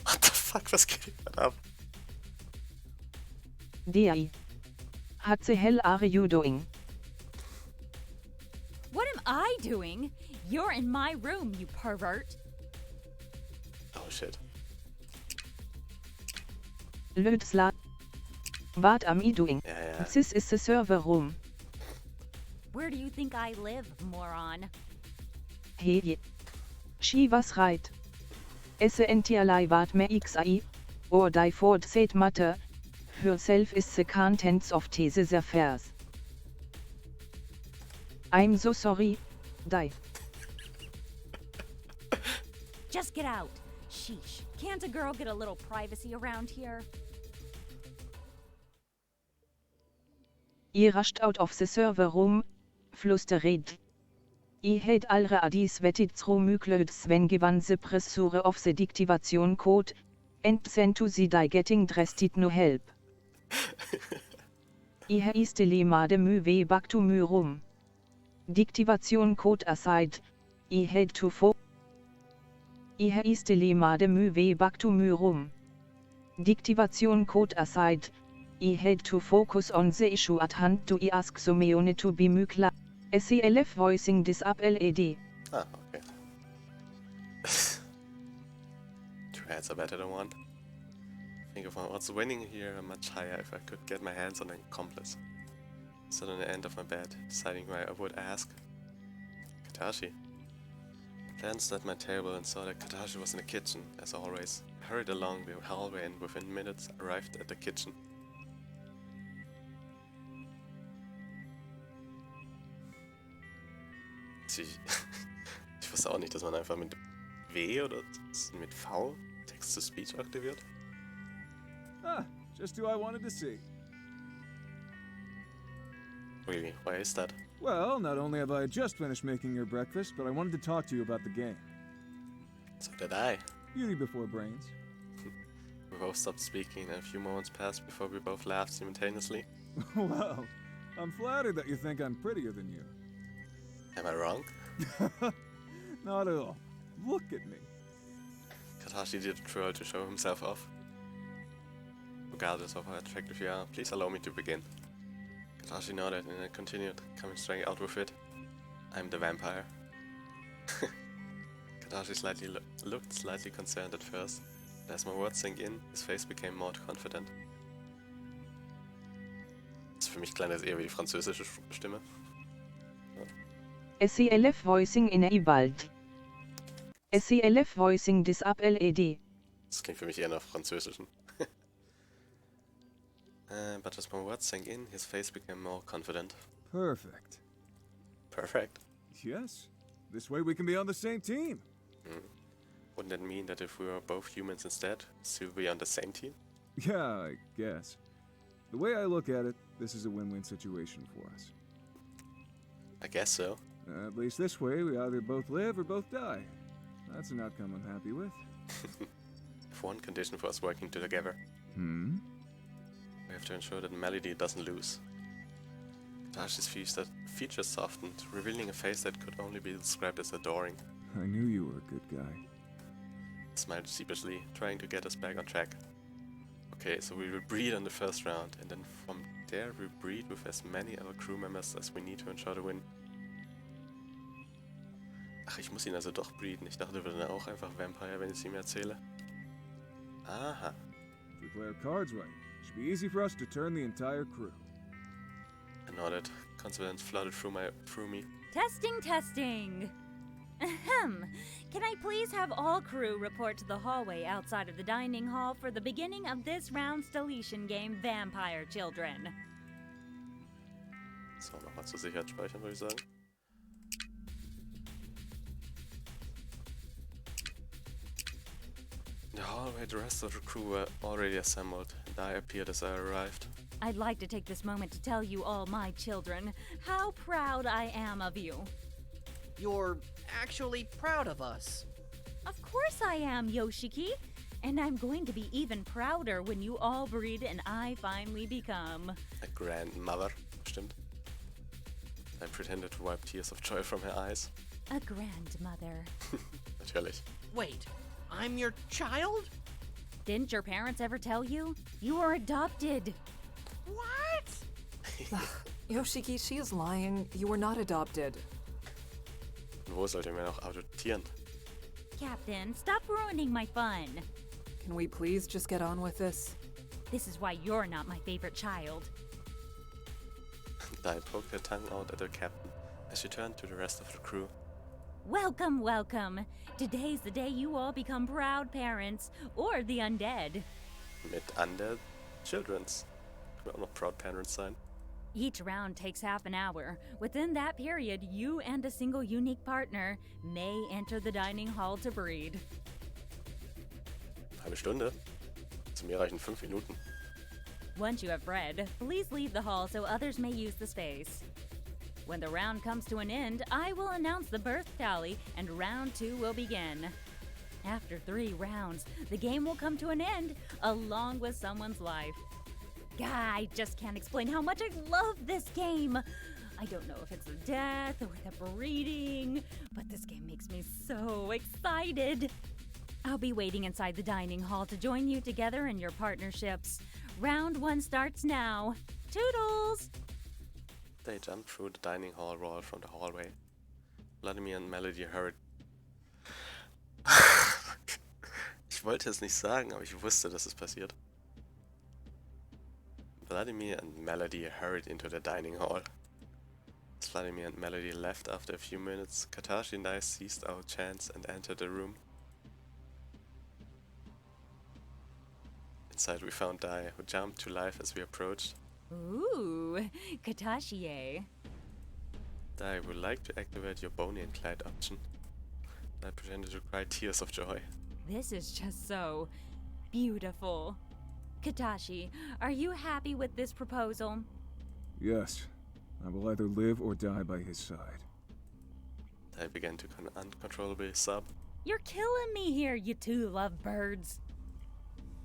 What the fuck, was geht gerade ab? What the hell are you doing? What am I doing? You're in my room, you pervert. Oh shit. What am I doing? Yeah. This is the server room. Where do you think I live, moron? Hey. She was right. Essentially what makes I, or die for that matter, herself is the contents of these affairs. I'm so sorry, Die. Just get out. Sheesh. Can't a girl get a little privacy around here? I rushed out of the server room, flustered. I had already sweated through my clothes when given the pressure of the deactivation code, and sent to the die getting dressed did no help. I hastily made my way back to my room. Deactivation code aside, I had to I hastily made my way back to my room. Deactivation code aside, I had to focus on the issue at hand to ask Someone to be my SCLF voicing this up LED. Ah, okay. heads are better than one. Think of what's winning here much higher if I could get my hands on an accomplice. Stood on the end of my bed, deciding where I would ask. Katashi. Glanced at my table and saw that Katashi was in the kitchen, as always. I hurried along the hallway and within minutes arrived at the kitchen. Ich wusste auch nicht, dass man einfach mit W oder mit V Text-to-Speech aktiviert. Ah, just who I wanted to see. Really? Why is that? Well, not only have I just finished making your breakfast, but I wanted to talk to you about the game. So did I. Beauty before brains. We both stopped speaking and a few moments passed before we both laughed simultaneously. Well, I'm flattered that you think I'm prettier than you. Am I wrong? Not at all. Look at me. Katashi did a twirl to show himself off. Regardless of how attractive you are, please allow me to begin. Katashi nodded and I continued, coming straight out with it. I'm the vampire. Katashi looked slightly concerned at first, but as my words sank in, his face became more confident. Das für mich klang das eher wie die französische Stimme. SCLF Voicing enabled. SCLF Voicing disabled. Das klingt für mich eher nach französischen. But as my words sank in, his face became more confident. Perfect. Perfect? Yes. This way we can be on the same team. Wouldn't that mean that if we were both humans instead, still be on the same team? Yeah, I guess. The way I look at it, this is a win-win situation for us. I guess so. At least this way, we either both live or both die. That's an outcome I'm happy with. If one condition for us working together. We have to ensure that Melody doesn't lose. Katashi's features softened, revealing a face that could only be described as adoring. I knew you were a good guy. He smiled sheepishly, trying to get us back on track. Okay, so we will breed on the first round, and then from there we breed with as many other crew members as we need to ensure the win. Ach, ich muss ihn also doch breeden. Ich dachte, wir wären auch einfach Vampire, wenn ich es ihm erzähle. Aha. If we play our cards right, it should be easy for us to turn the entire crew. I nodded. Confidence flooded through me. Testing, testing. Ahem. Can I please have all crew report to the hallway outside of the dining hall for the beginning of this round's deletion game, Vampire Children? So, nochmal zur Sicherheit speichern, würde ich sagen. In the hallway, the rest of the crew were already assembled, and I appeared as I arrived. I'd like to take this moment to tell you all, my children, how proud I am of you. You're actually proud of us. Of course I am, Yoshiki. And I'm going to be even prouder when you all breed and I finally become... A grandmother, stimmt. I pretended to wipe tears of joy from her eyes. A grandmother. Natürlich. Wait, I'm your child? Didn't your parents ever tell you? You were adopted. What? Yoshiki, she is lying. You were not adopted. Wo sollte er mir noch adoptieren? Captain, stop ruining my fun. Can we please just get on with this? This is why you're not my favorite child. I poked her tongue out at the captain as she turned to the rest of the crew. Welcome, welcome. Today's the day you all become proud parents, or the undead. Mit undead children's. Können wir auch noch proud parents sein? Each round takes half an hour. Within that period, you and a single unique partner may enter the dining hall to breed. Halbe Stunde? Zu mir reichen 5 Minuten. Once you have bred, please leave the hall so others may use the space. When the round comes to an end, I will announce the birth tally and round 2 will begin. After 3 rounds, the game will come to an end, along with someone's life. I just can't explain how much I love this game. I don't know if it's the death or the breeding, but this game makes me so excited. I'll be waiting inside the dining hall to join you together in your partnerships. Round 1 starts now. Toodles! They jumped through the dining hall wall from the hallway. Vladimir and Melody hurried. Ich Ich wollte es nicht sagen, aber ich wusste, dass es passiert. Vladimir and Melody hurried into the dining hall. As Vladimir and Melody left after a few minutes, Katashi and I seized our chance and entered the room. Inside we found Dai, who jumped to life as we approached. Ooh, Katashie. Dai would like to activate your Boney and Clyde option. I pretended to cry tears of joy. This is just so beautiful. Katashi, are you happy with this proposal? Yes. I will either live or die by his side. Dai began to uncontrollably sob. You're killing me here, you two lovebirds.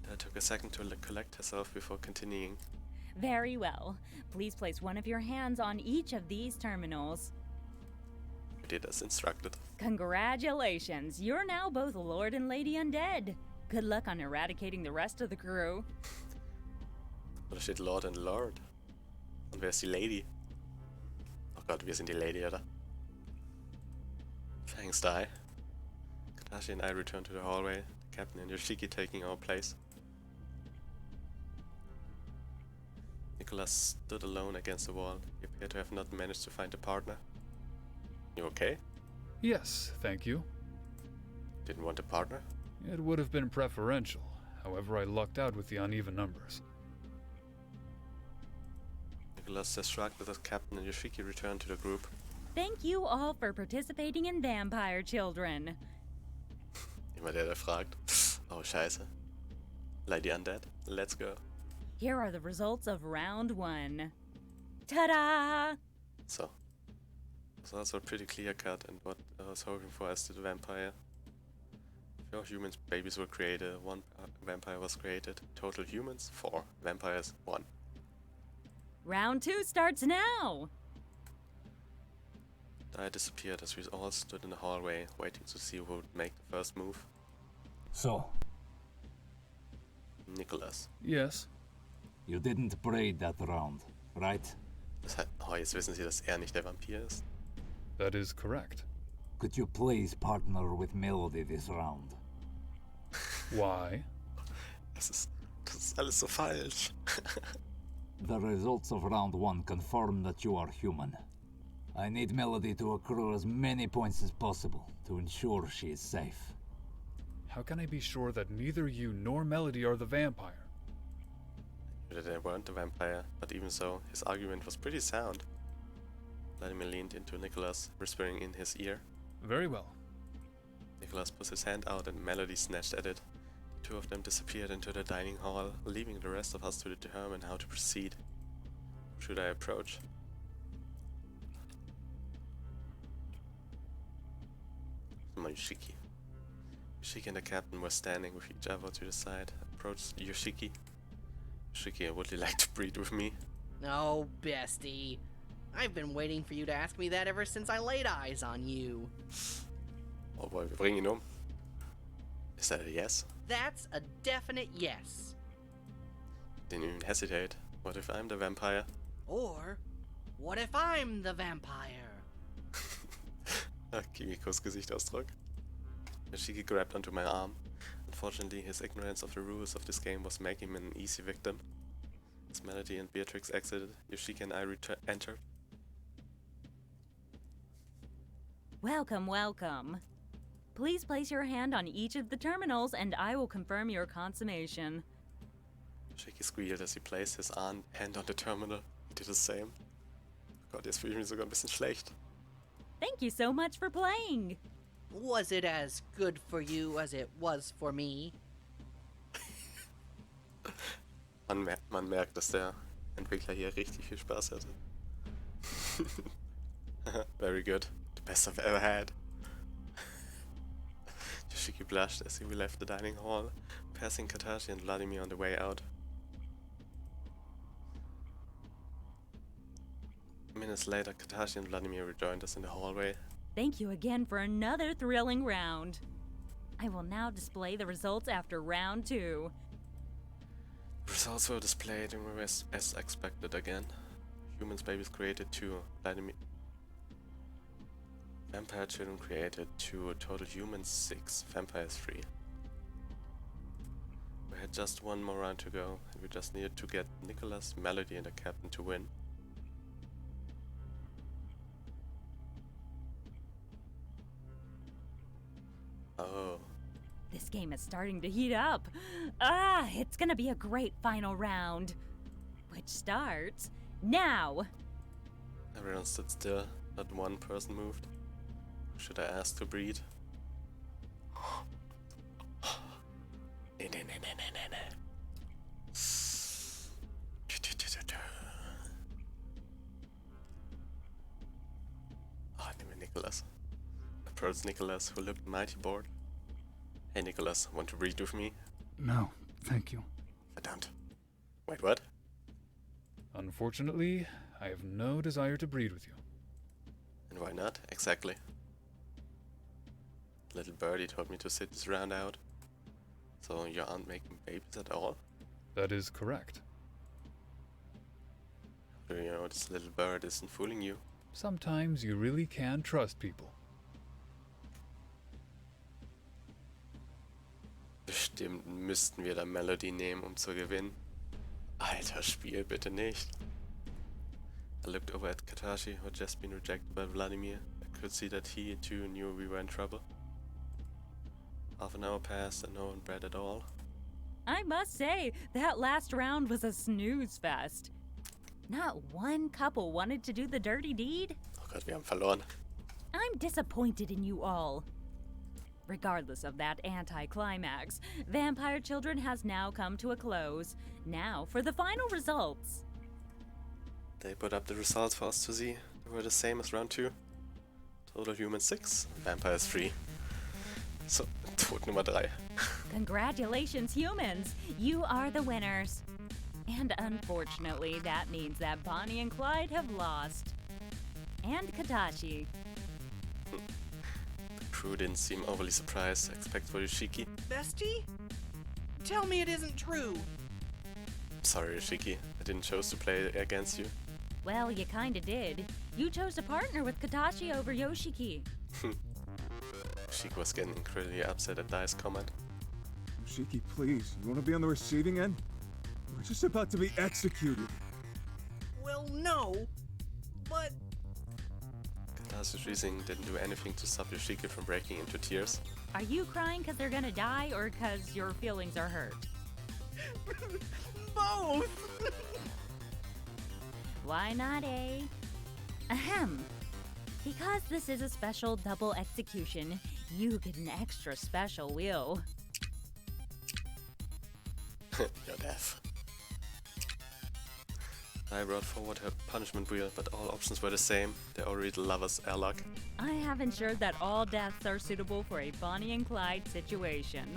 Dai took a second to collect herself before continuing. Very well. Please place one of your hands on each of these terminals. We did as instructed. Congratulations, you're now both Lord and Lady Undead. Good luck on eradicating the rest of the crew. Oder steht Lord and Lord? Und wer ist die Lady? Oh Gott, wir sind die Lady, oder? Thanks, Dai. Katashi and I returned to the hallway, the captain and Yoshiki taking our place. Nicholas stood alone against the wall. He appeared to have not managed to find a partner. You okay? Yes, thank you. Didn't want a partner? It would have been preferential. However, I lucked out with the uneven numbers. Nicholas just shrugged as the captain and Yoshiki returned to the group. Thank you all for participating in Vampire Children. Immer der fragt. Oh, scheiße. Lady Undead, let's go. Here are the results of round 1. Ta-da! So. It's also pretty clear cut, and what I was hoping for as the vampire. 4 humans, babies were created, 1 vampire was created. Total humans, 4. Vampires, 1. Round 2 starts now! Dai disappeared as we all stood in the hallway, waiting to see who would make the first move. So, Nicholas. Yes. you didn't braid that round, right? Oh, jetzt wissen Sie, dass nicht der Vampir ist. That is correct. Could you please partner with Melody this round? Why? Das ist alles so falsch. The results of round 1 confirm that you are human. I need Melody to accrue as many points as possible to ensure she is safe. How can I be sure that neither you nor Melody are the vampire? That they weren't the vampire, but even so, his argument was pretty sound. Vladimir leaned into Nicholas, whispering in his ear. Very well. Nicholas put his hand out and Melody snatched at it. The 2 of them disappeared into the dining hall, leaving the rest of us to determine how to proceed. Who should I approach? Yoshiki. Yoshiki and the captain were standing with each other to the side. Approached Yoshiki. Yoshiki, would you like to breed with me? Oh, bestie. I've been waiting for you to ask me that ever since I laid eyes on you. Oh boy, wir bringen ihn um. Is that a yes? That's a definite yes. Didn't even hesitate. What if I'm the vampire? Or, what if I'm the vampire? Kimikos Gesichtsausdruck. Yoshiki grabbed onto my arm. Unfortunately, his ignorance of the rules of this game was making him an easy victim. As Melody and Beatrix exited, Yoshiki and I entered. Welcome, welcome. Please place your hand on each of the terminals and I will confirm your consummation. Yoshiki squealed as he placed his hand on the terminal. He did the same. Gott, jetzt fühle ich mich sogar ein bisschen schlecht. Thank you so much for playing. Was it as good for you as it was for me? Man merkt, dass der Entwickler hier richtig viel Spaß hatte. Very good. The best I've ever had. Yoshiki blushed as we left the dining hall, passing Katashi and Vladimir on the way out. Minutes later, Katashi and Vladimir rejoined us in the hallway. Thank you again for another thrilling round. I will now display the results after round 2. Results were displayed and were as expected again. Humans babies created 2. Vladimir. Vampire children created 2. Total humans 6. Vampires 3. We had just one more round to go, and we just needed to get Nicholas, Melody, and the captain to win. Oh. This game is starting to heat up. Ah, it's gonna be a great final round. Which starts now. Everyone stood still, not one person moved. Who should I ask to breed? Oh, name it Nicholas. Approached Nicholas, who looked mighty bored. Hey Nicholas, want to breed with me? No, thank you. Verdammt. Wait, what? Unfortunately, I have no desire to breed with you. And why not? Exactly. Little birdie told me to sit this round out. So you aren't making babies at all? That is correct. Do you know this little bird isn't fooling you? Sometimes you really can trust people. Bestimmt müssten wir da Melody nehmen, um zu gewinnen. Alter, Spiel bitte nicht. I looked over at Katashi, who had just been rejected by Vladimir. I could see that he too knew we were in trouble. Half an hour passed and no one bred at all. I must say, that last round was a snooze fest. Not one couple wanted to do the dirty deed. Oh Gott, wir haben verloren. I'm disappointed in you all. Regardless of that anticlimax, Vampire Children has now come to a close. Now for the final results. They put up the results for us to see. They were the same as round 2. Total humans 6, vampires 3. So, Tod Nummer 3. Congratulations, humans! You are the winners. And unfortunately, that means that Bonnie and Clyde have lost. And Katashi. The crew didn't seem overly surprised, except for Yoshiki. Bestie? Tell me it isn't true. Sorry, Yoshiki. I didn't choose to play against you. Well, you kinda did. You chose to partner with Katashi over Yoshiki. Yoshiki was getting incredibly upset at Dai's comment. Shiki, please, you want to be on the receiving end? We're just about to be executed. Well, no, but... Katashi's reasoning didn't do anything to stop Yoshiki from breaking into tears. Are you crying because they're gonna die or because your feelings are hurt? Both! Why not, eh? Ahem. Because this is a special double execution, you get an extra special wheel. You're deaf. I brought forward her punishment wheel, but all options were the same. They all read Lover's Airlock. I have ensured that all deaths are suitable for a Bonnie and Clyde situation.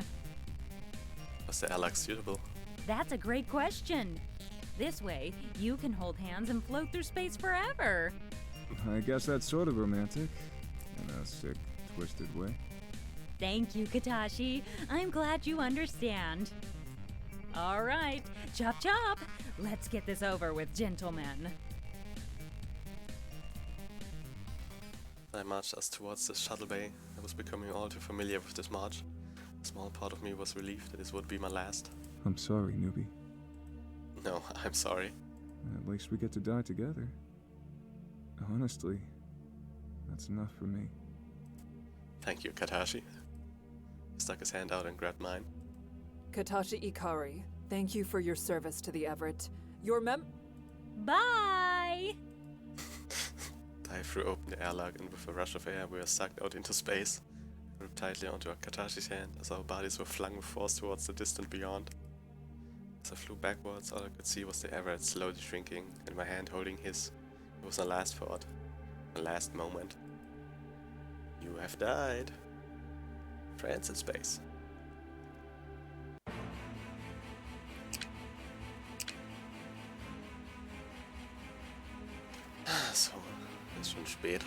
Was the airlock suitable? That's a great question. This way, you can hold hands and float through space forever. I guess that's sort of romantic, in a sick, twisted way. Thank you, Katashi. I'm glad you understand. All right, chop chop. Let's get this over with, gentlemen. I marched us towards the shuttle bay. I was becoming all too familiar with this march. A small part of me was relieved that this would be my last. I'm sorry, newbie. No, I'm sorry. At least we get to die together. Honestly, that's enough for me. Thank you, Katashi. He stuck his hand out and grabbed mine. Katashi Ikari, thank you for your service to the Everett. Your Bye! I threw open the airlock and with a rush of air we were sucked out into space. I gripped tightly onto Katashi's hand as our bodies were flung with force towards the distant beyond. As I flew backwards, all I could see was the Everett slowly shrinking and my hand holding his. It was my last thought, my last moment. You have died. Friends in space. So, ist schon spät.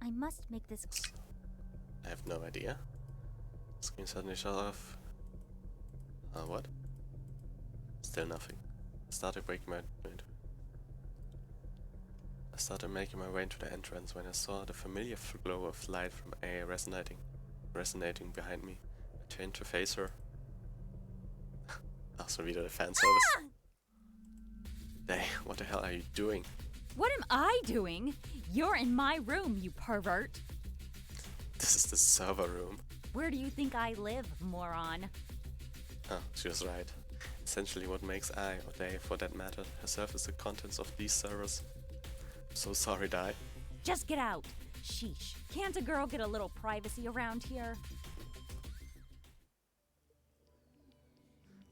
I must make this. I have no idea. Screen suddenly shut off. What? Still nothing. I started breaking my... I started making my way into the entrance when I saw the familiar glow of light from A resonating behind me. I turned to face her. Ach, so wieder der Fanservice. Hey, what the hell are you doing? What am I doing? You're in my room, you pervert. This is the server room. Where do you think I live, moron? Ah, she was right. Essentially what makes I, or they for that matter, herself is the contents of these servers. I'm so sorry, Dai. Just get out. Sheesh. Can't a girl get a little privacy around here?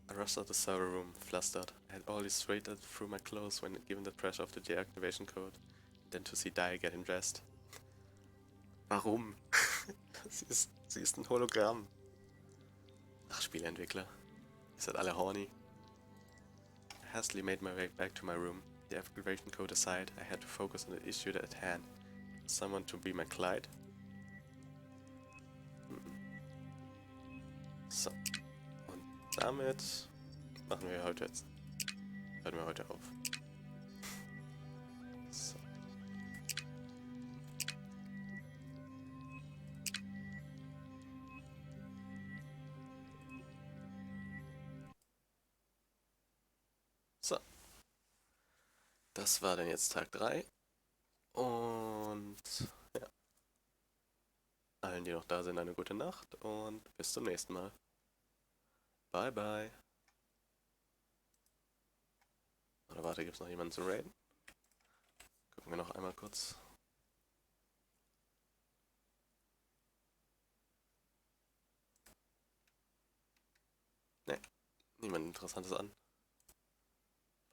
I rushed out the server room, flustered. I had already straightened through my clothes when given the pressure of the deactivation code. Then to see Dai getting dressed. Warum? sie ist ein Hologramm. Ach, Spieleentwickler. Ihr seid alle horny. I hastily made my way back to my room. The activation code aside, I had to focus on the issue at hand. Someone to be my Clyde? So. Und damit machen wir heute jetzt. Hören wir heute auf. So. So. Das war dann jetzt Tag 3. Und ja. Allen, die noch da sind, eine gute Nacht und bis zum nächsten Mal. Bye, bye. Oder warte, gibt es noch jemanden zu raiden? Gucken wir noch einmal kurz. Ne, niemand Interessantes an.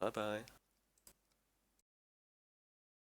Bye, bye.